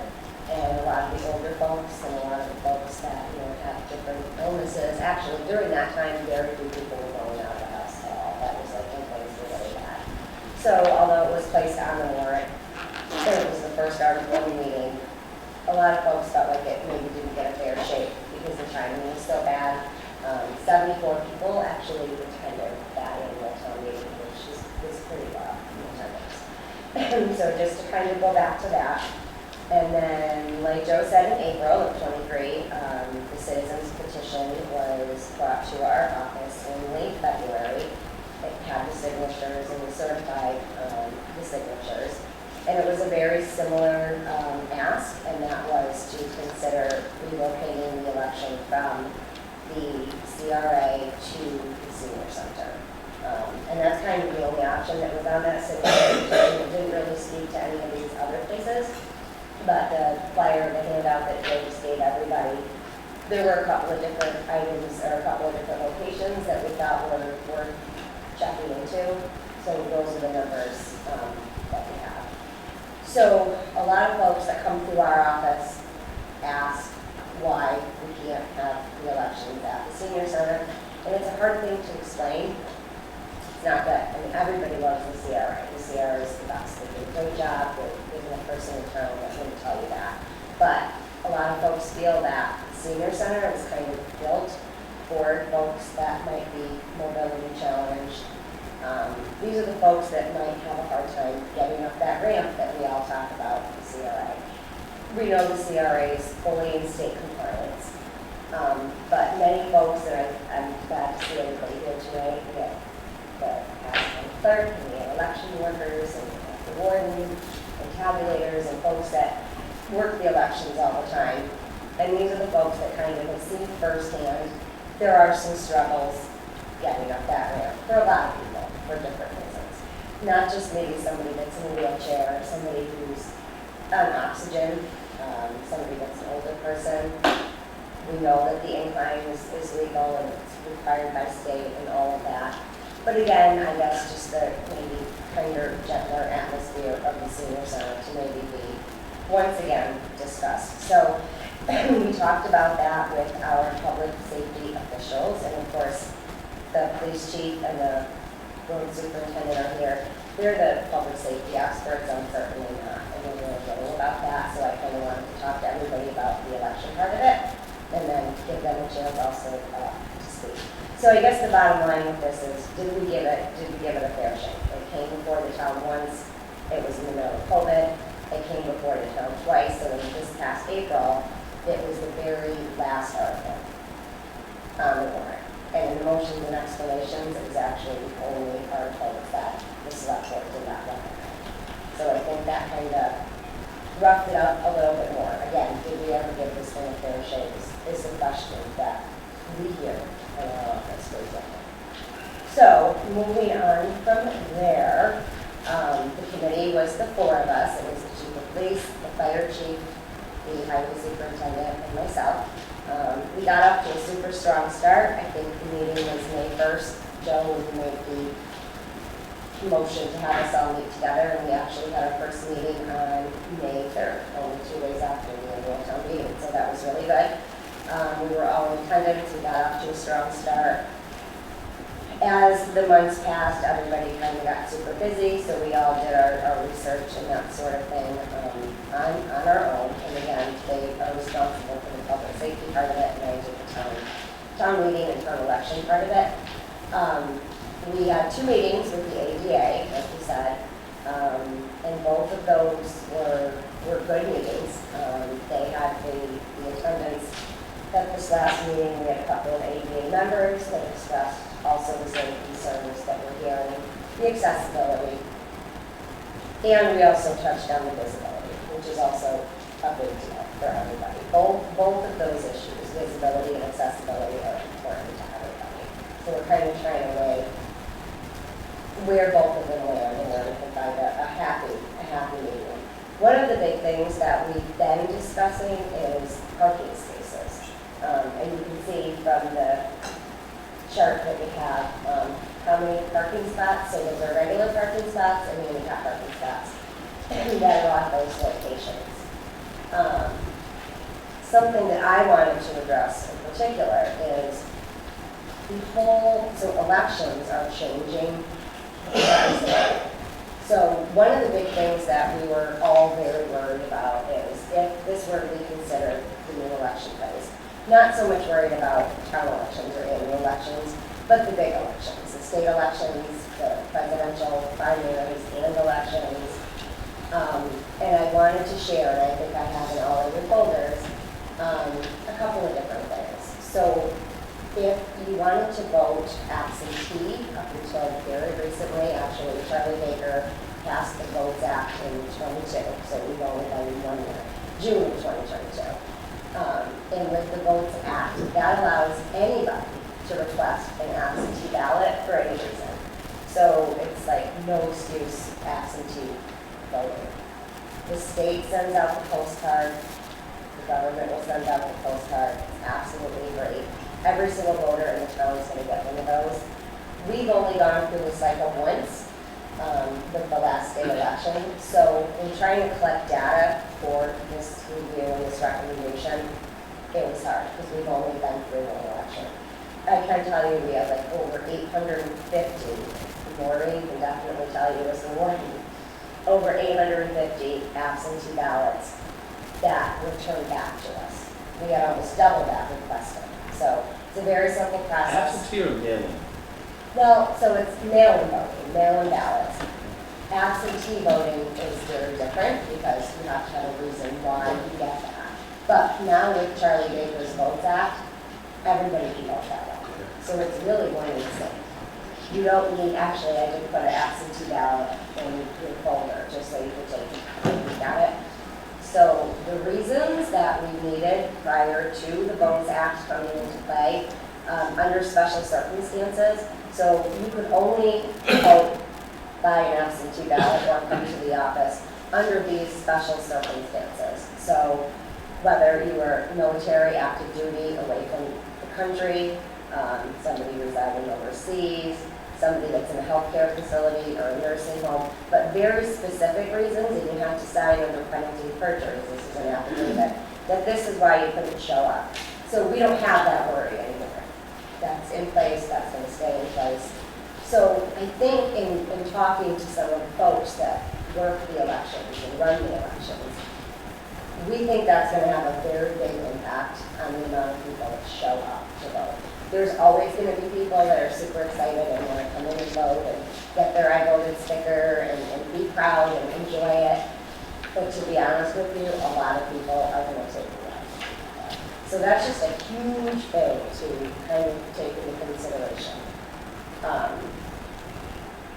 and a lot of the older folks and a lot of the folks that, have different illnesses. Actually, during that time, very few people were going out of the house at all. That was like in place really bad. So although it was placed on the warrant, and it was the first article in the meeting, a lot of folks felt like it maybe didn't get a fair shake because the timing was so bad. 74 people actually attended that annual town meeting, which was pretty well in attendance. So just to kind of go back to that. And then, like Joe said, in April of '23, the citizens petition was brought to our office in late February. It had the signatures and we certified the signatures. And it was a very similar ask, and that was to consider relocating the election from the CRA to the senior center. And that's kind of the only option that was on that signature petition. It didn't really speak to any of these other places. But the flyer, the handout that Joe just gave everybody, there were a couple of different items or a couple of different locations that we thought were worth checking into. So those are the numbers that we have. So a lot of folks that come through our office ask why we can't have the elections at the senior center. And it's a hard thing to explain. It's not that, I mean, everybody loves the CRA. The CRA is the best. They do a great job. There isn't a person in town that wouldn't tell you that. But a lot of folks feel that the senior center is kind of built for folks that might be mobility challenged. These are the folks that might have a hard time getting up that ramp that we all talk about with the CRA. We know the CRA is fully in state compliance. But many folks, and I'm glad to see everybody here tonight, the clerk and the election workers and the warden and tabulators and folks that work the elections all the time. And these are the folks that kind of have seen firsthand there are some struggles getting up that ramp for a lot of people for different reasons. Not just maybe somebody that's in a wheelchair or somebody who's on oxygen, somebody that's an older person. We know that the incline is legal and it's required by state and all of that. But again, I guess just the maybe kinder, gentler atmosphere of the senior center to maybe be once again discussed. So we talked about that with our public safety officials, and of course the police chief and the road superintendent are here. They're the public safety experts. I'm certainly not, and we're really little about that. So I kind of wanted to talk to everybody about the election part of it, and then give them a chance also to speak. So I guess the bottom line with this is, did we give it a fair shake? It came before the town once. It was in the middle of COVID. It came before the town twice. So in this past April, it was the very last article on the warrant. And in the motions and explanations, it was actually the only article that the select board did not recommend. So I think that kind of roughed it up a little bit more. Again, did we ever give this thing a fair shake is the question that we hear in our office, for example. So moving on from there, the committee was the four of us. It was the chief of police, the fire chief, the highway superintendent, and myself. We got up to a super strong start. I think the meeting was May 1st. Joe made the motion to have us all meet together, and we actually had our first meeting on May 3rd, only 2 days after the annual town meeting, so that was really good. We were all in attendance. We got off to a strong start. As the months passed, everybody kind of got super busy, so we all did our research and that sort of thing on our own. And again, they are responsible for the public safety part of it, and I did the town meeting and town election part of it. We had 2 meetings with the ADA, like we said, and both of those were good meetings. They had the attendance at this last meeting. We had a couple of ADA members that discussed also the same concerns that we're hearing, the accessibility, and we also touched on the visibility, which is also a big deal for everybody. Both of those issues, visibility and accessibility, are important to everybody. So we're kind of trying to weigh where both of them land and where we can find a happy medium. One of the big things that we've been discussing is parking spaces. And you can see from the chart that we have how many parking spots. So those are regular parking spots and handicap parking spots that are on those locations. Something that I wanted to address in particular is so elections are changing. So one of the big things that we were all very worried about is if this were to be considered the new election phase. Not so much worried about town elections or annual elections, but the big elections, the state elections, the presidential primaries and elections. And I wanted to share, and I think I have in all of your folders, a couple of different things. So if you wanted to vote absentee, up until very recently, actually Charlie Baker passed the Votes Act in 22, so we've only done 1 year, June of 2022. And with the Votes Act, that allows anybody to request an absentee ballot for any reason. So it's like no excuse absentee voting. The state sends out the postcard, the government will send out the postcard, it's absolutely free. Every single voter in the town is going to get one of those. We've only gone through the cycle once with the last state election. So in trying to collect data for this review and this recommendation, it was hard because we've only been through one election. I can tell you we have like over 850, Maureen can definitely tell you this in Warden, over 850 absentee ballots that returned back to us. We had almost double that requested. So it's a very simple process.
Absentee or mail-in?
Well, so it's mail-in voting, mail-in ballots. Absentee voting is very different because you have to have a reason why you get that. But now with Charlie Baker's Votes Act, everybody can vote that way. So it's really one and the same. You don't need, actually, I did put an absentee ballot in your folder just so you could take a look at it. So the reasons that we needed prior to the Votes Act coming into play, under special circumstances, so you could only vote by an absentee ballot or come to the office under these special circumstances. So whether you were military, active duty, away from the country, somebody residing overseas, somebody that's in a healthcare facility or a nursing home, but very specific reasons, and you have to sign under penalty of perjury, this is an affidavit, that this is why you couldn't show up. So we don't have that worry anymore. That's in place, that's going to stay in place. So I think in talking to some of the folks that work the elections and run the elections, we think that's going to have a very big impact on the amount of people that show up to vote. There's always going to be people that are super excited and want to come in and vote and get their I voted sticker and be proud and enjoy it. But to be honest with you, a lot of people are going to take it out. So that's just a huge thing to kind of take into consideration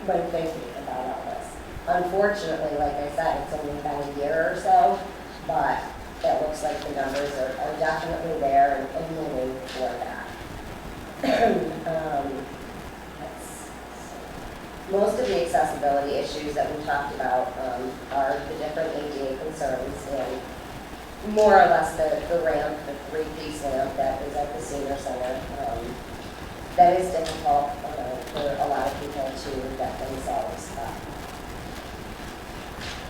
when thinking about all this. Unfortunately, like I said, it's only been a year or so, but it looks like the numbers are definitely there and moving toward that. Most of the accessibility issues that we talked about are the different ADA concerns and more or less the ramp, the three-piece ramp that is at the senior center. That is difficult for a lot of people to get themselves up.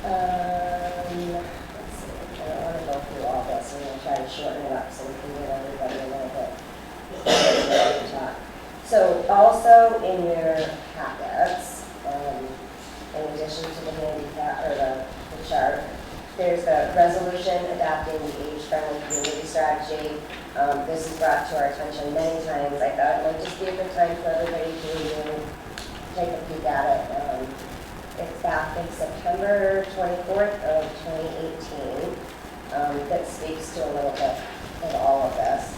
Let's see, I don't want to go through all this. I'm going to try to shorten it up so we can get everybody a little bit. So also in your packets, in addition to the handicap or the chart, there's the resolution adopting the age-friendly community strategy. This is brought to our attention many times. I thought it might just be a good time for everybody to review, take a peek at it. It's back in September 24th of 2018. That speaks to a little bit of all of this.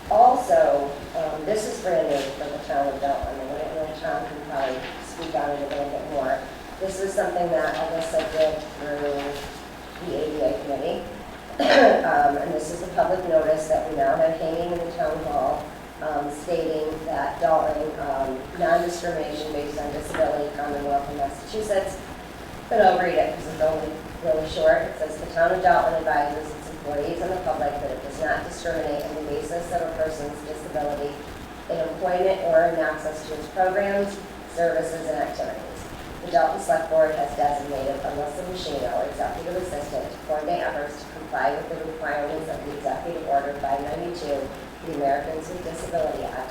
Also, this is brand new for the town of Dalton, and Tom can probably speak on it a little bit more. This is something that Alyssa did through the ADA committee. And this is a public notice that we now have hanging in the town hall stating that Dalton, non-discrimination based on disability, Commonwealth of Massachusetts. But I'll read it because it's only really short. It says, the town of Dalton advises its employees and the public that it does not discriminate on the basis of a person's disability in employment or in access to its programs, services, and activities. The Dalton Select Board has designated Alyssa Machino, Executive Assistant, to coordinate efforts to comply with the requirements of the Executive Order 592, the Americans with Disability Act,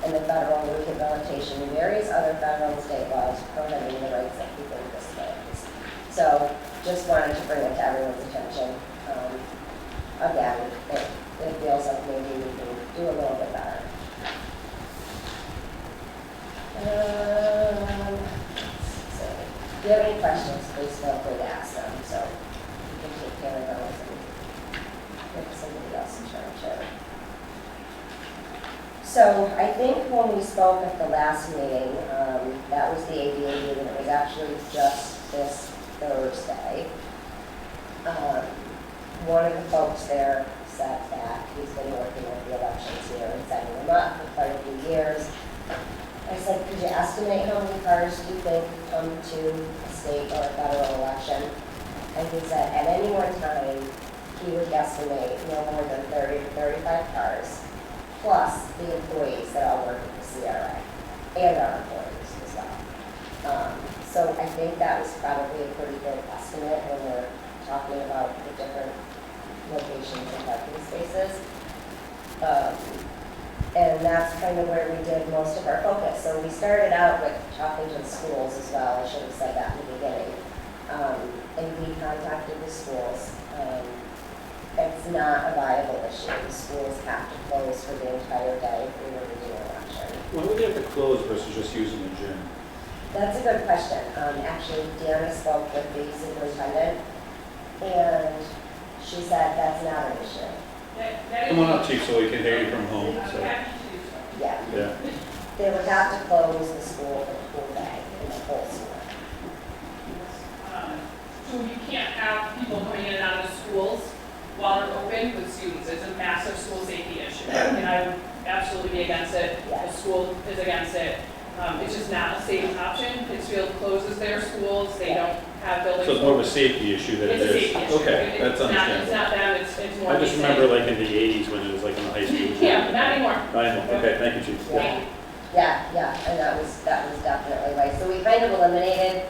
and the Federal Rehabilitation and various other federal and state laws prohibiting the rights of people with disabilities. just wanted to bring it to everyone's attention. Again, it feels like maybe we can do a little bit better. So, if you have any questions, please feel free to ask them, so you can take care of those and get somebody else in charge of it. So I think when we spoke at the last meeting, that was the ADA meeting, it was actually just this Thursday. One of the folks there said that he's been working with the elections here and setting them up for quite a few years. I said, could you estimate how many cars do you think come to a state or a federal election? And he said at any one time, he would guesstimate no more than 30 to 35 cars, plus the employees that all work at the CRA, and our employees as well. So I think that was probably a pretty good estimate when we're talking about the different locations and parking spaces. And that's kind of where we did most of our focus. So we started out with talking to the schools as well. I should have said that in the beginning. And we contacted the schools. It's not a viable issue. The schools have to close for the entire day if we were to do an election.
Why would they have to close versus just using the gym?
That's a good question. Actually, Deanna spoke with the superintendent, and she said that's not an issue.
Come on up, Chief, so we can hear you from home. So.
Yeah.
Yeah.
They would have to close the school for the whole day in the whole school.
So you can't have people coming in and out of the schools while they're open with students. It's a massive school safety issue. And I would absolutely be against it. The school is against it. It's just not a safe option. Pittsfield closes their schools. They don't have buildings.
So it's more of a safety issue than it
It's a
is.
safety issue.
Okay, that's understandable.
It's not them, it's more.
I just remember like in the 80s when it was like in the high school.
Yeah, not anymore.
Not anymore. Okay, thank you, Chief.
Yeah, and that was definitely right. So we kind of eliminated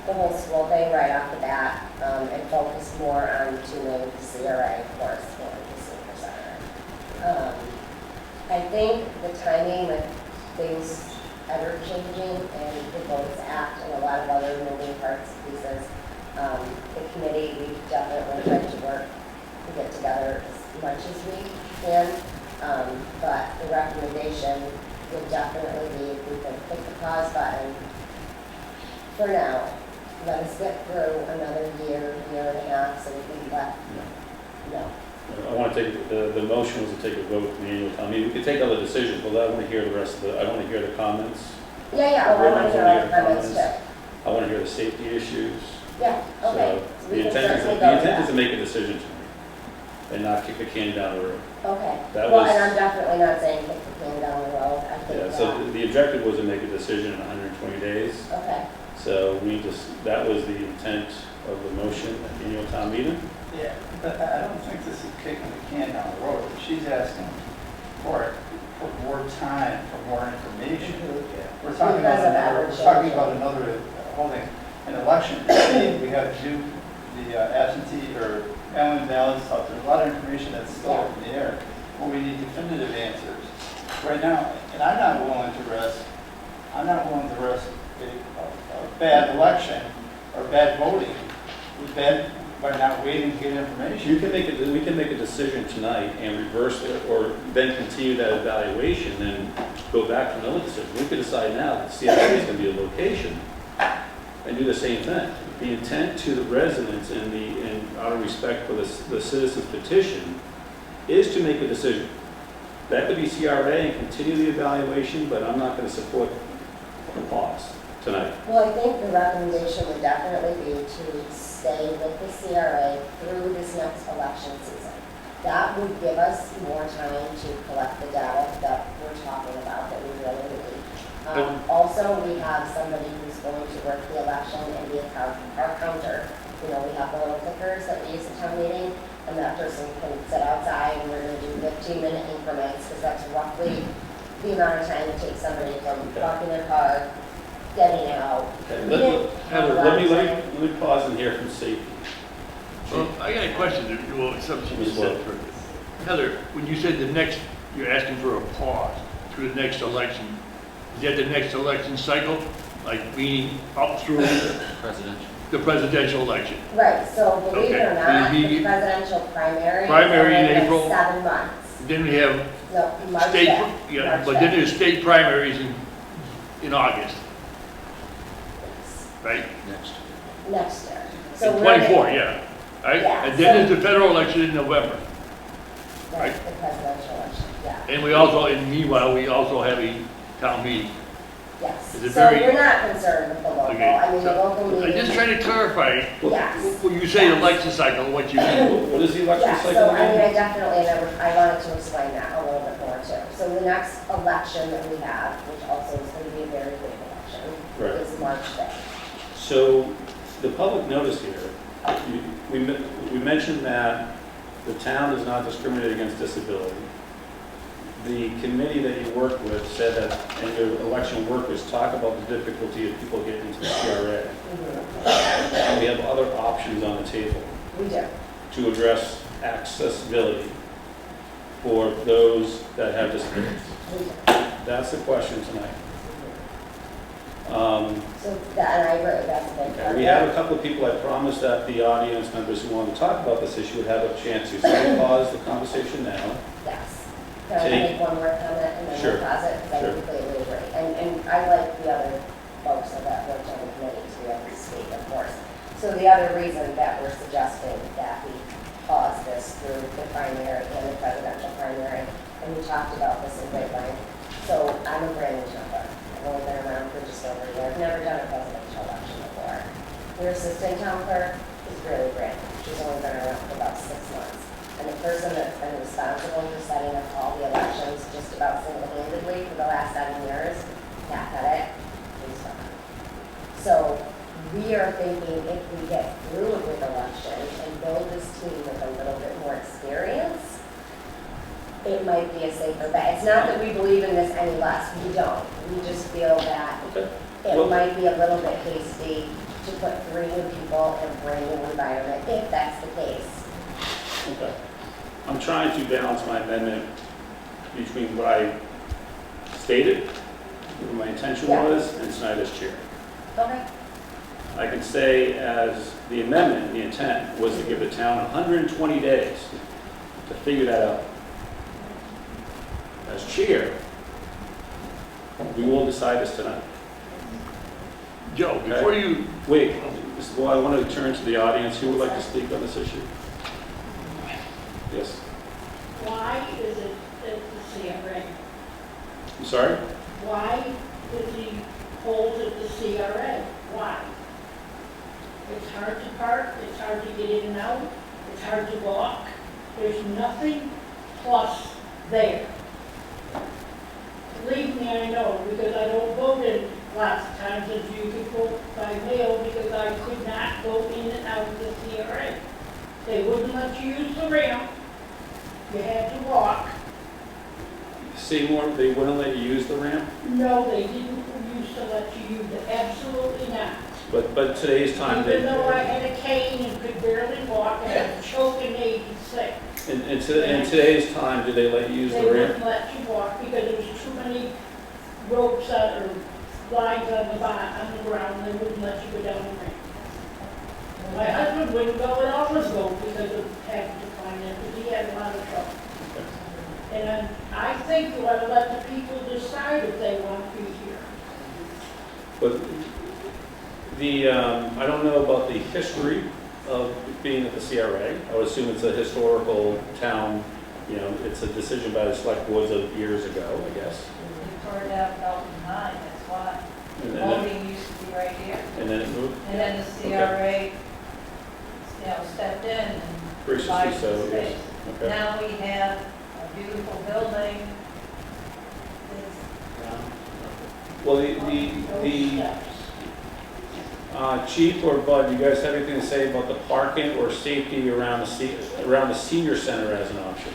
the whole school thing right off the bat, and focused more on tuning the CRA, of course, and the senior center. I think the timing with things ever changing and the Votes Act and a lot of other moving parts and pieces, the committee, we definitely tried to work to get together as much as we can, but the recommendation would definitely be if we could click the pause button for now. Let us get through another year and a half, so we can let, no.
I want to take, the motion was to take a vote in the annual town meeting. We could take other decisions, but I want to hear the rest of the, I want to hear the comments.
Yeah, I want to hear all the comments too.
I want to hear the safety issues.
Yeah, okay.
So the intent is to make a decision tonight and not kick the can down the road.
Okay.
That
well,
was,
and I'm definitely not saying kick the can down the road. I think
yeah, so the objective was to make a decision in 120 days.
Okay.
So that was the intent of the motion at the annual town meeting.
Yeah, but I don't think this is kicking the can down the road. She's asking for more time, for more information. We're talking about another holding an election. We have to do the absentee or mail-in ballots stuff. There's a lot of information that's still up in the air. But we need definitive answers right now. And I'm not willing to risk a bad election or bad voting by not waiting to get information.
We can make a decision tonight and reverse it, or then continue that evaluation and go back to another decision. We could decide now that CIA is going to be a location and do the same thing. The intent to the residents and out of respect for the citizens petition is to make a decision. That could be CRA and continue the evaluation, but I'm not going to support a pause tonight.
Well, I think the recommendation would definitely be to stay with the CRA through this next election season. That would give us more time to collect the data that we're talking about that we really need. Also, we have somebody who's going to work the election and be our counter. You know, we have the little clickers that we use at town meeting, and that person can sit outside and we're going to do 15-minute increments because that's roughly the amount of time it takes somebody from parking their car, getting out.
Okay. Let me pause and hear from safety.
Well, I got a question. Well, something you said for Heather, when you said you're asking for a pause through the next election, is that the next election cycle? Like meaning up through
presidential.
the presidential election.
Right, so believe it or
Okay.
not,
The-
the presidential primary.
Primary in
is only
April.
7 months.
Then we have
No, March
state,
5th.
yeah,
March
but then
5th.
there's state primaries in August, right?
Next year. So
In
we're in
24,
April.
yeah, right?
Yeah,
And then
so-
there's the federal election in November.
Right, the presidential election, yeah,
And we also, and meanwhile, we also have a town meeting.
yes.
Is it
So
very-
we're not concerned with the local.
Okay,
I mean, the
so
local
I'm
meeting.
just trying to clarify,
Yes.
when you say election cycle, what you mean.
What is the election
Yeah,
cycle
so I mean,
again?
I definitely, I wanted to explain that a little bit more too. So the next election that we have, which also is going to be a very big election,
Right.
is March 5th.
So the public notice here, we mentioned that the town does not discriminate against disability. The committee that you work with said that, and your election workers talk about the difficulty of people getting into the CRA. And we have other options on the table
We do.
to address accessibility for those that have disabilities.
We do.
That's the question tonight.
So that, and I agree, that's a big
Okay,
part
we
of
have
it.
a couple of people, I promised that the audience members who want to talk about this issue would have a chance to. So we'll pause the conversation now.
Yes. Can I
Take-
make one more comment and then
Sure.
we'll pause it? Because I
Sure.
completely agree. And I like the other folks that worked on the committee to be able to speak, of course. So the other reason that we're suggesting that we pause this through the primary and the presidential primary, and we talked about this in great length. So I'm a brand new jumper. I've only been around for just over a year. I've never done a presidential election before. Your assistant town clerk is really brand new. She's only been around for about 6 months. And the person that's been responsible for setting up all the elections just about single-handedly for the last 7 years, Kat Pettit, is gone. So we are thinking if we get through a good election and build this team with a little bit more experience, it might be a safer bet. It's not that we believe in this any less, we don't. We just feel that
Okay. Well-
it might be a little bit hasty to put 3 new people in a brand new environment, if that's the case.
Okay. I'm trying to balance my amendment between what I stated, what my intention
Yeah.
was, and tonight as chair.
Okay.
I can say as the amendment, the intent was to give the town 120 days to figure that out. As chair, we will decide this tonight.
Joe, before you,
Wait, well, I want to turn to the audience. Who would like to speak on this issue? Yes.
Why is it at the CRA?
I'm sorry?
Why does he hold at the CRA? Why? It's hard to park, it's hard to get in and out, it's hard to walk. There's nothing plus there. Believe me, I know, because I don't vote in lots of times as you could vote by mail because I could not go in and out of the CRA. They wouldn't let you use the ramp. You had to walk.
Seymour, they wouldn't let you use the ramp,
No, they didn't used to let you use it, absolutely not.
but today's time,
Even though I
they,
had a cane and could barely walk and I was choking 86.
in today's time, do they let you use
They
the ramp?
wouldn't let you walk because there was too many ropes or lines on the ground, they wouldn't let you go down the ramp. My husband wouldn't go and I was go because of having to climb it, because he had a lot of trouble. And I think you ought to let the people decide if they want to be here.
But I don't know about the history of being at the CRA. I would assume it's a historical town, it's a decision by the select boards of years ago, I guess.
We tore down Dalton High, that's why.
And then,
Voting used to be right here.
and then it moved?
And then the CRA, stepped in and
Graciously
divided
so,
the
yes.
space.
Okay.
Now we have a beautiful building.
Well,
Steps.
Chief or Bud, you guys have anything to say about the parking or safety around the senior center as an option?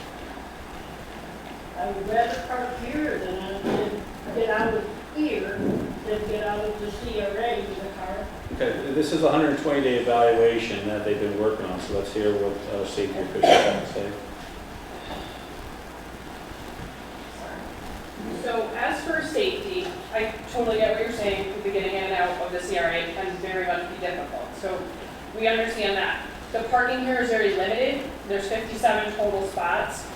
I would rather park here than I would get out of here than get out of the CRA with a car.
Okay, this is a 120-day evaluation that they've been working on, so let's hear what safety officials have to say.
So as for safety, I totally get what you're saying, the getting in and out of the CRA can very much be difficult. So we understand that. The parking here is very limited. There's 57 total spots.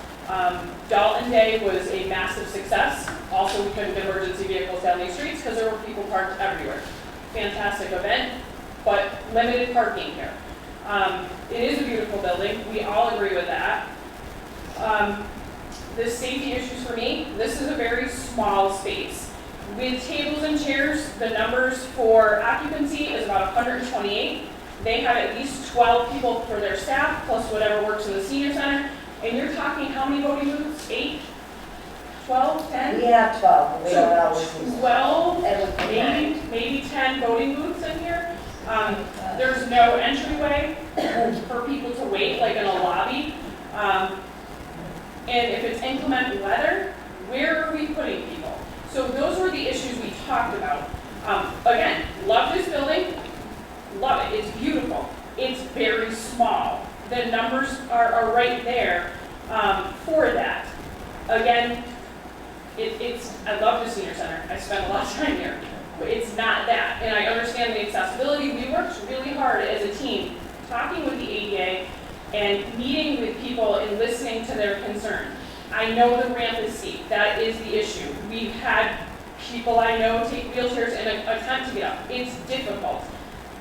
Dalton Day was a massive success. Also, we couldn't get emergency vehicles down these streets because there were people parked everywhere. Fantastic event, but limited parking here. It is a beautiful building. We all agree with that. The safety issues for me, this is a very small space. With tables and chairs, the numbers for occupancy is about 128. They have at least 12 people for their staff, plus whatever works in the senior center. And you're talking how many voting booths? 8? 12? 10?
We have 12, we don't always
So
use
12,
it.
maybe 10 voting booths in here. There's no entryway for people to wait, like in a lobby. And if it's inclement weather, where are we putting people? So those were the issues we talked about. Again, love this building, love it, it's beautiful. It's very small. The numbers are right there for that. Again, I love the senior center. I spent a lot of time here, but it's not that. And I understand the accessibility. We worked really hard as a team, talking with the ADA and meeting with people and listening to their concern. I know the ramp is steep. That is the issue. We've had people I know take wheelchairs and attempt to get up. It's difficult.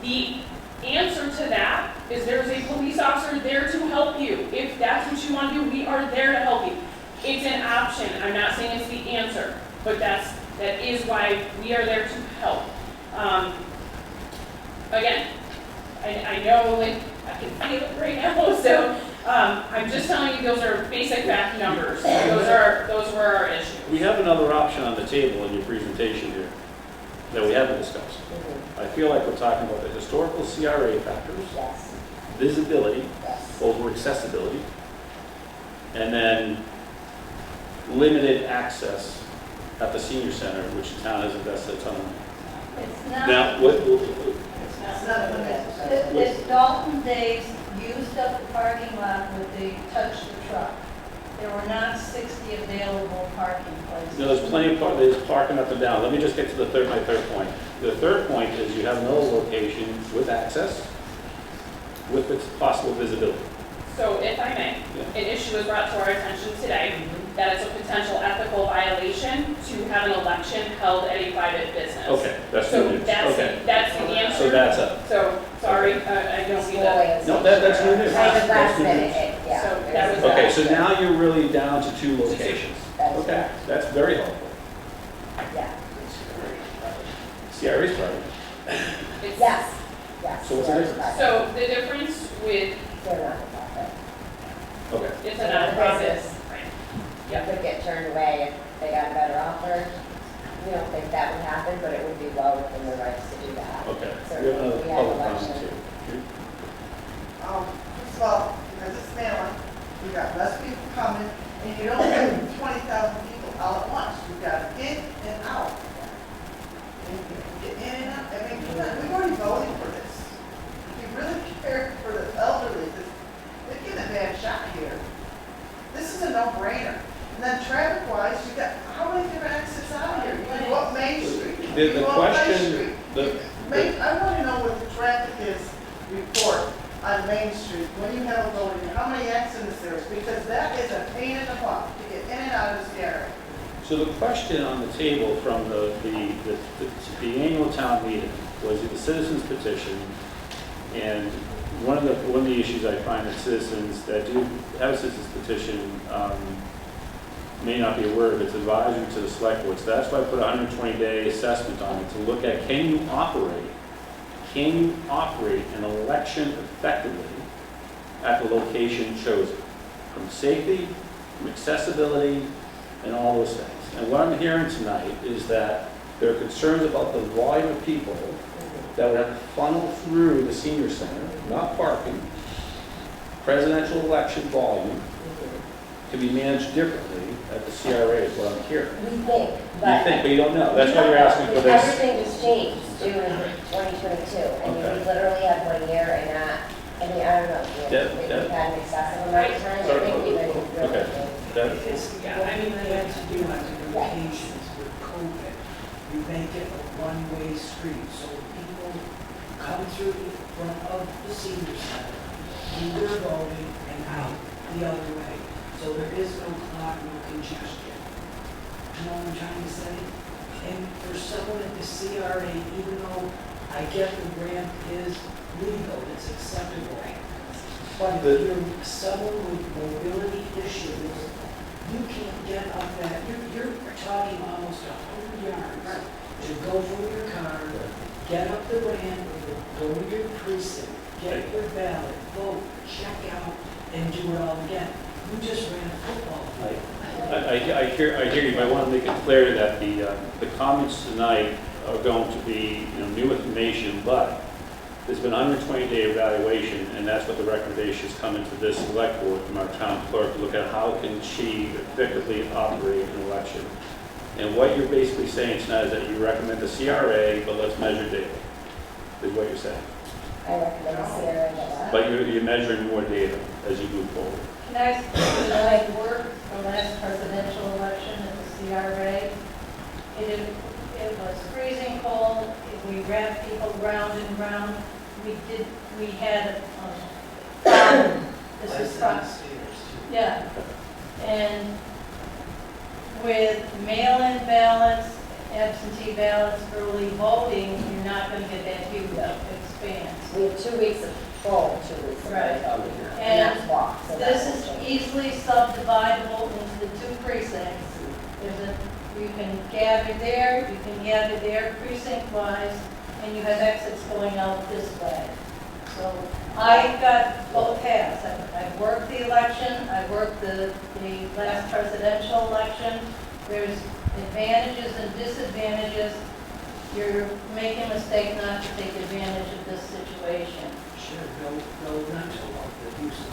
The answer to that is there's a police officer there to help you. If that's what you want to do, we are there to help you. It's an option. I'm not saying it's the answer, but that is why we are there to help. Again, I know, like, I can feel it right now, so I'm just telling you those are basic fact numbers. Those were our issues.
We have another option on the table in your presentation here that we haven't discussed. I feel like we're talking about the historical CRA factors,
Yes,
visibility
yes.
over accessibility, and then limited access at the senior center, which the town has invested a ton of money.
It's not,
Now,
it's not limited. It's Dalton Days used up the parking lot with the touch the truck. There were not 60 available parking places.
no, there's plenty of there's parking up and down. Let me just get to my third point. The third point is you have another location with access, with its possible visibility.
So if I may, an issue was brought to our attention today that it's a potential ethical violation to have an election held at a private business.
Okay, that's
So
new news.
that's
Okay.
the answer.
So that's up.
So, sorry, I don't see that.
No, that's new news.
Kind of
That's
last
new news.
minute, yeah.
So that was
Okay, so now you're really down to 2 locations.
That's
Okay,
correct.
that's very helpful.
Yeah,
CRA's private.
It's-
yes, yes.
So what's the
yes,
difference?
right.
So the difference with,
They're not a profit.
Okay.
it's a
They're not a
nonprofit.
business.
Right.
You could get turned away if they got a better offer. We don't think that would happen, but it would be well within their rights to do that.
Okay.
So
We have another
we have
public comment
election.
too.
First of all, because it's mailing, we got less people coming, and you don't have 20,000 people all at once. You've got in and out. And you get in and out. I mean, we've already voted for this. If you really care for the elderly, they're getting a bad shot here. This is a no-brainer. And then traffic-wise, you got, how many different exits out of here? You can go up Main Street.
The
You go up Main
question,
Street.
the,
I want to know what the traffic is report on Main Street when you have a voting, how many accidents there is, because that is a pain in the butt to get in and out of this area.
so the question on the table from the annual town meeting was the citizens petition, and one of the issues I find that citizens that do have a citizens petition may not be aware of, it's advisory to the select board. So that's why I put a 120-day assessment on it to look at, can you operate an election effectively at the location chosen? From safety, from accessibility, and all those things. And what I'm hearing tonight is that there are concerns about the volume of people that would have to funnel through the senior center, not parking. Presidential election volume to be managed differently at the CRA is what I'm hearing.
We think,
You
but.
think, but you don't know. That's why you're asking for this.
Everything has changed June of 2022. I mean, we
Okay.
literally had 1 year and not, I mean, I don't know. We've had an excessive amount of time. I think we've been really.
Okay. That-
Yeah, I mean,
What they had to do on the locations with COVID, you make it a one-way street, so people come
come through the front of the senior center, do their voting, and out the other way. So there is no clog, no congestion. You know what I'm trying to say? And for someone at the CRA, even though I get the ramp is legal, it's acceptable. But if you're someone with mobility issues, you can't get up that, you're talking almost 100 yards to go from your car, get up the ramp, go to your precinct, get your ballot, vote, check out, and do it all again. You just ran a football field.
I hear you, but I want to make it clear that the comments tonight are going to be, new information, but there's been a 120-day evaluation, and that's what the recommendations come into this select board from our town clerk to look at how can she effectively operate an election. And what you're basically saying tonight is that you recommend the CRA, but let's measure data, is what you're saying.
I recommend the CRA.
But you're measuring more data as you move forward.
Can I work the last presidential election at the CRA? It was freezing cold. We wrapped people round and round. We had, this is from, yeah. And with mail-in ballots, absentee ballots, early voting, you're not going to get that huge expanse.
We have 2 weeks of full, 2 weeks of
Right.
voting.
And
that's blocked, so
this
that
is
won't change.
easily subdividable into the 2 precincts. You can gather there, you can gather there precinct-wise, and you have exits going out this way. So I got both halves. I worked the election, I worked the last presidential election. There's advantages and disadvantages. You're making a mistake not to take advantage of this situation.
Sure, no rental of the use of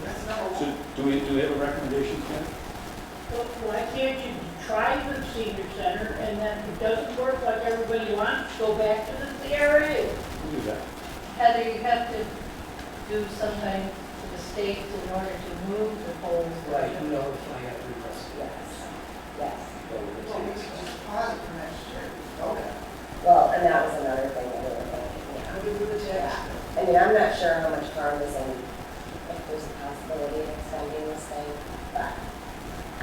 the.
So do we have a recommendation, Ken?
Well, why can't you try the senior center, and then if it doesn't work like everybody wants, go back to the CRA?
We'll do that.
Heather, you have to do something to the state in order to move the polls.
Right, you notify everybody.
Yes, yes.
Well, we should just pause it for next year. Okay.
Well, and that was another thing that we were thinking,
How do we do the tax?
I mean, I'm not sure how much harm is in, if there's a possibility of extending this thing, but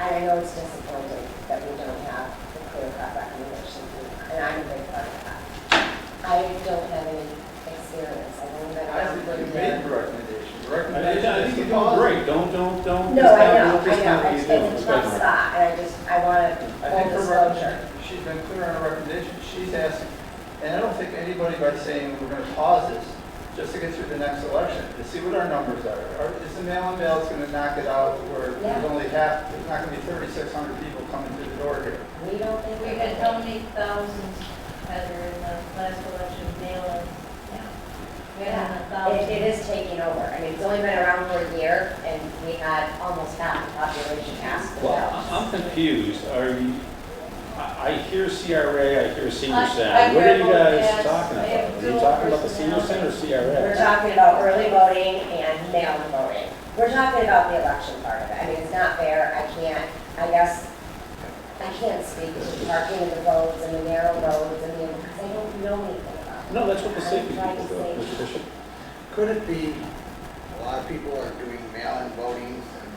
I know it's disappointing that we don't have the clear-cut recommendation, and I'm a big part of that. I don't have any experience. I've only been
I
around
think
for a
you
year.
made the recommendation. The
I
recommendation
think
is
you're
to
doing
pause.
great. Don't.
No, I know,
discount what
it's
you're doing.
a tough spot, and I want
I
full
think her
disclosure.
recommendation, she's been clear on her recommendation. She's asking, and I don't think anybody by saying we're going to pause this just to get through the next election, to see what our numbers are. Is the mail-in ballot's going to knock it out where there's only half, there's not going to be 3,600 people coming through the door here?
We don't think
We had how many thousands, Heather, in the last election, mail-in? We had a thousand.
It is taking over. I mean, it's only been around for a year, and we had almost half the population ask for
Well,
ballots.
I'm confused. I hear CRA, I hear senior
I
center. What are you
heard
guys
both,
talking
yes. I
about?
have
Are you
dual
talking about the senior center or
We're
CRA?
talking about early voting and mail-in voting. We're talking about the election part of it. I mean, it's not fair. I guess, I can't speak to parking in the roads and the narrow roads and because I don't know anything about it.
No, that's what the safety
I'm trying
people
to
do,
say-
Mr. Bishop.
Could it be, a lot of people are doing mail-in voting and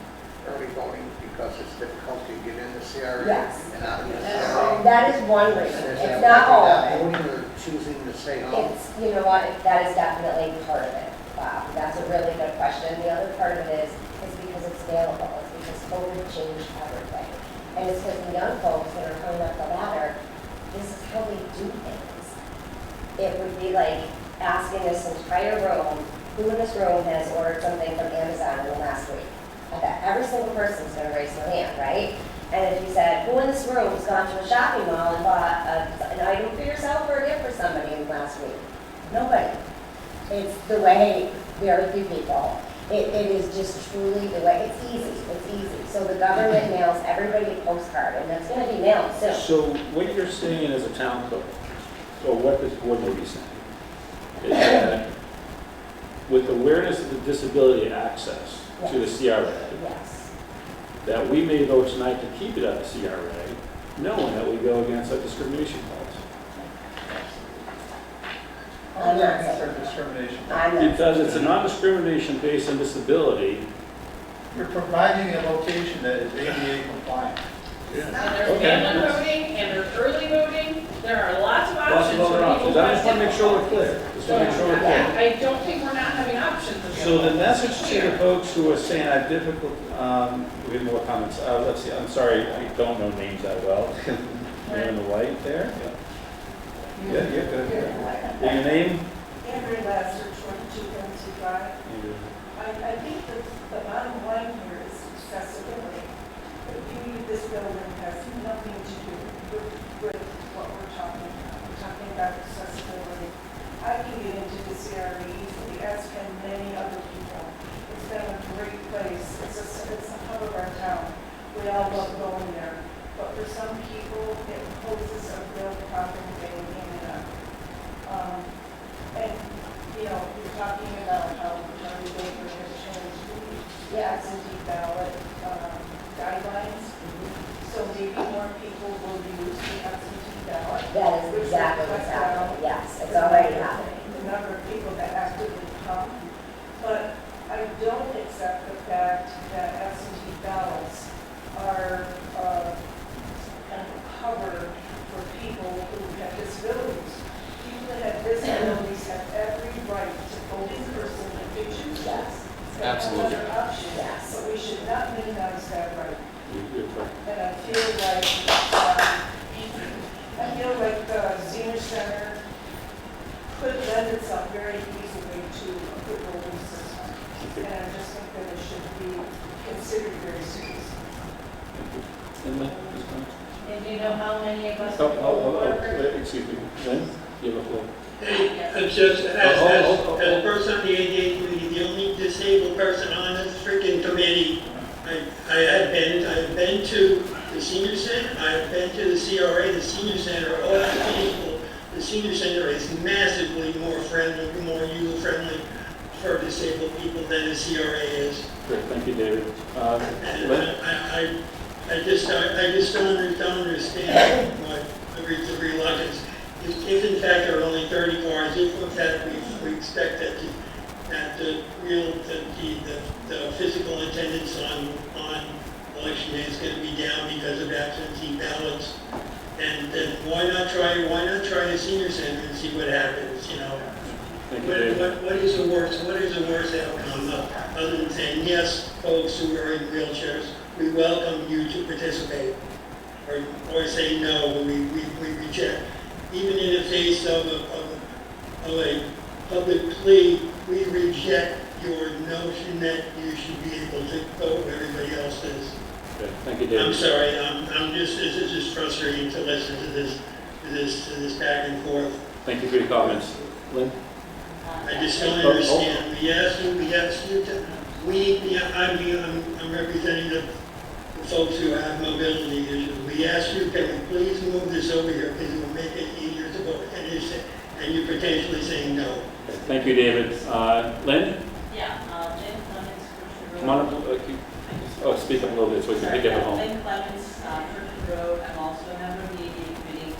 early voting because it's difficult to get in the CRA?
Yes.
And out of the CRA?
That is one reason.
Is
It's
that
not all of
why
it.
they're not voting or choosing to stay home?
It's, you know what, that is definitely part of it. Wow, that's a really good question. The other part of it is because it's available. It's because COVID changed everything. And it's because the young folks that are coming up the ladder, this is how they do things. It would be like asking this entire room, who in this room has ordered something from Amazon in the last week? I bet every single person's gonna raise their hand, right? And if you said, who in this room has gone to a shopping mall and bought an item for yourself or a gift for somebody in the last week? Nobody. It's the way very few people. It is just truly the way, it's easy. So the government mails everybody a postcard, and that's gonna be mailed soon.
So what you're saying as a town clerk, or what this board may be saying, is that with awareness of the disability access to the CRA,
Yes.
that we may vote tonight to keep it at the CRA, knowing that we go against that discrimination policy.
I'm not
That's
saying,
our discrimination.
I'm not.
Because it's a non-discrimination based on disability.
You're providing a location that is ADA compliant.
And there's
Okay.
mail-in voting, and there's early voting, there are lots of
Lots
options
of
for
other
people
options.
who
I
have
just want to make sure we're
difficulties.
clear. Just want to make sure we're clear.
Yeah, I don't think we're not having options.
So the message to the folks who are saying I have difficult, we have more comments. Let's see, I'm sorry, I don't know names that well. You're in the white there? Yeah, good. Yeah, your name?
Andrew Lasser, 22 Dempsey Drive. I think that the bottom line here is accessibility. The beauty of this building has nothing to do with what we're talking about. We're talking about accessibility. I can get into the CRE easily, as can many other people. It's been a great place. It's the hub of our town. We all love going there. But for some people, it poses a real problem getting in and out. And, you know, you're talking about how Charlie Baker has changed the absentee ballot guidelines. So maybe more people will use the absentee ballot.
That is exactly what's happening, yes, it's already happening.
The number of people that actively come. But I don't accept the fact that absentee ballots are kind of a cover for people who have disabilities. People that have disabilities have every right to vote in person if they choose.
Yes.
Absolutely.
Another option.
Yes.
But we should not minimize that right.
You're correct.
And I feel like the senior center could lend itself very easily to a good voting system. And I just think that it should be considered very seriously.
Lynn,
And do you know how many of us?
excuse me. Lynn, you have a floor.
Hey, just as a person on the ADA committee, the only disabled person on this freaking committee, I have been to the senior center, I have been to the CRA, the senior center, all the people. The senior center is massively more friendly, more user-friendly for disabled people than the CRA is.
Great, thank you, David.
And
Lynn?
I just don't understand what the reluctance. If in fact there are only 30 cars, if in fact we expect that the physical attendance on election day is going to be down because of absentee ballots, and then why not try the senior center and see what happens, you know? What is the worst outcome other than saying, yes, folks who are in wheelchairs, we welcome you to participate, or say no, we reject. Even in the face of a public plea, we reject your notion that you should be able to vote where everybody else is.
Okay, thank you, David.
I'm sorry, this is just frustrating to listen to this back and forth.
Thank you for your comments. Lynn?
I just don't understand. I'm representing the folks who have mobility issues. We asked you, can we please move this over here because it will make it easier to vote? And you're potentially saying no.
Okay, thank you, David. Lynn?
Yeah, Lynn Clements, Berkshire Road.
Come on up, speak up a little bit so we can pick it up at home.
Lynn Clements, Berkshire Road. I'm also a member of the ADA committee.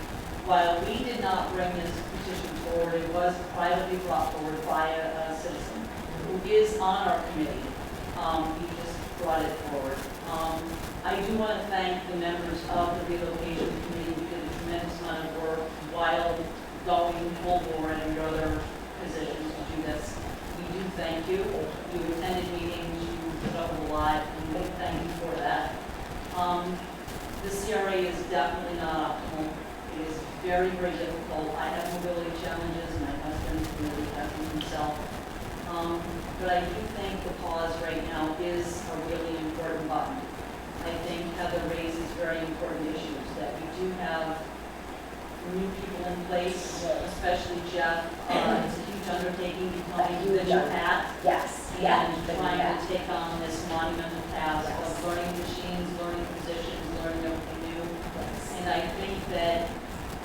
While we did not bring this petition forward, it was privately brought forward by a citizen who is on our committee. He just brought it forward. I do want to thank the members of the relocation committee who did a tremendous amount of work while going full board and your other positions to do this. We do thank you. You attended meetings, you put up a lot, and we thank you for that. The CRA is definitely not optimal. It is very, very difficult. I have mobility challenges, my husband really has them himself. But I do think the pause right now is a really important button. I think Heather raises very important issues, that we do have new people in place, especially Jeff. It's a huge undertaking becoming the new hat.
Yes,
And
yeah.
trying to take on this monumental task of learning machines, learning positions, learning everything new. And I think that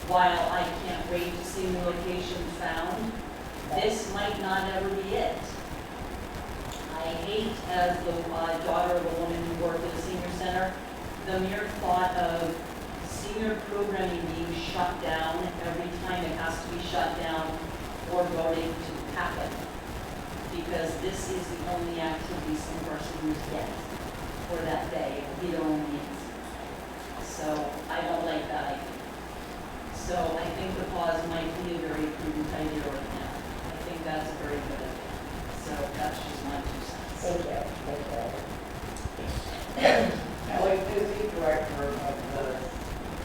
while I can't wait to see new locations found, this might not ever be it. I hate, as the daughter of a woman who worked at a senior center, the mere thought of senior programming being shut down every time it has to be shut down
for voting to happen, because this is the only activity some of our seniors get for that day, it only is. So I don't like that idea. So I think the pause might be a very prudent idea right now. I think that's a very good idea. So that's just my 2 cents.
Thank you.
Ellie Busy, Director of the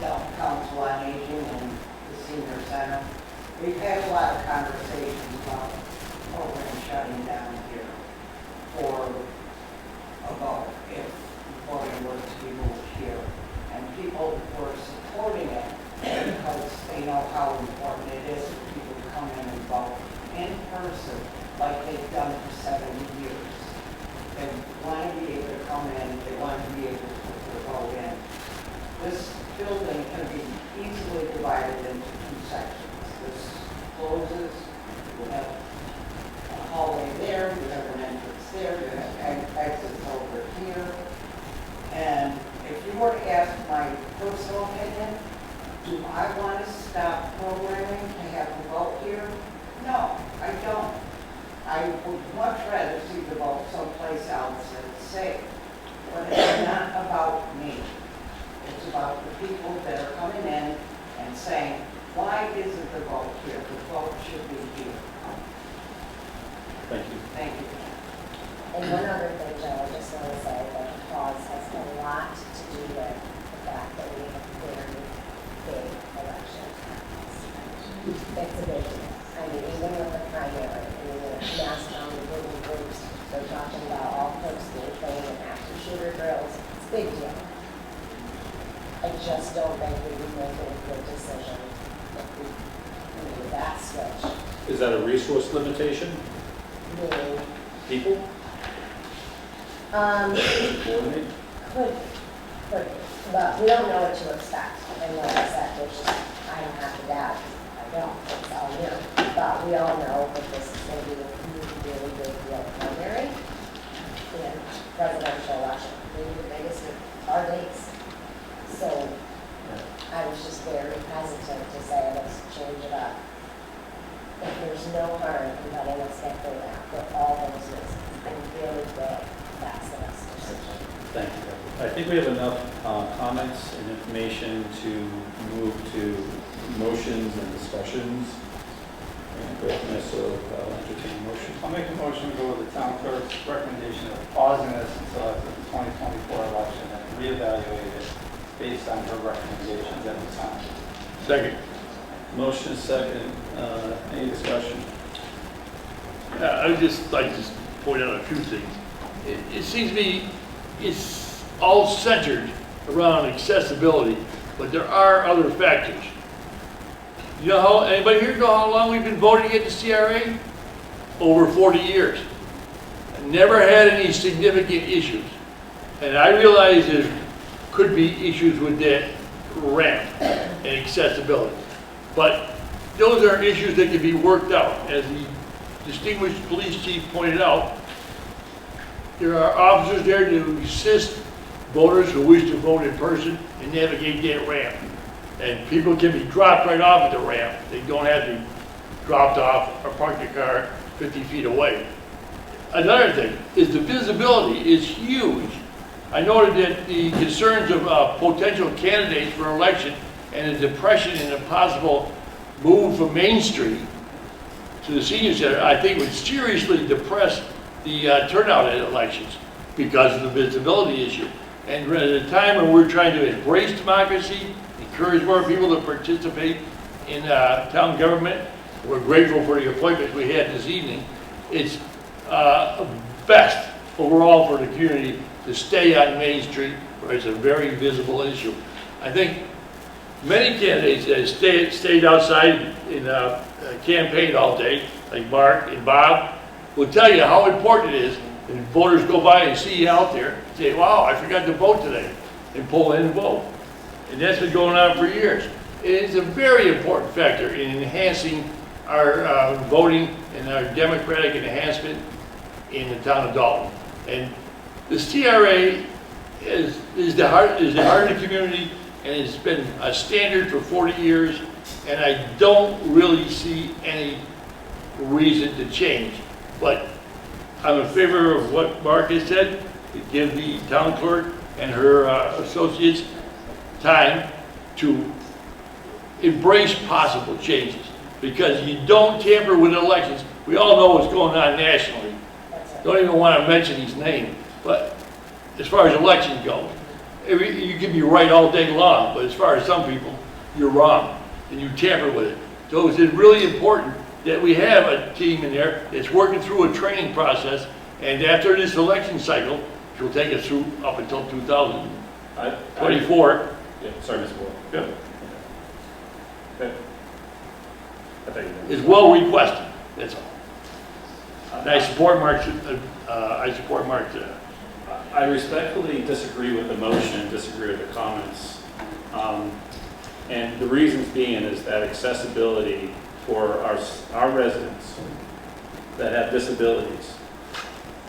Dalton Council on Aging and the Senior Center. We've had a lot of conversations about program shutting down here for a vote, if voting were to be moved here. And people were supporting it because they know how important it is for people to come in and vote in person like they've done for 70 years. They want to be able to come in, they want to be able to put their vote in. This building can be easily divided into 2 sections. This closes, you have a hallway there, you have an entrance there, you have exits over here. And if you were to ask my personal opinion, do I want to stop programming to have a vote here? No, I don't. I would much rather see the vote someplace else that's safe. But it's not about me. It's about the people that are coming in and saying, why isn't the vote here? The vote should be here.
Thank you.
Thank you.
And one other thing, Joe, I just want to say that the pause has a lot to do with the fact that we have very big elections. It's a big deal. I mean, even with the primary, I mean, mass county little groups, they're talking about all folks being trained in active shooter drills. It's a big deal. I just don't think we would make a good decision if we made that switch.
Is that a resource limitation?
Meaning,
People? Coordinate?
Could, but we don't know what to expect. And like I said, there's just, I don't have the data. I don't, it's all new. But we all know that this is going to be a really big deal primary and presidential election. Maybe the biggest of our days. So I was just very hesitant to say, let's change it up. If there's no harm in letting us get through that for all those reasons, I really feel that's the best decision.
Thank you. I think we have enough comments and information to move to motions and discussions. And go from there, so I'll entertain a motion.
I'll make a motion to go with the town clerk's recommendation of pausing this until after the 2024 election and reevaluate it based on her recommendations at the time.
Second.
Motion is second. Any discussion?
I would just like to point out a few things. It seems to me it's all centered around accessibility, but there are other factors. You know how, anybody here know how long we've been voting at the CRA? Over 40 years. Never had any significant issues. And I realize there could be issues with that ramp and accessibility. But those are issues that can be worked out. As the distinguished police chief pointed out, there are officers there to assist voters who wish to vote in person and navigate that ramp. And people can be dropped right off at the ramp. They don't have to be dropped off or park their car 50 feet away. Another thing is the visibility is huge. I noted that the concerns of potential candidates for election and the depression and a possible move from Main Street to the senior center, I think would seriously depress the turnout at elections because of the visibility issue. And at a time when we're trying to embrace democracy, encourage more people to participate in town government, we're grateful for the appointments we had this evening. It's best overall for the community to stay on Main Street, where it's a very visible issue. I think many candidates that stayed outside in campaign all day, like Mark and Bob, will tell you how important it is when voters go by and see you out there and say, wow, I forgot to vote today, and pull in and vote. And that's been going on for years. It's a very important factor in enhancing our voting and our democratic enhancement in the town of Dalton. And the CRA is the heart of the community, and it's been a standard for 40 years, and I don't really see any reason to change. But I'm in favor of what Mark has said, to give the town clerk and her associates time to embrace possible changes. Because you don't tamper with elections. We all know what's going on nationally. Don't even want to mention his name. But as far as elections go, you can be right all day long, but as far as some people, you're wrong, and you tamper with it. So it's really important that we have a team in there that's working through a training process, and after this election cycle, which will take us through up until 2024.
Yeah, sorry, Mr. Ward.
Yeah.
Okay. I thought you were-
Is well requested, that's all. And I support Mark's,
I respectfully disagree with the motion, disagree with the comments. And the reasons being is that accessibility for our residents that have disabilities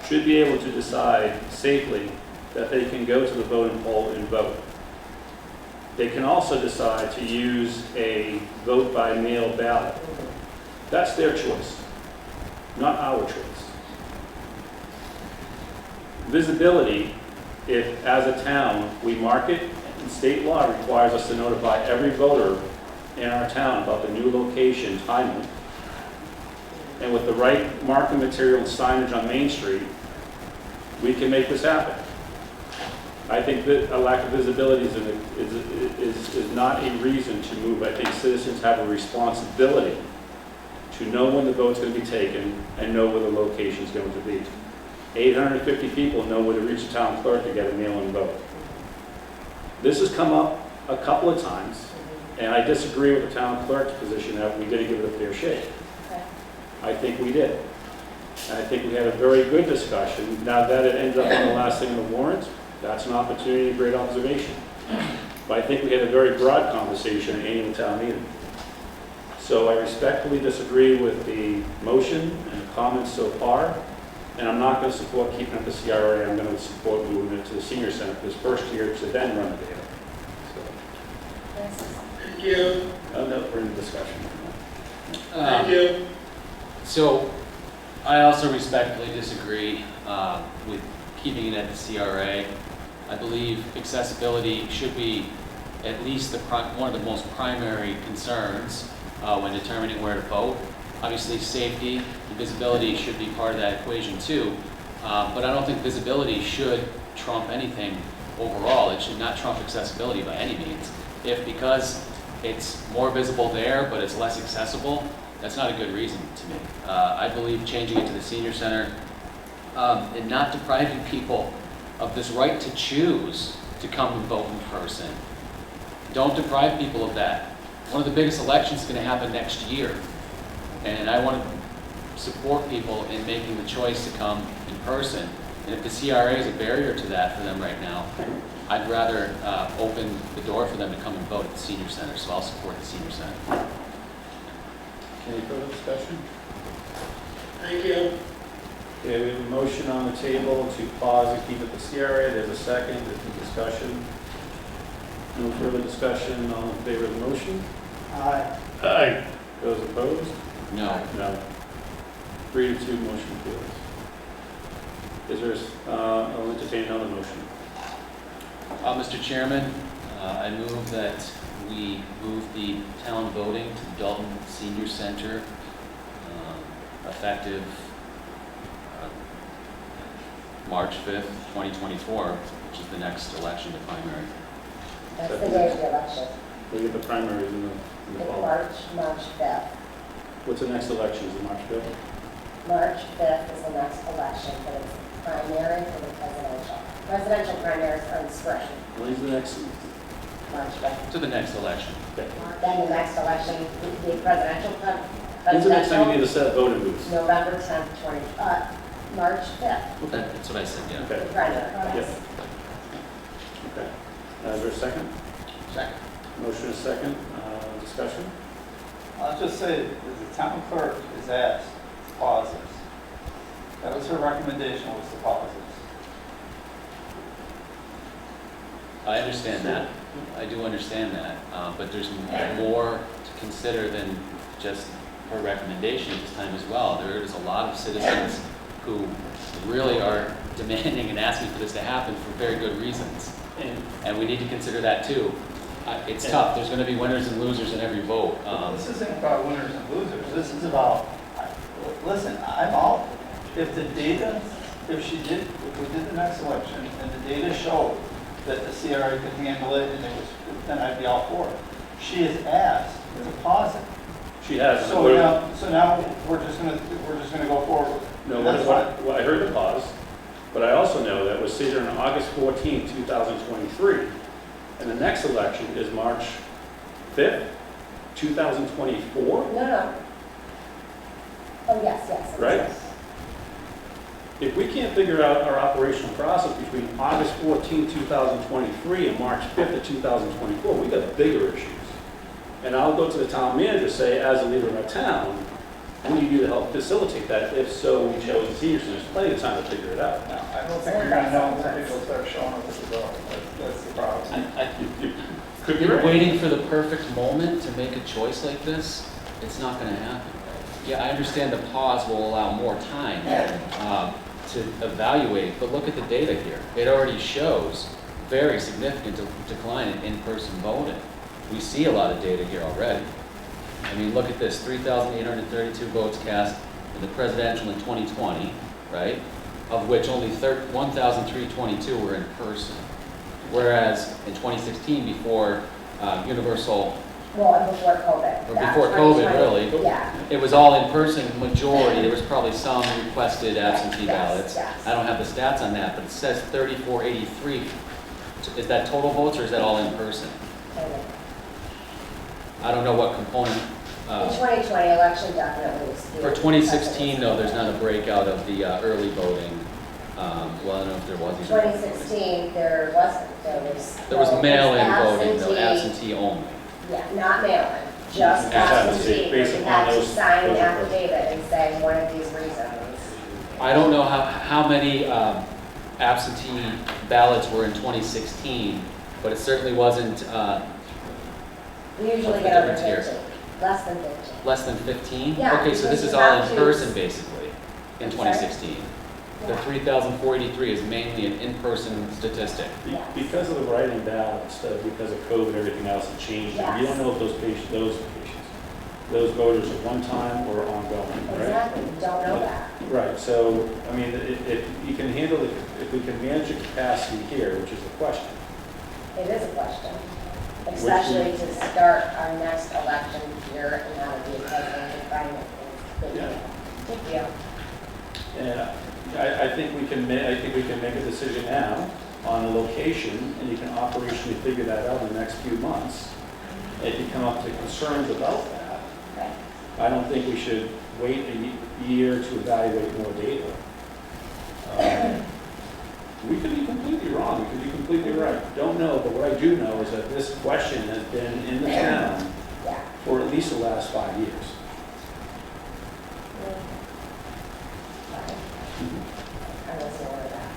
should be able to decide safely that they can go to the voting poll and vote. They can also decide to use a vote by mail ballot. That's their choice, not our choice. Visibility, if as a town we mark it, and state law requires us to notify every voter in our town about the new location timely. And with the right marking material and signage on Main Street, we can make this happen. I think that a lack of visibility is not a reason to move. I think citizens have a responsibility to know when the vote's going to be taken and know where the location's going to be. 850 people know where to reach the town clerk to get a mail-in vote. This has come up a couple of times, and I disagree with the town clerk's position that we didn't give it a fair shake. I think we did. And I think we had a very good discussion. Now that it ended up on the last thing in the warrant, that's an opportunity, a great observation. But I think we had a very broad conversation at annual town meeting. So I respectfully disagree with the motion and the comments so far. And I'm not going to support keeping it the CRA. I'm going to support moving it to the senior center for this first year to then run it there.
Thank you.
No, we're in discussion.
Thank you.
So I also respectfully disagree with keeping it at the CRA. I believe accessibility should be at least one of the most primary concerns when determining where to vote. Obviously, safety and visibility should be part of that equation too, but I don't think visibility should trump anything overall. It should not trump accessibility by any means. If because it's more visible there, but it's less accessible, that's not a good reason to me. I believe changing it to the senior center and not depriving people of this right to choose to come and vote in person. Don't deprive people of that. One of the biggest elections is going to happen next year. And I want to support people in making the choice to come in person. And if the CRA is a barrier to that for them right now, I'd rather open the door for them to come and vote at the senior center. So I'll support the senior center.
Any further discussion?
Thank you.
Okay, we have a motion on the table to pause and keep it the CRA. There's a second. There's a discussion. No further discussion. All in favor of the motion?
Aye.
Aye.
Those opposed?
No.
No. 3-2, motion fails. Is there, I'll entertain another motion.
Mr. Chairman, I move that we move the town voting to the Dalton Senior Center effective March 5th, 2024, which is the next election, the primary.
That's the day of the election.
We get the primaries in the
It's
fall.
March 5th.
What's the next election? Is it March 5th?
March 5th is the next election, but it's primary for the presidential. Presidential primaries are in spring,
When's the next?
March 5th.
To the next election.
Okay.
Then the next election, the presidential,
When's the next time you need to set voting booths?
November 10th, March 5th,
Okay.
That's what I said, yeah.
Okay.
the primary,
Yes.
yes.
Okay. Is there a second?
Second.
Motion is second. Discussion?
I'll just say that the town clerk is asked to pause this. That was her recommendation, was to pause this.
I understand that. I do understand that. But there's more to consider than just her recommendation at this time as well. There is a lot of citizens who really are demanding and asking for this to happen for very good reasons. And we need to consider that too. It's tough, there's gonna be winners and losers in every vote.
This isn't about winners and losers, this is about, listen, I'm all, if the data, if we did the next election and the data showed that the CRA could handle it and then I'd be all for it. She has asked to pause it.
She has.
So now we're just gonna go forward with it.
No,
That's fine.
I heard the pause, but I also know that was stated on August 14, 2023. And the next election is March 5th, 2024,
No. Oh, yes.
right? If we can't figure out our operational process between August 14, 2023 and March 5th of 2024, we got bigger issues. And I'll go to the town manager, say, as a leader of our town, what do you do to help facilitate that? If so, we chose the senior center. There's plenty of time to figure it out.
No, I don't think we're gonna know until people start showing up at the door. That's the problem.
Could be
You're
right.
waiting for the perfect moment to make a choice like this, it's not gonna happen. Yeah, I understand the pause will allow more time to evaluate, but look at the data here. It already shows very significant decline in in-person voting. We see a lot of data here already. I mean, look at this, 3,832 votes cast in the presidential in 2020, right? Of which only 1,322 were in person. Whereas in 2016, before universal,
Well, and before COVID.
or
That's
before COVID
2020.
really,
Yeah.
it was all in person majority. There was probably some requested absentee ballots.
Yes.
I don't have the stats on that, but it says 3,483. Is that total votes or is that all in person?
Totally.
I don't know what component.
The 2020 election definitely was.
For 2016, no, there's not a breakout of the early voting. Well, I don't know if there was. either.
2016, there wasn't.
There was
no,
mail-in
it's
voting, though, absentee only.
Yeah, not mail-in, just
Just absentee,
absentee, where
based
you
upon
had to
those-
sign an
those
affidavit and say one of these reasons.
I don't know how many absentee ballots were in 2016, but it certainly wasn't
We usually
What's the
get over
difference here?
15, less than 15.
less than 15?
Yeah,
Okay, so this
because
is
you
all
have
in
to-
person, basically, in
I'm sorry?
2016. The
Yeah.
3,483 is mainly an in-person statistic.
Yes.
Because of the writing ballots, because of COVID and everything else, it changed. You
Yes.
don't know if those voters are one time or ongoing, right?
Exactly, you don't know that.
Right, so, I mean, if you can handle it, if we can manage the capacity here, which is the question.
It is a question, especially to start our next election year and how to be a president and finance. Big deal. Big deal.
And I think we can make a decision now on the location, and you can operationally figure that out in the next few months. If you come up to concerns about that,
Okay.
I don't think we should wait a year to evaluate more data. We could be completely wrong, we could be completely right. Don't know, but what I do know is that this question has been in the town
Yeah.
for at least the last 5 years.
I was aware of that.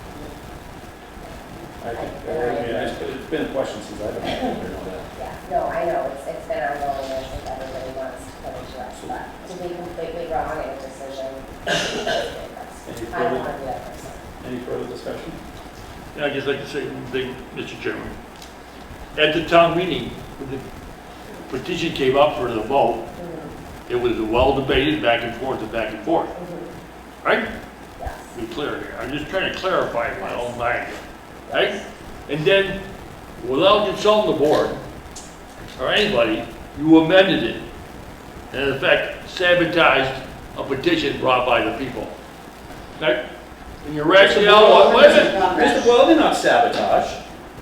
It's been a question since I've been here, you know that.
Yeah, no, I know, it's been ongoing, I think everybody wants to put into us, but to be completely wrong in a decision, I don't want to be that person.
Any further discussion?
Yeah, I'd just like to say one thing, Mr. Chairman. At the town meeting, when the petition came up for the vote, it was well debated back and forth and back and forth, right?
Yes.
Be clear here. I'm just trying to clarify my own mind, right? And then, without consulting the board or anybody, you amended it. And in effect, sabotaged a petition brought by the people. Okay? And your rationale, wait a minute.
Mr. Boyle did not sabotage.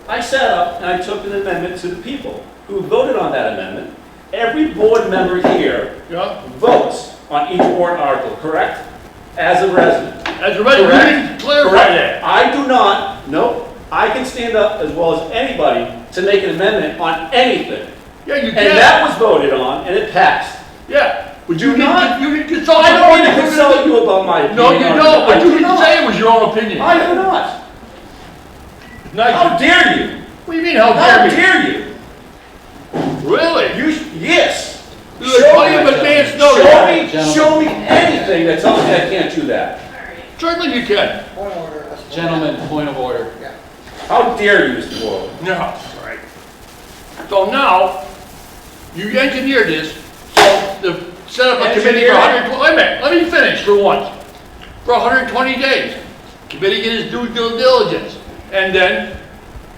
I sat up and I took an amendment to the people who voted on that amendment. Every board member here
Yeah?
votes on each warrant article, correct? As a resident.
As a resident, you
Correct?
didn't clarify
Correct.
that.
I do not, nope. I can stand up as well as anybody to make an amendment on anything.
Yeah, you
And
can.
that was voted on and it passed.
Yeah. But
Do not-
you didn't consult.
I
the
don't need to
board.
consult you about my opinion.
No, you
on it.
don't, but
I
you
do
didn't
not.
say it was your own opinion.
I do not.
Nice.
How dare you?
What do you mean, how
How
dare me?
dare you?
Really?
Yes.
You there's plenty of advance notice.
Show me anything that tells me I can't do that.
Certainly you can.
Point of order. let's move
Gentlemen, point of order.
on. Yeah.
How dare you, Mr. Boyle?
No, right. So now, you engineered this, so to set up a committee for 120, wait a minute, let me finish for once. For 120 days. Committee get his due diligence. And then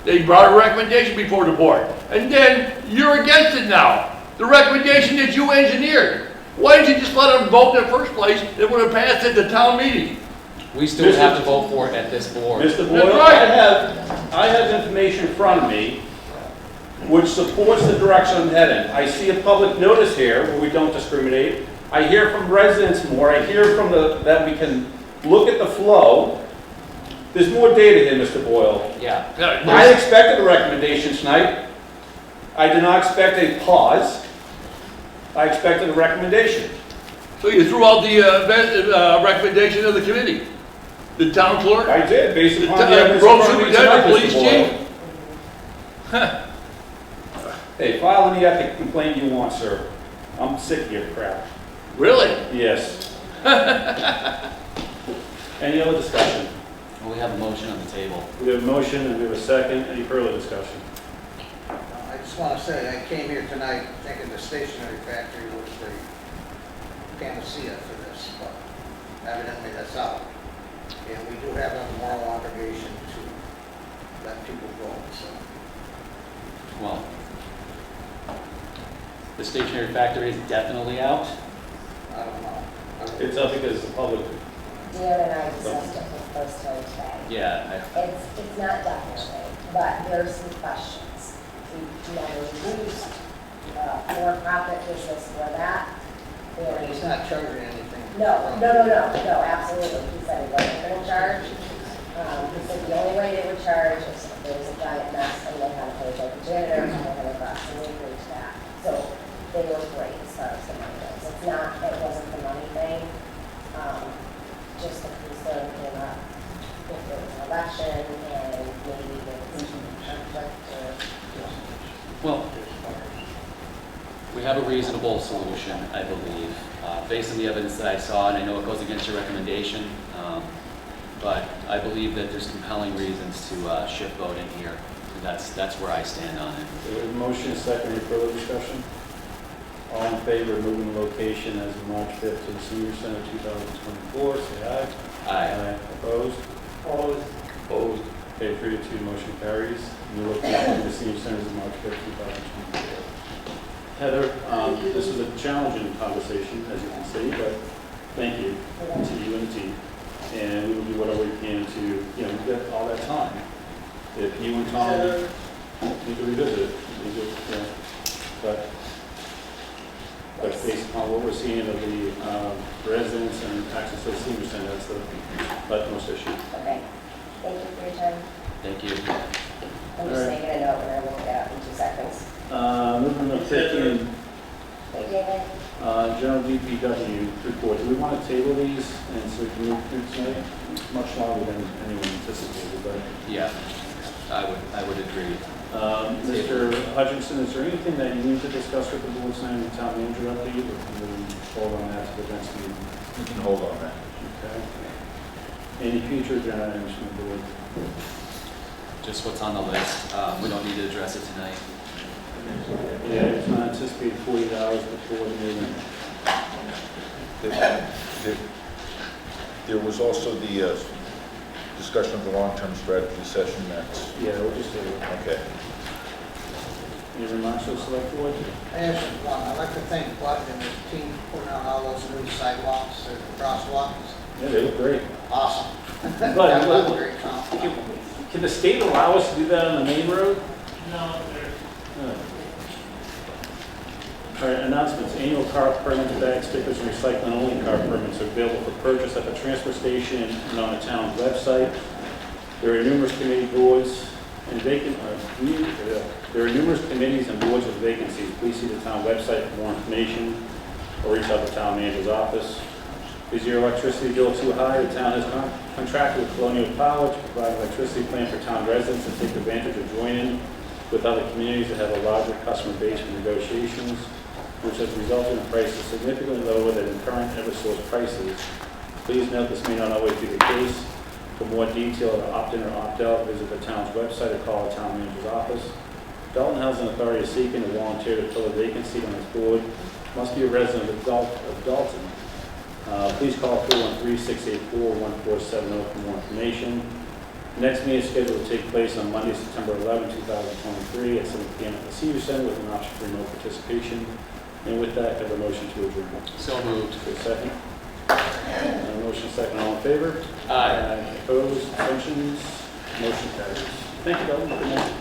they brought a recommendation before the board. And then you're against it now. The recommendation that you engineered. Why didn't you just let them vote in the first place? It would have passed at the town meeting.
We still have to vote for it at this board.
Mr. Boyle, I have information in front of me which supports the direction I'm heading. I see a public notice here where we don't discriminate. I hear from residents more. I hear from that we can look at the flow. There's more data here, Mr. Boyle.
Yeah.
I expected a recommendation tonight. I did not expect a pause. I expected a recommendation.
So you threw out the recommendation of the committee? The town clerk?
I did, based
The
upon the evidence in
road
front of me
superintendent,
tonight,
police
Mr. Boyle.
chief? Huh.
Hey, file any ethic complaint you want, sir. I'm sick of your crap.
Really?
Yes. Any other discussion?
Well, we have a motion on the table.
We have a motion and we have a second. Any further discussion?
I just want to say, I came here tonight thinking the stationery factory was the panacea for this, but evidently that's out. And we do have a moral obligation to let people go, so.
Well, the stationery factory is definitely out.
I don't know.
It's up because the public.
Deanna and I discussed it for the first time today.
Yeah.
It's not definitely, but there are some questions. We never used for-profit business for that. And
He's not charging anything.
No, absolutely. He said he wasn't going to charge. He said the only way they would charge is if there was a giant mess and they had to pay like the janitor and they had to cross, and we agreed to that. So they were great as far as the money goes. It's not, it wasn't the money thing. Just the concern came up if there was an election and maybe there was some conflict or.
Well, we have a reasonable solution, I believe, based on the evidence that I saw, and I know it goes against your recommendation, but I believe that there's compelling reasons to shift vote in here. That's where I stand on it.
We have a motion, second. Any further discussion? All in favor of moving the location as of March 5th to the Senior Center 2024, say aye.
Aye.
Opposed? Opposed. Okay, 3-2, motion carries. New location of the Senior Center is March 5th, 2024. Heather, this was a challenging conversation, as you can see, but thank you to you and the team. And we will do whatever we can to, we've got all that time. If you and Tom need to revisit it, but based upon what we're seeing of the residents and access to the senior center, that's the utmost issue.
Okay. Thank you for your time.
Thank you.
I'm just making a note and I will get out in 2 seconds.
Moving to 15,
Wait, David.
General DPW report. Do we want to table these and so we can move through tonight? Much longer than anyone anticipated, but.
Yeah, I would agree.
Mr. Hutchinson, is there anything that you need to discuss with the board tonight, the town manager update, or can we hold on that to the next meeting?
We can hold on that.
Okay. Any future agenda items from the board?
Just what's on the list. We don't need to address it tonight.
Yeah, it's not anticipated 48 hours before the meeting.
There was also the discussion of the long-term strategy session next.
Yeah, we'll just do it.
Okay.
Any remarks to the select board?
I'd like to thank Bud and his team for putting out all those new sidewalks and crosswalks.
Yeah, they look great.
Awesome.
But,
Got a lot of great comments.
Can the state allow us to do that on the main road?
No,
All right, announcements. Annual car permits, bag stickers, and recycling only car permits are available for purchase at the transfer station and on the town's website. There are numerous committee boards and there are numerous committees and boards with vacancies. Please see the town website for more information or reach out to the town manager's office. Is your electricity bill too high? The town has contracted with Colonial Power to provide an electricity plan for town residents and take advantage of joining with other communities that have a larger customer base for negotiations. which has resulted in prices significantly lower than current Eversource prices. Please note this may not always be the case. For more detail on opt-in or opt-out, visit the town's website or call the town manager's office. Dalton Housing Authority is seeking a volunteer to fill a vacant seat on its board. Must be a resident of Dalton. Please call 313-684-1470 for more information. Next meeting is scheduled to take place on Monday, September 11, 2023 at 7 p.m. at the Senior Center with an option for remote participation. And with that, I have a motion to adjourn.
So moved.
For a second. A motion second, all in favor?
Aye.
Opposed, abstentions, motion carries. Thank you, Dalton. Good night.